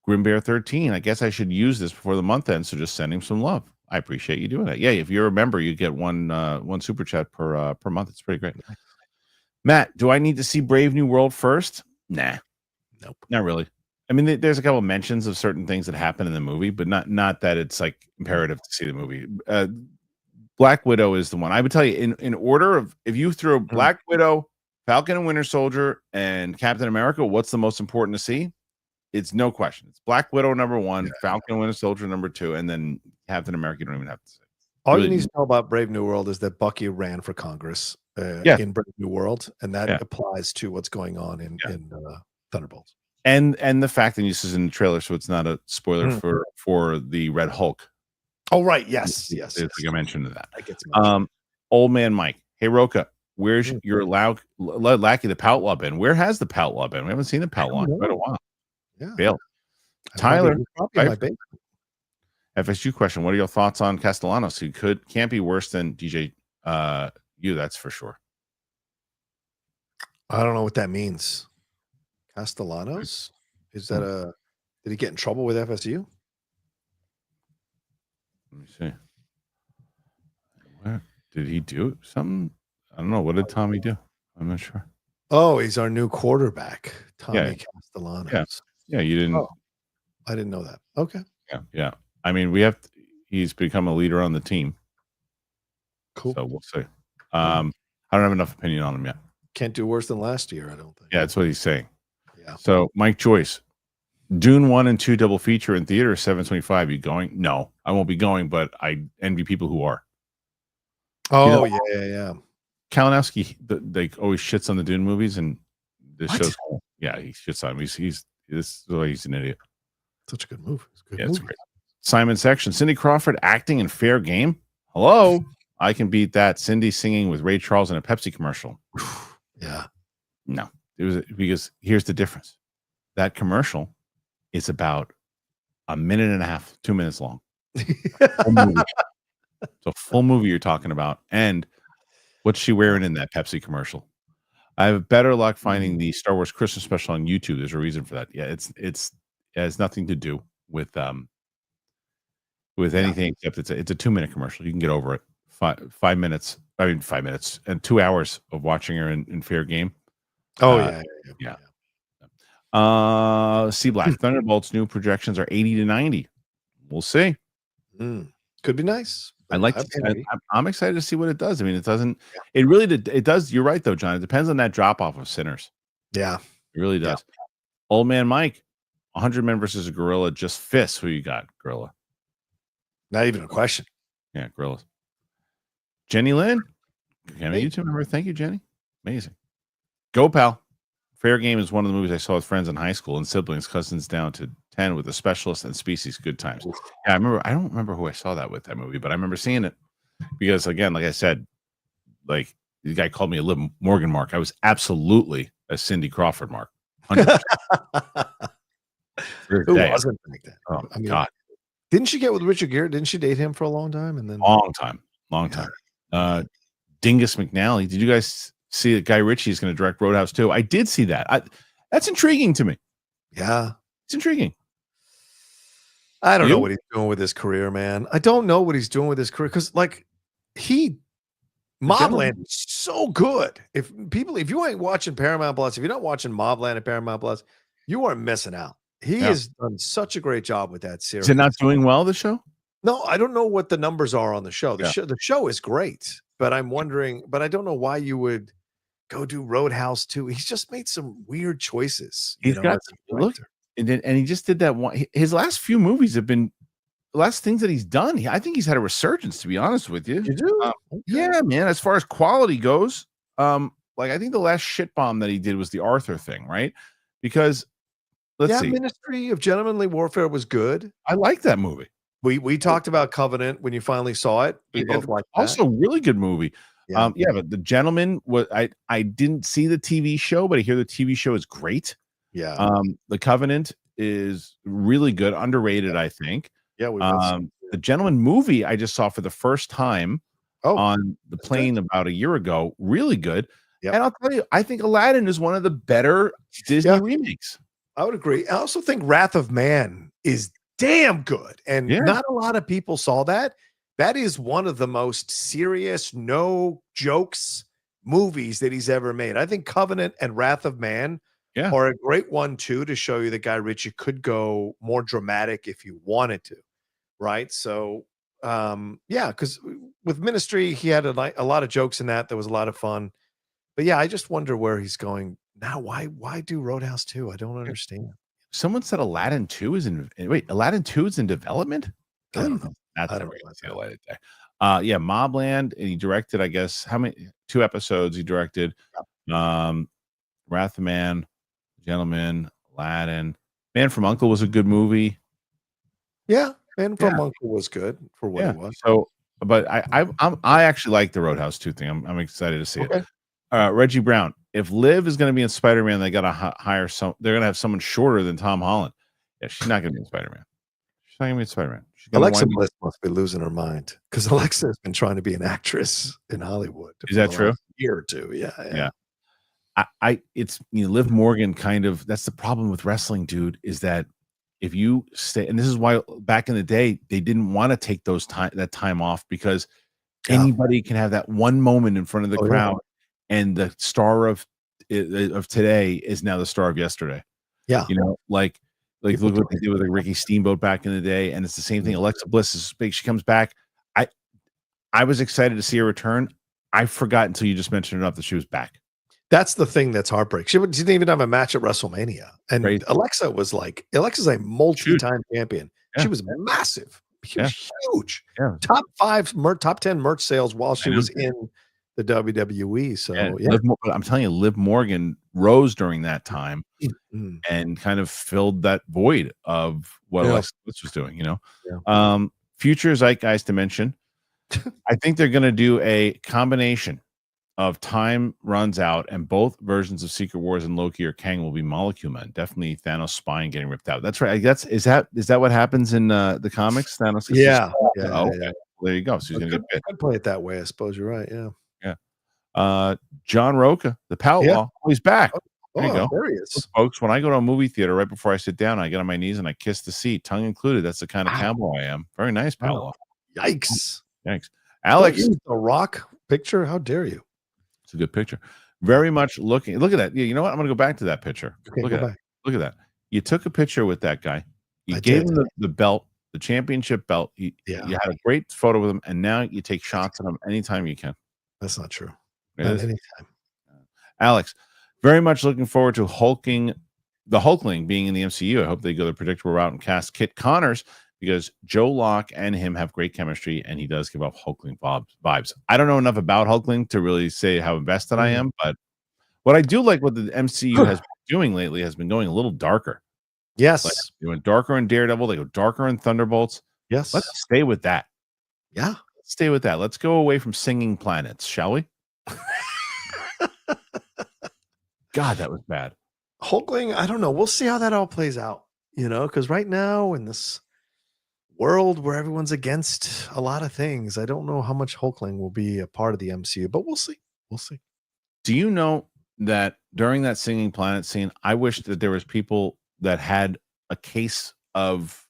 Grim Bear 13. I guess I should use this before the month ends, so just send him some love. I appreciate you doing that. Yeah, if you're a member, you get one super chat per month. It's pretty great. Matt, do I need to see Brave New World first? Nah, Nope. not really. I mean, there's a couple of mentions of certain things that happen in the movie, but not that it's like imperative to see the movie. Black Widow is the one. I would tell you in order of, if you throw Black Widow, Falcon and Winter Soldier, and Captain America, what's the most important to see? It's no question. It's Black Widow number 1, Falcon and Winter Soldier number 2, and then Captain America. You don't even have to say. All really, you need to know about Brave New World is that Bucky ran for Congress in Brave New World, and that applies to what's going on in Thunderbolts. And the fact that this is in the trailer, so it's not a spoiler for the Red Hulk. Oh, right. Yes. It's like I mentioned that. I get Old Man Mike. Hey, Rocha, where's your Lackey the Poutlaw been? Where has the Poutlaw been? We haven't seen the Poutlaw in quite a while. Yeah. Bail. Tyler, FSU question. What are your thoughts on Castellanos? Who can't be worse than DJ you, that's for sure. I don't know what that means. Castellanos? Is that did he get in trouble with FSU? Let me see. Where did he do something? I don't know. What did Tommy do? I'm not sure. Oh, he's our new quarterback, Tommy Castellanos. Yeah, you didn't. Oh, I didn't know that. Okay. Yeah. I mean, he's become a leader on the team. Cool. So we'll see. I don't have enough opinion on him yet. Can't do worse than last year, I don't think. Yeah, that's what he's saying. Yeah. So Mike Joyce, Dune 1 and 2 double feature in theater, 725. You going? No, I won't be going, but I envy people who are. Oh, yeah. Kalinowski, they always shits on the Dune movies, and this shows. Yeah, he shits on him. He's an idiot. Such a good movie. It's great. Simon Section, Cindy Crawford acting in Fair Game. Hello, I can beat that. Cindy singing with Ray Charles in a Pepsi commercial. Yeah. No, it was because here's the difference. That commercial is about a minute and a half, 2 minutes long. So full movie you're talking about, and what's she wearing in that Pepsi commercial? I have better luck finding the Star Wars Christmas special on YouTube. There's a reason for that. Yeah, it has nothing to do with anything except it's a 2-minute commercial. You can get over it. 5 minutes. I mean 5 minutes and 2 hours of watching her in Fair Game. Oh yeah. C Black Thunderbolts new projections are 80 to 90. We'll see. Could be nice. I'm excited to see what it does. I mean, it doesn't. It really did. It does. You're right, though, John. It depends on that drop off of Sinners. Yeah, it really does. Yeah. Old Man Mike, 100 men versus a gorilla. Just fists. Who you got, gorilla? Not even a question. Yeah, gorillas. Jenny Lynn, YouTube member. Thank you, Jenny. Amazing. Go, pal. Fair Game is one of the movies I saw with friends in high school and siblings, cousins down to 10 with a specialist and species. Good times. Yeah, I don't remember who I saw that with, that movie, but I remember seeing it because, again, like I said, like the guy called me a Liv Morgan mark. I was absolutely a Cindy Crawford mark. 100%. Who wasn't like that? Oh, I mean, God. Didn't she get with Richard Gere? Didn't she date him for a long time? And then long time. Dingus McNally. Did you guys see that Guy Ritchie is going to direct Roadhouse 2? I did see that. That's intriguing to me. Yeah. It's intriguing. I don't know what he's doing with his career, man. I don't know what he's doing with his career because, like, Mobland is so good. If you ain't watching Paramount Plus, if you're not watching Mobland at Paramount Plus, you are missing out. He has done such a great job with that series. Is it not doing well, the show? No, I don't know what the numbers are on the show. The show is great, but I'm wondering, but I don't know why you would go do Roadhouse 2. He's just made some weird choices. He's got look, and he just did that one. His last few movies have been the last things that he's done. I think he's had a resurgence, to be honest with you. You do? Okay. Yeah, man. As far as quality goes, like I think the last shit bomb that he did was the Arthur thing, right? Because let's see, Ministry of Gentlemanly Warfare was good. I like that movie. We talked about Covenant when you finally saw it. We both liked that. Also, really good movie. But The Gentleman was I didn't see the TV show, but I hear the TV show is great. Yeah. The Covenant is really good, underrated, I think. Yeah. The Gentleman movie I just saw for the first time on the plane about a year ago. Really good. Yep. And I'll tell you, I think Aladdin is one of the better Disney remakes. I would agree. I also think Wrath of Man is damn good, and not a lot of people saw that. that is one of the most serious, no jokes movies that he's ever made. I think Covenant and Wrath of Man are a great one too, to show you that Guy Ritchie could go more dramatic if you wanted to, right? So because with Ministry, he had a lot of jokes in that. There was a lot of fun. But yeah, I just wonder where he's going now. Why do Roadhouse 2? I don't understand. Someone said Aladdin 2 is in Aladdin 2 is in development? I don't know. That's never gonna see the light of day. Yeah, Mobland, and he directed, I guess, how many 2 episodes he directed. Wrath of Man, Gentleman, Aladdin. Man from Uncle was a good movie. Yeah, Man from Uncle was good for what it was. So, but I actually like the Roadhouse 2 thing. I'm excited to see it. Reggie Brown, if Liv is going to be in Spider-Man, they got to hire they're going to have someone shorter than Tom Holland. Yeah, she's not going to be in Spider-Man. She's not going to be in Spider-Man. Alexa Bliss must be losing her mind, because Alexa has been trying to be an actress in Hollywood. Is that true? Year or two. Yeah. It's Liv Morgan kind of. That's the problem with wrestling, dude. Is that if you stay, and this is why back in the day they didn't want to take that time off, because anybody can have that one moment in front of the crowd. And the star of today is now the star of yesterday. Yeah, like look what they did with Ricky Steamboat back in the day, and it's the same thing. Alexa Bliss is big; she comes back. I was excited to see her return. I forgot until you just mentioned enough that she was back. That's the thing that's heartbreak. She didn't even have a match at WrestleMania, and Alexa's a multi-time champion. She was massive. She was huge. Yeah. Top 10 merch sales while she was in the WWE. So I'm telling you, Liv Morgan rose during that time and kind of filled that void of what Alexa Bliss was doing. Future Zeitgeist Dimension. I think they're going to do a combination of Time Runs Out, and both versions of Secret Wars and Loki or Kang will be Molecule Men. Definitely Thanos' spine getting ripped out. That's right. Is that what happens in the comics? Thanos. There you go. So he's going to get bit. I'd play it that way. I suppose you're right. Yeah. John Rocha, the Outlaw, he's back. There you go. There he is. Folks, when I go to a movie theater, right before I sit down, I get on my knees and I kiss the seat, tongue included. That's the kind of cowboy I am. Very nice, Outlaw. Yikes. Alex, the Rock picture. How dare you? It's a good picture. Very much looking. Look at that. You know what? I'm going to go back to that picture. Okay, Look at that. You took a picture with that guy. You gave him the belt, the championship belt. You had a great photo with him, and now you take shots at him anytime you can. That's not true. Not anytime. Alex, very much looking forward to the Hulkling being in the MCU. I hope they go the predictable route and cast Kit Connors, because Joe Locke and him have great chemistry, and he does give off Hulkling vibes. I don't know enough about Hulkling to really say how invested I am, but what I do like what the MCU has been doing lately has been going a little darker. Yes. They went darker in Daredevil. They go darker in Thunderbolts. Yes. Let's stay with that. Yeah. Let's stay with that. Let's go away from singing planets, shall we? God, that was bad. Hulkling, I don't know. We'll see how that all plays out, because right now in this world where everyone's against a lot of things, I don't know how much Hulkling will be a part of the MCU, but we'll see. Do you know that during that singing planet scene, I wish that there was people that had a case of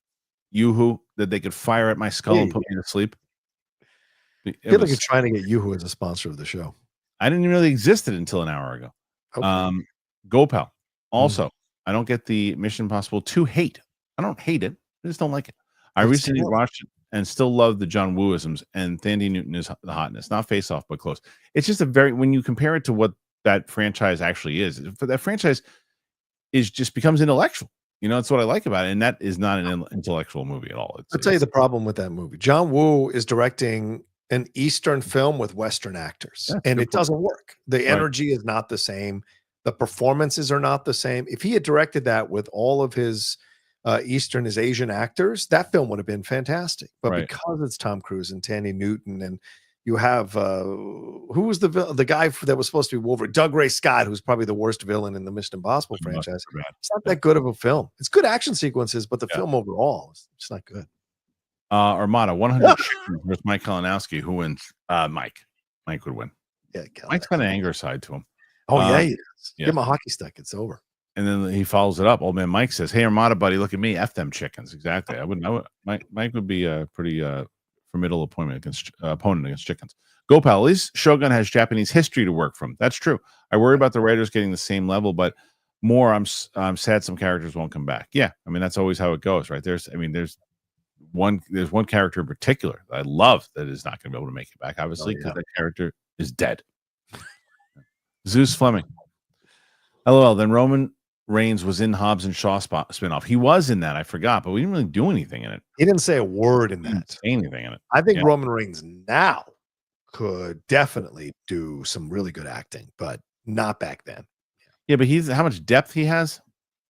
Yoo-hoo that they could fire at my skull and put me to sleep? I feel like you're trying to get Yoo-hoo as a sponsor of the show. I didn't even know they existed until an hour ago. Okay. GoPal. Also, I don't get the Mission Impossible 2 hate. I don't hate it. I just don't like it. I recently watched it and still love the John Wooisms, and Thandie Newton is the hotness. Not Face Off, but close. It's just when you compare it to what that franchise actually is, that franchise becomes intellectual. That's what I like about it, and that is not an intellectual movie at all. I'll tell you the problem with that movie. John Woo is directing an Eastern film with Western actors, and it doesn't work. The energy is not the same. The performances are not the same. If he had directed that with all of his Eastern, his Asian actors, that film would have been fantastic. But because it's Tom Cruise and Thandie Newton, and you have who was the guy that was supposed to be Wolverine, Doug Ray Scott, who's probably the worst villain in the Mission Impossible franchise. It's not that good of a film. It's good action sequences, but the film overall is just not good. Armada 100 chickens with Mike Kalinowski. Who wins? Mike would win. Yeah, Mike's got an anger side to him. Oh he does. Give him a hockey stick. It's over. And then he follows it up. Old man Mike says, "Hey Armada buddy, look at me. F them chickens." Exactly. Mike would be pretty formidable opponent against chickens. Gopal, at least Shogun has Japanese history to work from. That's true. I worry about the writers getting the same level, but more, I'm sad some characters won't come back. Yeah, I mean that's always how it goes, right? There's one character in particular that I love that is not going to be able to make it back, obviously, because that character is dead. Zeus Fleming. LOL. Then Roman Reigns was in Hobbs and Shaw spinoff. He was in that. I forgot, but we didn't really do anything in it. He didn't say a word in that. Say anything in it. I think Roman Reigns now could definitely do some really good acting, but not back then. Yeah, but how much depth he has?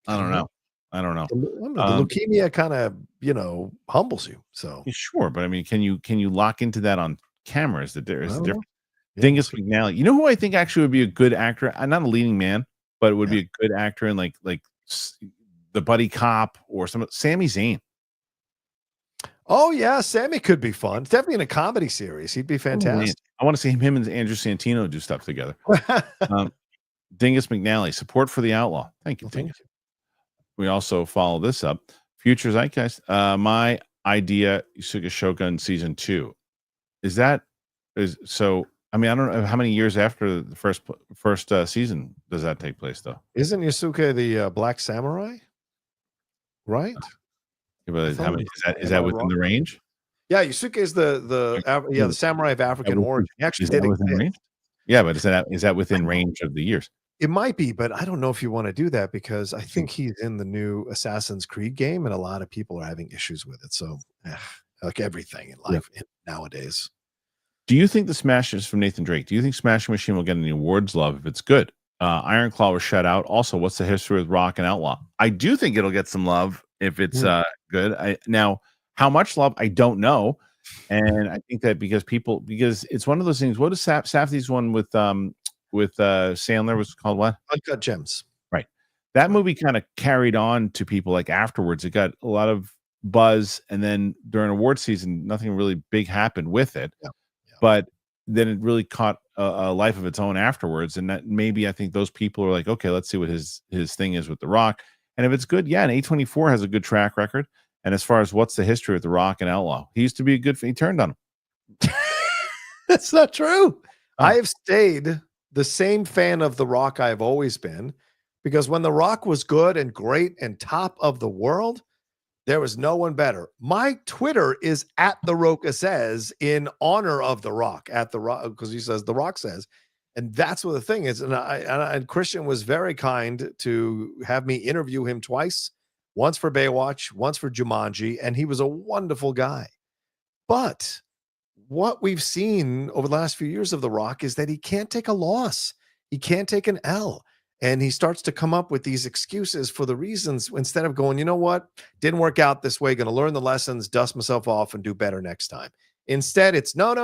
I don't know. The leukemia kind of, humbles you. So sure, but I mean, can you lock into that on camera? Is there is different? Dingus McNally. You know who I think actually would be a good actor? Not a leading man, but it would be a good actor in like the buddy cop or Sami Zayn. Oh yeah, Sammy could be fun. Definitely in a comedy series, he'd be fantastic. I want to see him and Andrew Santino do stuff together. Dingus McNally, support for the outlaw. Thank you, Dingus. We also follow this up. Future Zeitgeist. My idea, Yusuke Shogun season 2. I mean, I don't know how many years after the first season does that take place, though. Isn't Yusuke the Black Samurai? Right. Yeah, but how many is that within the range? Yeah, Yusuke is the samurai of African origin. He actually did within range. Yeah, but is that within range of the years? It might be, but I don't know if you want to do that because I think he's in the new Assassin's Creed game, and a lot of people are having issues with it. So, like everything in life nowadays. Do you think the Smash is from Nathan Drake? Do you think Smashing Machine will get any awards love if it's good? Iron Claw was shut out. Also, what's the history with Rock and Outlaw? I do think it'll get some love if it's good. Now, how much love? I don't know. And I think that because it's one of those things. What is Safdie's one with Sandler was called what? Uncut Gems. Right. That movie kind of carried on to people like afterwards. It got a lot of buzz, and then during award season, nothing really big happened with it. Yeah. But then it really caught a life of its own afterwards, and that maybe I think those people are like, okay, let's see what his thing is with The Rock, and if it's good, and A24 has a good track record. And as far as what's the history with The Rock and Outlaw, he used to be he turned on him. That's not true. I have stayed the same fan of The Rock I've always been, because when The Rock was good and great and top of the world, there was no one better. My Twitter is at The Rocha Says in honor of The Rock, at The Rock, because he says The Rock says. And that's what the thing is. And Kristian was very kind to have me interview him twice, once for Baywatch, once for Jumanji, and he was a wonderful guy. But what we've seen over the last few years of The Rock is that he can't take a loss. He can't take an L. And he starts to come up with these excuses for the reasons, instead of going, you know what, didn't work out this way, going to learn the lessons, dust myself off, and do better next time. Instead, it's no.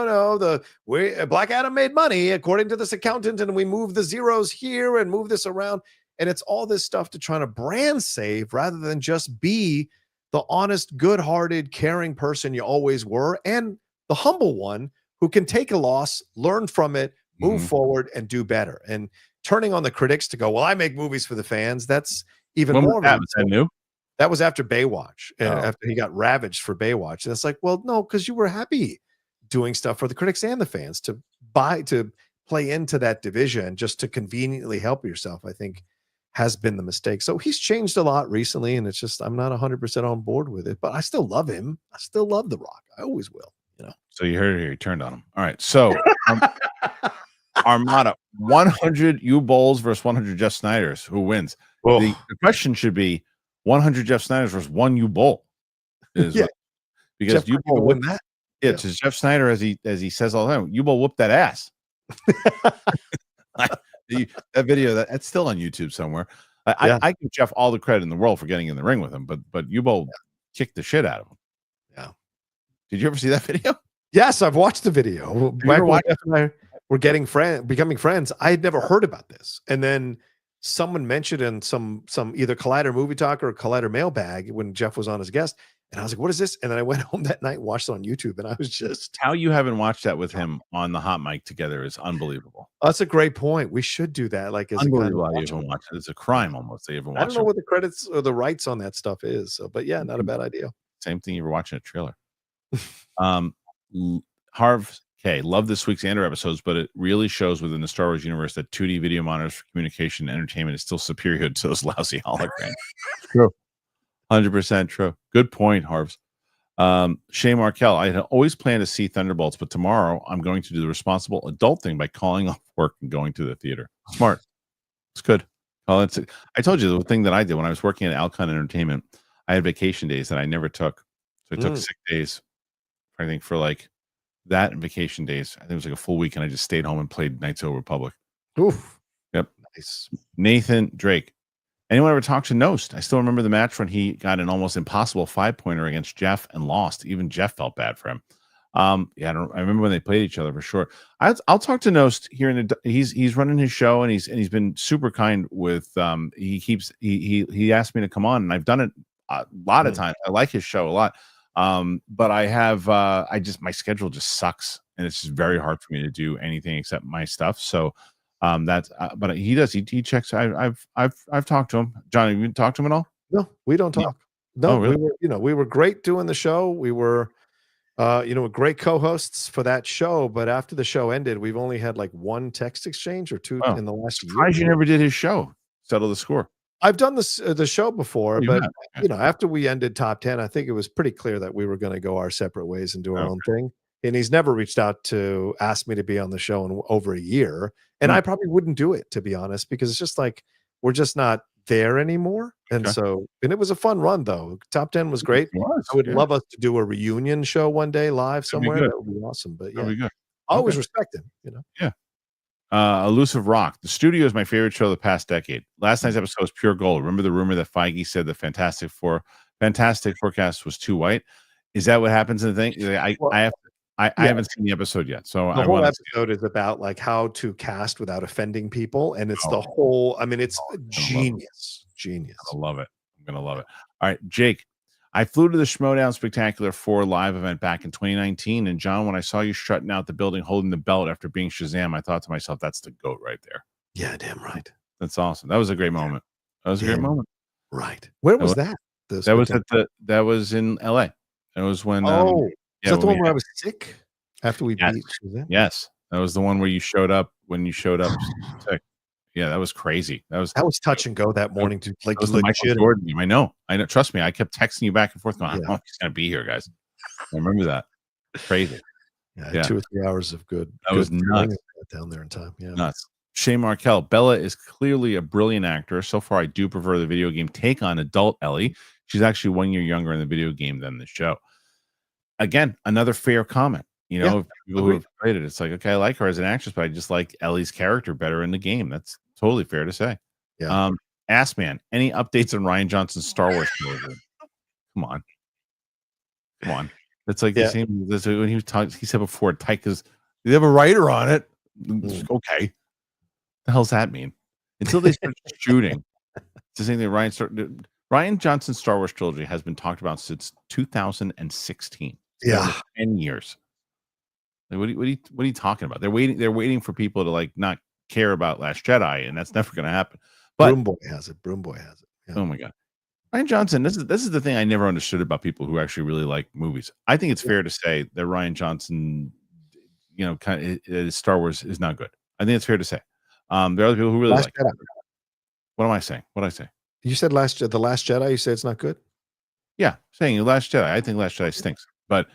Black Adam made money according to this accountant, and we move the zeros here and move this around. And it's all this stuff to try to brand save rather than just be the honest, good-hearted, caring person you always were, and the humble one who can take a loss, learn from it, move forward, and do better. And turning on the critics to go, well, I make movies for the fans. That's even more. Was that new? That was after Baywatch, after he got ravaged for Baywatch. And it's like, well, no, because you were happy doing stuff for the critics and the fans to play into that division just to conveniently help yourself, I think has been the mistake. So he's changed a lot recently, and it's just, I'm not 100% on board with it, but I still love him. I still love The Rock. I always will, So you heard it here. He turned on him. All right. So Armada, 100 U-Bowls versus 100 Jeff Snyders. Who wins? The question should be 100 Jeff Snyders versus one U-Bowl. Because U-Bowl win that. Yeah, because Jeff Snyder, as he says all the time, U-Bowl whooped that ass. That video that's still on YouTube somewhere. I give Jeff all the credit in the world for getting in the ring with him, but U-Bowl kicked the shit out of him. Yeah. Did you ever see that video? Yes, I've watched the video. Back when Jeff and I were becoming friends, I had never heard about this, and then someone mentioned in some either Collider Movie Talk or Collider Mailbag when Jeff was on as a guest, and I was like, "What is this?" And then I went home that night and watched it on YouTube, and I was just, how you haven't watched that with him on the hot mic together is unbelievable. That's a great point. We should do that. Like, as unbelievable, you haven't watched it. It's a crime almost. They ever watch. I don't know what the credits or the rights on that stuff is, but yeah, not a bad idea. Same thing. You were watching a trailer. Harv K, love this week's Andor episodes, but it really shows within the Star Wars universe that 2D video monitors for communication and entertainment is still superior to those lousy holograms. True. 100% true. Good point, Harvs. Shay Markel, I had always planned to see Thunderbolts, but tomorrow I'm going to do the responsible adult thing by calling off work and going to the theater. Smart. It's good. I told you the thing that I did when I was working at Alcon Entertainment, I had vacation days that I never took. So I took sick days, I think, for like that and vacation days. I think it was like a full week, and I just stayed home and played Knights of the Old Republic. Oof. Yep. Nice. Nathan Drake. Anyone ever talked to Nost? I still remember the match when he got an almost impossible 5-pointer against Jeff and lost. Even Jeff felt bad for him. Yeah, I remember when they played each other for sure. I'll talk to Nost here in he's running his show, and he's been super kind with he asked me to come on, and I've done it a lot of times. I like his show a lot. But I have my schedule just sucks, and it's just very hard for me to do anything except my stuff. So that's but he checks. I've talked to him. John, have you talked to him at all? No, we don't talk. No, really? we were great doing the show. We were great co-hosts for that show, but after the show ended, we've only had like one text exchange or two in the last year. Surprised you never did his show, Settle the Score. I've done this the show before, but after we ended top 10, I think it was pretty clear that we were going to go our separate ways and do our own thing. And he's never reached out to ask me to be on the show in over a year. And I probably wouldn't do it, to be honest, because it's just like we're just not there anymore. And and it was a fun run, though. Top 10 was great. I would love us to do a reunion show one day live somewhere. That would be awesome. But I always respect him, Yeah. Elusive Rock. The Studio is my favorite show of the past decade. Last night's episode was pure gold. Remember the rumor that Feige said the Fantastic Forecast was too white? Is that what happens in the thing? I haven't seen the episode yet, so the whole episode is about like how to cast without offending people, and it's the whole. I mean, it's genius. I love it. I'm gonna love it. All right, Jake. I flew to the Schmodown Spectacular 4 live event back in 2019, and John, when I saw you strutting out the building holding the belt after being Shazam, I thought to myself, "That's the GOAT right there." Yeah, damn right. That's awesome. That was a great moment. That was a great moment. Right. Where was that? That was in LA. It was when is that the one where I was sick after we beat Shazam? Yes. That was the one where you showed up sick. Yeah, that was crazy. That was touch and go that morning to like Michael Jordan. I know. Trust me. I kept texting you back and forth going, I don't know if he's gonna be here, guys. I remember that. Crazy. Yeah, 2 or 3 hours of good. That was nuts. Down there in time. Yeah. Nuts. Shay Markel. Bella is clearly a brilliant actor. So far, I do prefer the video game take on adult Ellie. She's actually 1 year younger in the video game than the show. Again, another fair comment. People who have played it, it's like, okay, I like her as an actress, but I just like Ellie's character better in the game. That's totally fair to say. Yeah. Ass Man, any updates on Rian Johnson's Star Wars trilogy? Come on. It's like the same. That's when he said before, Taika's. They have a writer on it. Okay, the hell's that mean? Until they start shooting, it's the same thing. Rian Johnson's Star Wars trilogy has been talked about since 2016. Yeah, 10 years. Like, what are you talking about? They're waiting for people to like not care about Last Jedi, and that's never going to happen. But Broom Boy has it. Yeah. Oh my god, Rian Johnson. This is the thing I never understood about people who actually really like movies. I think it's fair to say that Rian Johnson, kind of Star Wars is not good. I think it's fair to say. There are other people who really like it. What am I saying? What did I say? You said the Last Jedi. You say it's not good. Yeah, saying Last Jedi. I think Last Jedi stinks, but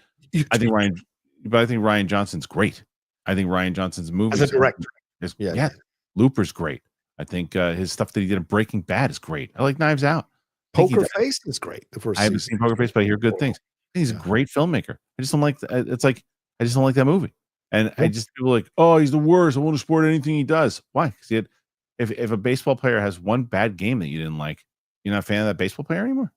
I think Rian Johnson's great. I think Rian Johnson's movies as a director Looper's great. I think his stuff that he did in Breaking Bad is great. I like Knives Out. Poker Face is great. I haven't seen Poker Face, but I hear good things. He's a great filmmaker. I just don't like. It's like I just don't like that movie. And I just people like, oh, he's the worst. I won't support anything he does. Why? Because if a baseball player has one bad game that you didn't like, you're not a fan of that baseball player anymore.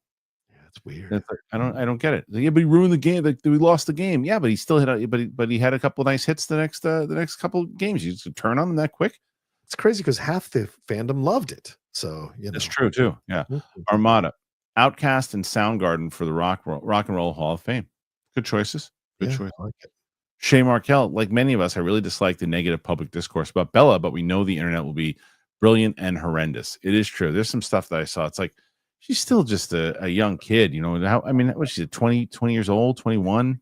It's weird. Like, I don't get it. Yeah, but he ruined the game. Like, we lost the game. Yeah, but he still but he had a couple of nice hits the next couple of games. You just turn on them that quick. It's crazy because half the fandom loved it. So that's true too. Yeah. Armada, Outcast, and Soundgarden for the Rock and Roll Hall of Fame. Good choices. Good choice. I like it. Shay Markel, like many of us, I really dislike the negative public discourse about Bella, but we know the internet will be brilliant and horrendous. It is true. There's some stuff that I saw. It's like, she's still just a young kid, What's she, 20 years old, 21?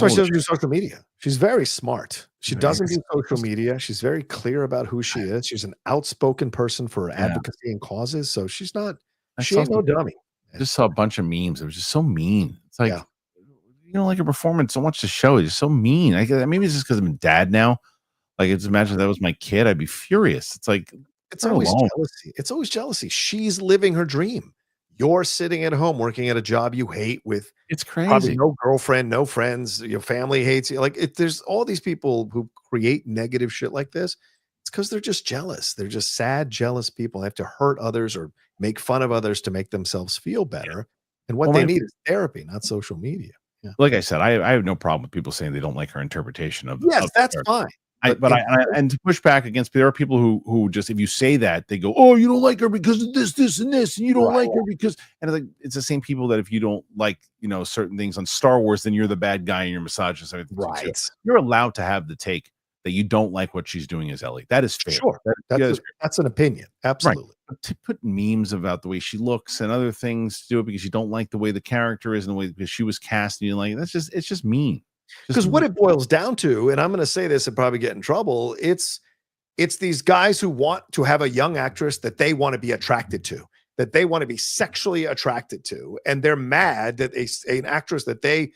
That's why she doesn't do social media. She's very smart. She doesn't do social media. She's very clear about who she is. She's an outspoken person for advocacy and causes. So she's not, she ain't no dummy. Just saw a bunch of memes. It was just so mean. It's like, you don't like her performance so much. The show is just so mean. Maybe it's just because I'm a dad now. Like, just imagine if that was my kid, I'd be furious. It's like, it's always jealousy. It's always jealousy. She's living her dream. You're sitting at home working at a job you hate with crazy. Probably no girlfriend, no friends. Your family hates you. Like, there's all these people who create negative shit like this. It's because they're just jealous. They're just sad, jealous people. They have to hurt others or make fun of others to make themselves feel better. And what they need is therapy, not social media. Yeah. Like I said, I have no problem with people saying they don't like her interpretation of. Yes, that's fine. And to push back against, there are people who just, if you say that, they go, oh, you don't like her because of this, and this, and you don't like her because, and it's the same people that if you don't like, certain things on Star Wars, then you're the bad guy and you're misogynist. Right. You're allowed to have the take that you don't like what she's doing as Ellie. That is fair. Sure. That's an opinion. Absolutely. Right. But to put memes about the way she looks and other things to do it because you don't like the way the character is and the way because she was cast and you like, it's just mean. Because what it boils down to, and I'm going to say this and probably get in trouble, it's these guys who want to have a young actress that they want to be attracted to, that they want to be sexually attracted to, and they're mad that an actress that they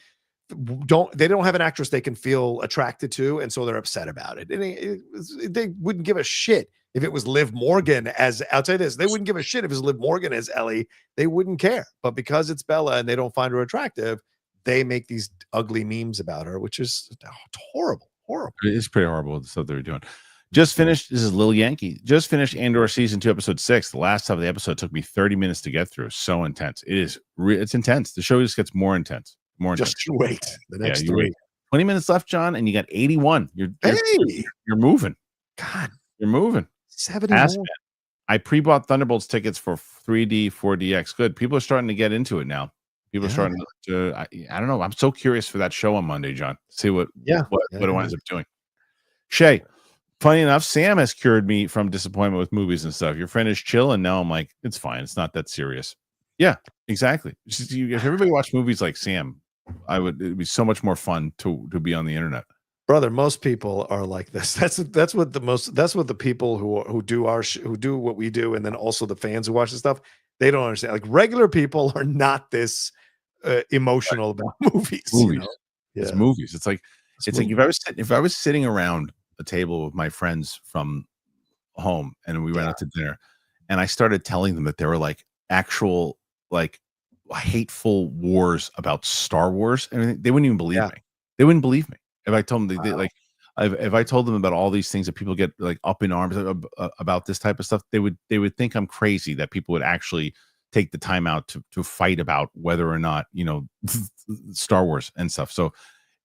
don't have an actress they can feel attracted to, and so they're upset about it. And they wouldn't give a shit if it was Liv Morgan as, I'll tell you this, they wouldn't give a shit if it was Liv Morgan as Ellie. They wouldn't care. But because it's Bella and they don't find her attractive, they make these ugly memes about her, which is horrible. It's pretty horrible, the stuff they're doing. Just finished. This is Lil Yankee. Just finished Andor season 2, episode 6. The last half of the episode took me 30 minutes to get through. So intense. It's intense. The show just gets more intense. Just you wait. The next 3. 20 minutes left, John, and you got 81. You're moving. God, you're moving. 70. I pre-bought Thunderbolts tickets for 3D, 4DX. Good. People are starting to get into it now. People are starting to. I don't know. I'm so curious for that show on Monday, John. See what it winds up doing. Shay, funny enough, Sam has cured me from disappointment with movies and stuff. Your friend is chill, and now I'm like, it's fine. It's not that serious. Yeah, exactly. If everybody watched movies like Sam, it'd be so much more fun to be on the internet. Brother, most people are like this. That's what the people who do what we do, and then also the fans who watch the stuff, they don't understand. Like, regular people are not this emotional about movies. It's movies. It's like if I was sitting around a table with my friends from home and we went out to dinner, and I started telling them that there were like actual like hateful wars about Star Wars and everything, they wouldn't even believe me. They wouldn't believe me if I told them if I told them about all these things that people get like up in arms about this type of stuff, they would think I'm crazy that people would actually take the time out to fight about whether or not, Star Wars and stuff. So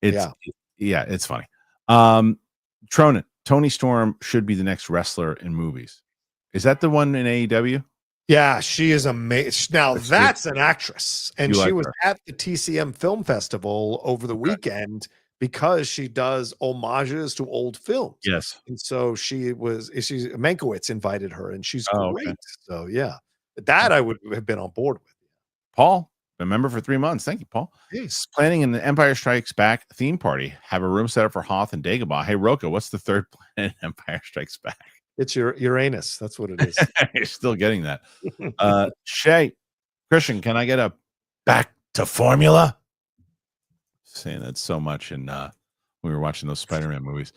it's funny. Tronin, Tony Storm should be the next wrestler in movies. Is that the one in AEW? Yeah, she is amazing. Now that's an actress, and she was at the TCM Film Festival over the weekend because she does homages to old films. Yes, and so Mankiewicz invited her, and she's great. Okay. So that I would have been on board with. Paul, a member for 3 months. Thank you, Paul. He's planning an Empire Strikes Back theme party. Have a room set up for Hoth and Dagobah. Hey, Rocha, what's the third planet in Empire Strikes Back? It's your Uranus. That's what it is. You're still getting that. Shay, Kristian, can I get a back to formula? Saying that so much when we were watching those Spider-Man movies.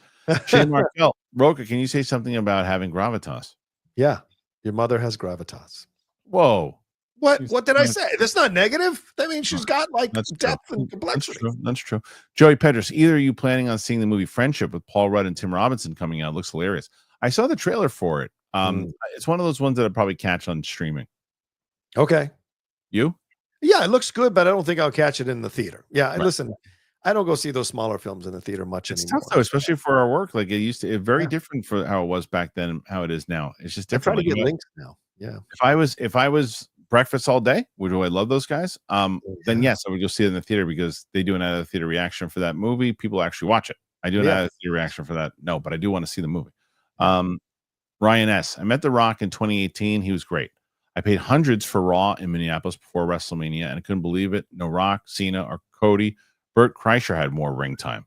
Shay Markel, Rocha, can you say something about having gravitas? Yeah, your mother has gravitas. Whoa. What did I say? That's not negative. That means she's got like depth and complexity. That's true. Joey Pedras, either are you planning on seeing the movie Friendship with Paul Rudd and Tim Robinson coming out? It looks hilarious. I saw the trailer for it. It's one of those ones that I'll probably catch on streaming. Okay. You? Yeah, it looks good, but I don't think I'll catch it in the theater. Yeah, right. Listen, I don't go see those smaller films in the theater much anymore. It's tough though, especially for our work. Like it used to, very different for how it was back then and how it is now. It's just different. I try to get links now. Yeah. If I was Breakfast All Day, which I love those guys, then yes, I would go see it in the theater because they do an out of theater reaction for that movie. People actually watch it. I do an out of theater reaction for that. No, but I do want to see the movie. Ryan S. I met The Rock in 2018. He was great. I paid hundreds for Raw in Minneapolis before WrestleMania, and I couldn't believe it. No Rock, Cena, or Cody. Bert Kreischer had more ring time.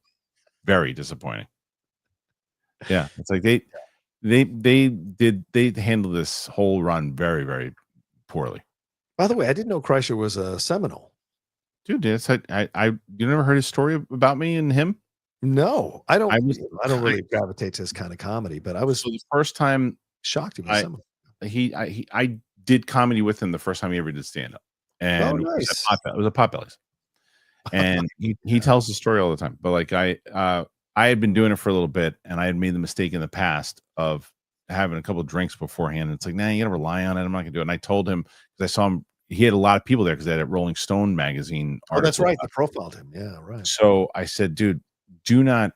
Very disappointing. Yeah, it's like they handled this whole run very, very poorly. By the way, I didn't know Kreischer was a Seminole. Dude, you never heard his story about me and him? No, I don't. I I don't really gravitate to this kind of comedy, but I was the first time shocked he was Seminole. I did comedy with him the first time he ever did stand up, and nice. it was a Potbellies, and he tells the story all the time. But like I had been doing it for a little bit, and I had made the mistake in the past of having a couple of drinks beforehand. It's like, nah, you gotta rely on it. I'm not gonna do it. And I told him because I saw him. He had a lot of people there because they had a Rolling Stone magazine. Oh, that's right. They profiled him. Yeah, right. So I said, dude, do not.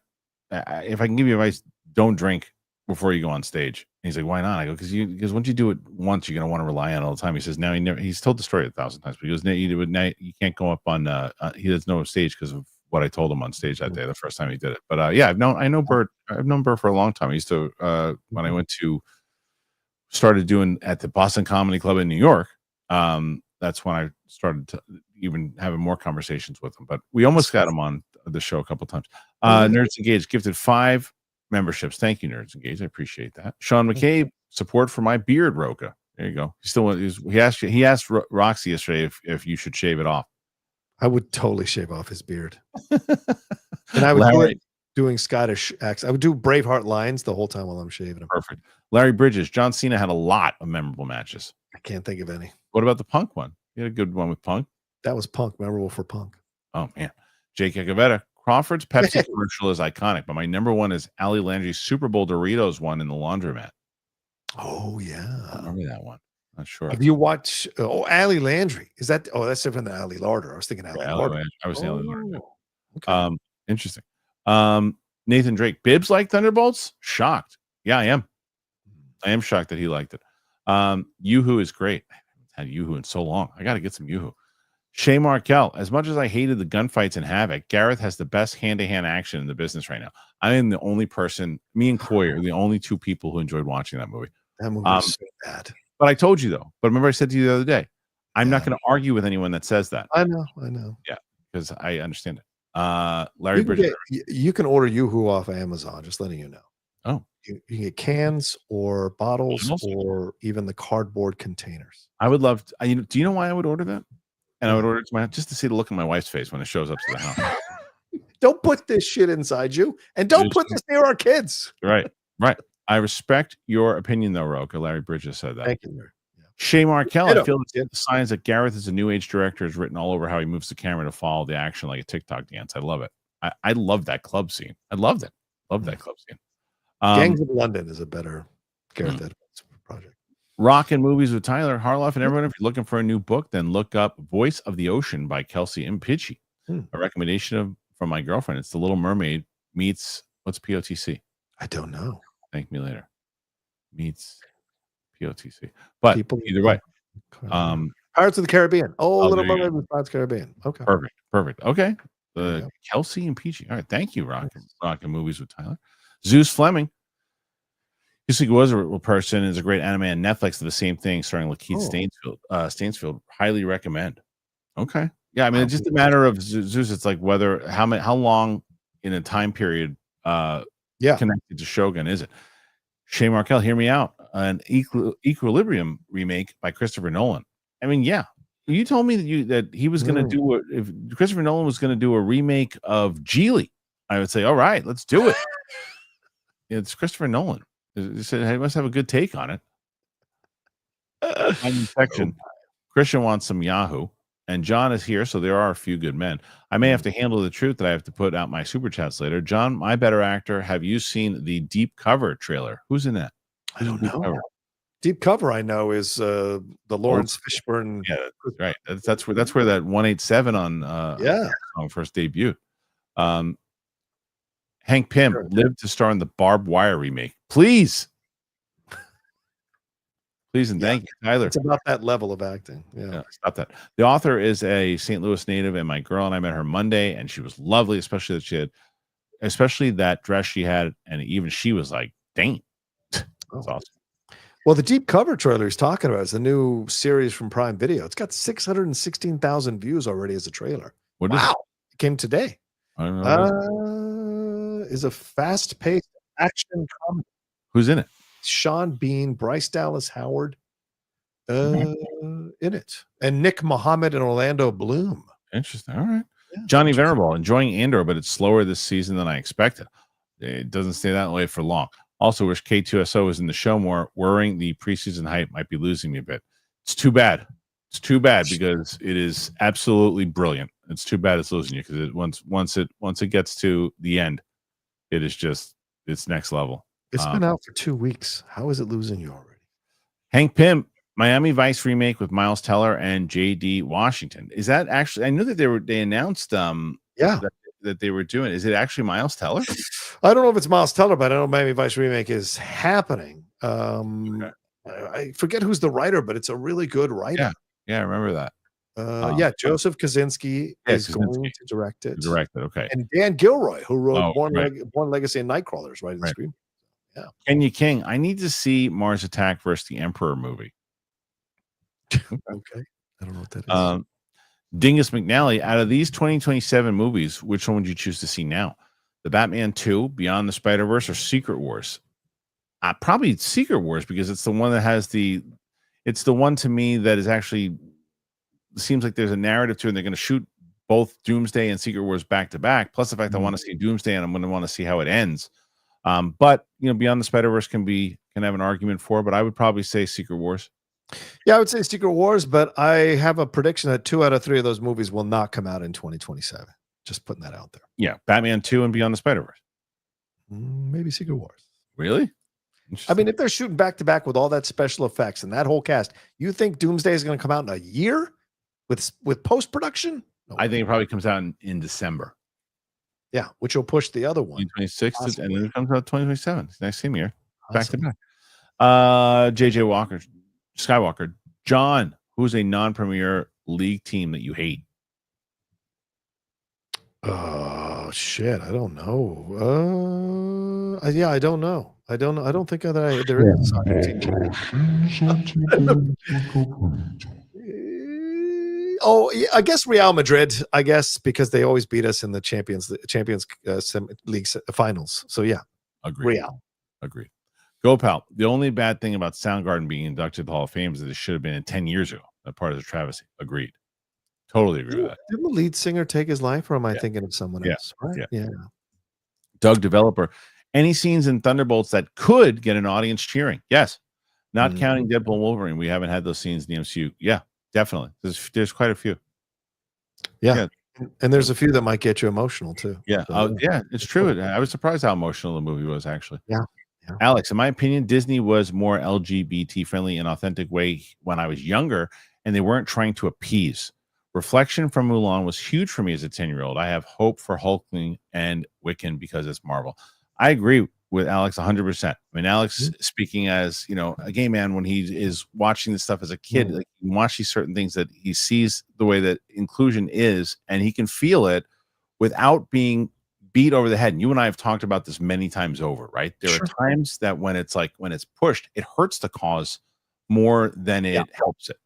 If I can give you advice, don't drink before you go on stage. And he's like, why not? I go, because once you do it once, you're gonna want to rely on it all the time. He says, now he's told the story 1,000 times, but he goes, you can't go up on. He doesn't know stage because of what I told him on stage that day, the first time he did it. But yeah, I know Bert. I've known Bert for a long time. I used to when I started doing at the Boston Comedy Club in New York. That's when I started to even having more conversations with him. But we almost got him on the show a couple times. Nerds Engaged gifted 5 memberships. Thank you, Nerds Engaged. I appreciate that. Sean McCabe, support for my beard, Rocha. There you go. He asked Roxy yesterday if you should shave it off. I would totally shave off his beard. And I would do it doing Scottish accents. I would do Braveheart lines the whole time while I'm shaving him. Perfect. Larry Bridges, John Cena had a lot of memorable matches. I can't think of any. What about the Punk one? You had a good one with Punk. That was Punk, memorable for Punk. Oh man. Jake Ecavetta, Crawford's Pepsi commercial is iconic, but my number one is Ali Landry's Super Bowl Doritos one in the laundromat. Oh yeah, I remember that one. Not sure. Have you watched? Ali Landry. Is that? Oh, that's different than Ali Larder. I was thinking Ali Larder. I was Ali Larder. Okay. Interesting. Nathan Drake, Bibbs like Thunderbolts? Shocked. Yeah, I am. I am shocked that he liked it. Yoo-Hoo is great. I haven't had Yoo-Hoo in so long. I got to get some Yoo-Hoo. Shay Markel, as much as I hated the gunfights in Havoc, Gareth has the best hand-to-hand action in the business right now. I am the only person, me and Coy are the only 2 people who enjoyed watching that movie. That movie is so bad. But I told you, though. But remember I said to you the other day, I'm not going to argue with anyone that says that. I know. Yeah, because I understand it. Larry Bridges. You can order Yoo-Hoo off of Amazon, just letting you know. Oh. You can get cans or bottles or even the cardboard containers. I would love to, do you know why I would order that? And I would order it to my house just to see the look on my wife's face when it shows up to the house. Don't put this shit inside you, and don't put this near our kids. Right. I respect your opinion, though, Rocha. Larry Bridges said that. Thank you. Yeah. Shay Markel, I feel the signs that Gareth is a new age director is written all over how he moves the camera to follow the action like a TikTok dance. I love it. I love that club scene. I loved it. Love that club scene. Gangs of London is a better Gareth Edwards project. Rock and Movies with Tyler Harloff and everyone. If you're looking for a new book, then look up Voice of the Ocean by Kelsey M. Pitchy. A recommendation from my girlfriend. It's The Little Mermaid meets, what's POTC? I don't know. Thank me later. Meets POTC. But either way. Pirates of the Caribbean. Little Mermaid with Pirates of the Caribbean. Okay. Perfect. Okay. Kelsey and Peachy. All right. Thank you, Rock and Movies with Tyler. Zeus Fleming. He was a real person. Is a great anime on Netflix. The same thing, starring Lakeith Stansfield. Highly recommend. Okay. Yeah. I mean, it's just a matter of Zeus. It's like how long in a time period connected to Shogun is it? Shay Markel, hear me out. An Equilibrium remake by Christopher Nolan. I mean, yeah. You told me that he was going to do if Christopher Nolan was going to do a remake of Geely, I would say, all right, let's do it. It's Christopher Nolan. He said he must have a good take on it. Section. Kristian wants some Yahoo, and John is here, so there are a few good men. I may have to handle the truth that I have to put out my super chats later. John, my better actor, have you seen the Deep Cover trailer? Who's in that? I don't know. Deep Cover, I know, is the Lawrence Fishburne. Yeah, right. That's where that 187 on song first debuted. Hank Pym lived to star in the Barbed Wire remake. Please and thank you, Tyler. It's about that level of acting. Yeah, stop that. The author is a St. Louis native, and my girl and I met her Monday, and she was lovely, especially that dress she had, and even she was like, "Dang, that's awesome." Well, the Deep Cover trailer he's talking about is the new series from Prime Video. It's got 616,000 views already as a trailer. Wow, it came today. I don't know. Is a fast-paced action comedy. Who's in it? Sean Bean, Bryce Dallas Howard, Okay. in it, and Nick Mohammed and Orlando Bloom. Interesting. All right. Yeah, Johnny Venerable, enjoying Andor, but it's slower this season than I expected. It doesn't stay that way for long. Also, wish K2SO was in the show more. Worrying the preseason hype might be losing me a bit. It's too bad. It's too bad because it is absolutely brilliant. It's too bad it's losing you because once it gets to the end, it is just it's next level. It's been out for 2 weeks. How is it losing you already? Hank Pym, Miami Vice remake with Miles Teller and J.D. Washington. Is that actually? I knew that they announced that they were doing. Is it actually Miles Teller? I don't know if it's Miles Teller, but I know Miami Vice remake is happening. Okay. I forget who's the writer, but it's a really good writer. Yeah, I remember that. Joseph Kaczynski is going to direct it. Okay. And Dan Gilroy, who wrote Born Legacy and Nightcrawlers, writing the screen. Yeah. Kenya King, I need to see Mars Attack versus the Emperor movie. Okay. I don't know what that is. Dingus McNally, out of these 2027 movies, which one would you choose to see now? The Batman 2, Beyond the Spider-Verse, or Secret Wars? Probably Secret Wars, because it's the one that has it's the one to me that is actually seems like there's a narrative to it, and they're going to shoot both Doomsday and Secret Wars back to back. Plus the fact I want to see Doomsday and I'm going to want to see how it ends. But Beyond the Spider-Verse can have an argument for, but I would probably say Secret Wars. Yeah, I would say Secret Wars, but I have a prediction that 2 out of 3 of those movies will not come out in 2027. Just putting that out there. Yeah, Batman 2 and Beyond the Spider-Verse. Maybe Secret Wars. Really? I mean, if they're shooting back to back with all that special effects and that whole cast, you think Doomsday is going to come out in a year with post-production? No. I think it probably comes out in December. Yeah, which will push the other one. 2026, and then it comes out 2027. Nice same year. Back to back. JJ Walker, Skywalker, John, who's a non-premier league team that you hate? Oh shit, I don't know. Yeah, I don't know. I don't think that there is a soccer team. Oh, yeah, I guess Real Madrid. I guess because they always beat us in the Champions League finals. So yeah, Real. Agreed. Go pal. The only bad thing about Soundgarden being inducted to the Hall of Fame is that it should have been in 10 years ago. That part is a travesty. Agreed. Totally agree with that. Didn't the lead singer take his life, or am I thinking of someone else? Right? Yeah. Doug Developer. Any scenes in Thunderbolts that could get an audience cheering? Yes. Not counting Deadpool and Wolverine. We haven't had those scenes in the MCU. Yeah, definitely. There's quite a few. Yeah. And there's a few that might get you emotional too. Yeah. So, it's true. I was surprised how emotional the movie was, actually. Yeah. Alex, in my opinion, Disney was more LGBT friendly in an authentic way when I was younger, and they weren't trying to appease. Reflection from Mulan was huge for me as a 10-year-old. I have hope for Hulkling and Wiccan because it's Marvel. I agree with Alex 100%. I mean, Alex speaking as, a gay man, when he is watching this stuff as a kid, like, he watches certain things that he sees the way that inclusion is, and he can feel it without being beat over the head. And you and I have talked about this many times over, right? There are times that when it's pushed, it hurts the cause more than it helps it.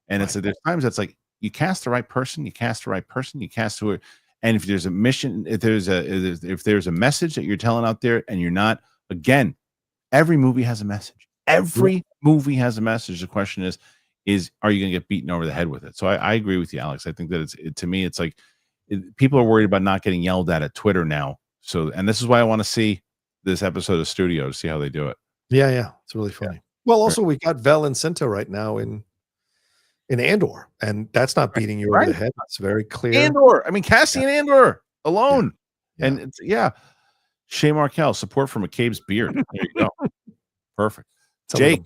And it's there's times that's like, you cast the right person, you cast who it, and if there's a mission, if there's a message that you're telling out there, and you're not, again, every movie has a message. Every movie has a message. The question is are you going to get beaten over the head with it? So I agree with you, Alex. I think that to me, it's like people are worried about not getting yelled at Twitter now. So, and this is why I want to see this episode of Studio to see how they do it. Yeah, it's really funny. Well, also we got Vel and Cinta right now in Andor, and that's not beating you over the head. It's very clear. Andor. I mean, Cassian Andor alone. Yeah. And it's Shay Markel, support for McCabe's beard. There you go. Perfect. Jake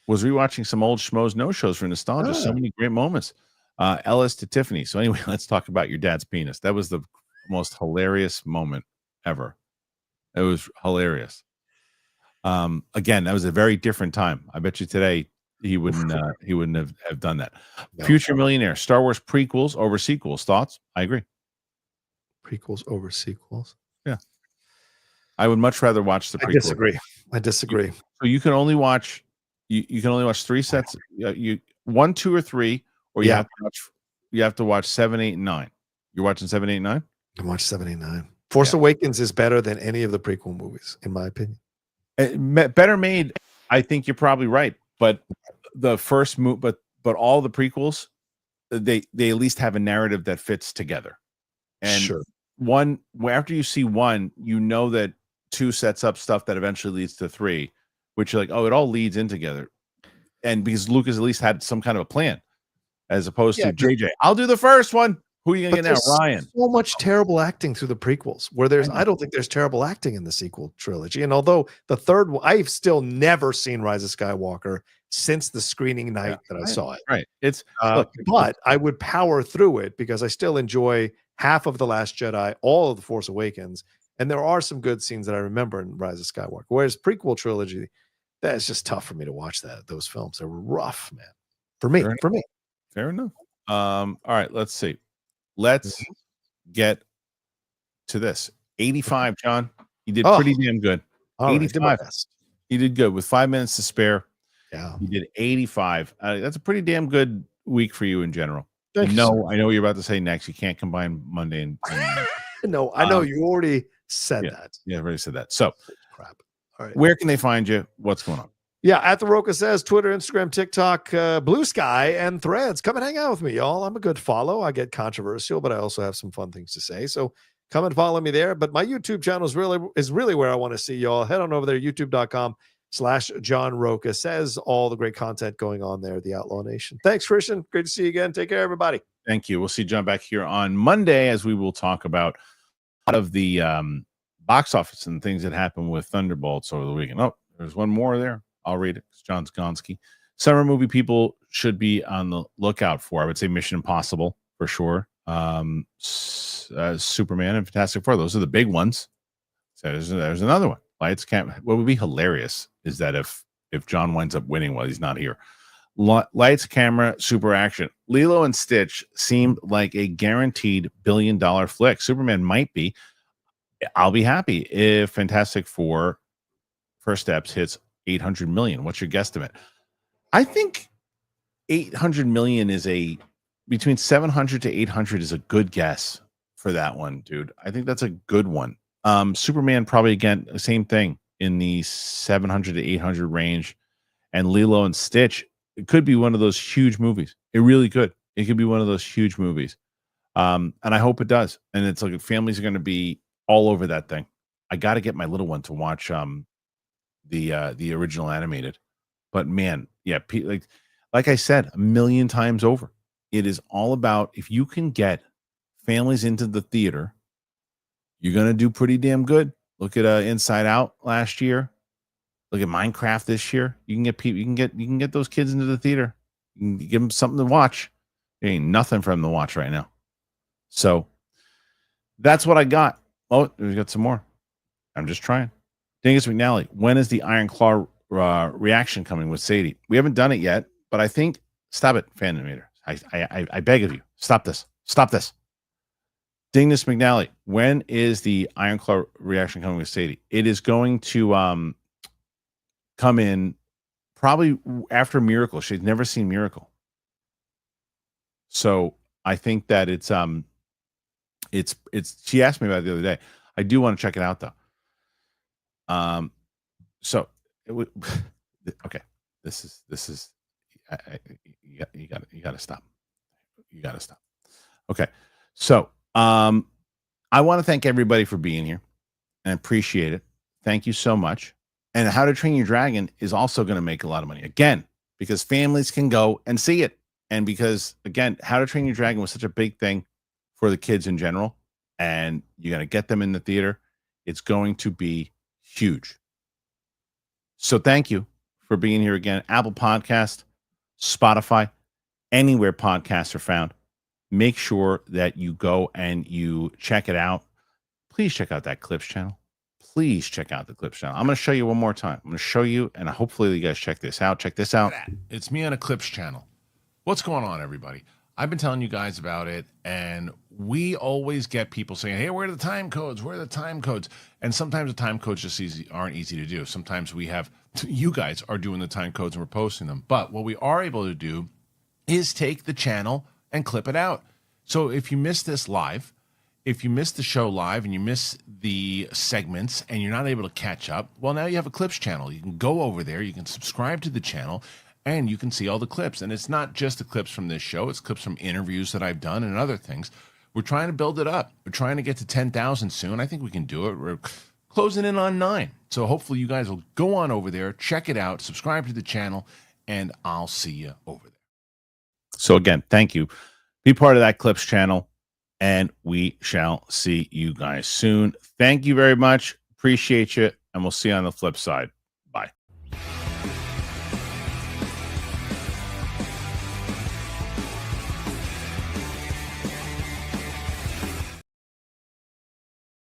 was rewatching some old Schmoes no-shows for nostalgia. So many great moments. Ellis to Tiffany. So anyway, let's talk about your dad's penis. That was the most hilarious moment ever. It was hilarious. Again, that was a very different time. I bet you today he wouldn't have done that. No. Future Millionaire, Star Wars prequels over sequels. Thoughts? I agree. Prequels over sequels. Yeah. I would much rather watch the prequel. I disagree. So you can only watch you can only watch 3 sets. 1, 2, or 3, or you have to watch 7, 8, and 9. You're watching 7, 8, 9? I watched 79. Force Awakens is better than any of the prequel movies, in my opinion. Better made. I think you're probably right, but the first but all the prequels, they at least have a narrative that fits together. And sure. One, after you see one, you know that two sets up stuff that eventually leads to three, which you're like, oh, it all leads in together. And because Lucas at least had some kind of a plan, as opposed to JJ, I'll do the first one. Who are you gonna get now? Ryan. So much terrible acting through the prequels, where I don't think there's terrible acting in the sequel trilogy. And although the third one, I've still never seen Rise of Skywalker since the screening night that I saw it. Right. It's but I would power through it because I still enjoy half of The Last Jedi, all of The Force Awakens, and there are some good scenes that I remember in Rise of Skywalker. Whereas prequel trilogy, that's just tough for me to watch those films. They're rough, man. For me. Fair enough. All right, let's see. Let's get to this. 85, John. You did pretty damn good. 85. You did good with 5 minutes to spare. Yeah. You did 85. That's a pretty damn good week for you in general. I know what you're about to say next. You can't combine Monday and No, I know you already said that. Yeah, I already said that. So crap. All right. Where can they find you? What's going on? Yeah, at the Rocha says, Twitter, Instagram, TikTok, Blue Sky, and Threads. Come and hang out with me, y'all. I'm a good follow. I get controversial, but I also have some fun things to say. So come and follow me there. But my YouTube channel is really where I want to see y'all. Head on over there, youtube.com/John Rocha. Says all the great content going on there, the Outlaw Nation. Thanks, Kristian. Great to see you again. Take care, everybody. Thank you. We'll see John back here on Monday as we will talk about a lot of the box office and things that happened with Thunderbolts over the weekend. Oh, there's one more there. I'll read it. It's John Skonsky. Summer movie people should be on the lookout for. I would say Mission Impossible for sure. Superman and Fantastic Four. Those are the big ones. So there's another one. Lights, Camera. What would be hilarious is that if John winds up winning while he's not here. Lights, Camera, Super Action. Lilo and Stitch seemed like a guaranteed billion-dollar flick. Superman might be. I'll be happy if Fantastic Four First Steps hits 800 million. What's your guesstimate? I think 800 million is between 700 to 800 is a good guess for that one, dude. I think that's a good one. Superman probably again the same thing in the 700 to 800 range, and Lilo and Stitch, it could be one of those huge movies. It really could. It could be one of those huge movies. And I hope it does. And it's like families are going to be all over that thing. I got to get my little one to watch the original animated, but man, yeah, like I said a million times over, it is all about if you can get families into the theater, you're gonna do pretty damn good. Look at Inside Out last year. Look at Minecraft this year. You can get people, you can get those kids into the theater. You can give them something to watch. There ain't nothing for them to watch right now. So that's what I got. Oh, we got some more. I'm just trying. Dingus McNally, when is the Iron Claw reaction coming with Sadie? We haven't done it yet, but I think stop it, Fanimator. I beg of you, stop this. Stop this. Dingus McNally, when is the Iron Claw reaction coming with Sadie? It is going to come in probably after Miracle. She's never seen Miracle, so I think that it's. She asked me about it the other day. I do want to check it out though. So okay, this is you got to stop. You got to stop. Okay. So, I want to thank everybody for being here and appreciate it. Thank you so much. And How to Train Your Dragon is also going to make a lot of money again, because families can go and see it. And because again, How to Train Your Dragon was such a big thing for the kids in general, and you're going to get them in the theater. It's going to be huge. So thank you for being here again. Apple Podcast, Spotify, anywhere podcasts are found. Make sure that you go and you check it out. Please check out that Clips channel. Please check out the Clips channel. I'm going to show you one more time. I'm going to show you, and hopefully you guys check this out. Check this out. It's me on a Clips channel. What's going on, everybody? I've been telling you guys about it, and we always get people saying, hey, where are the time codes? Where are the time codes? And sometimes the time codes just aren't easy to do. Sometimes you guys are doing the time codes and we're posting them. But what we are able to do is take the channel and clip it out. So if you missed this live, if you miss the show live and you miss the segments and you're not able to catch up, well, now you have a clips channel. You can go over there, you can subscribe to the channel, and you can see all the clips. And it's not just the clips from this show, it's clips from interviews that I've done and other things. We're trying to build it up. We're trying to get to 10,000 soon. I think we can do it. We're closing in on 9. So hopefully you guys will go on over there, check it out, subscribe to the channel, and I'll see you over there. So again, thank you. Be part of that clips channel, and we shall see you guys soon. Thank you very much. Appreciate you, and we'll see you on the flip side.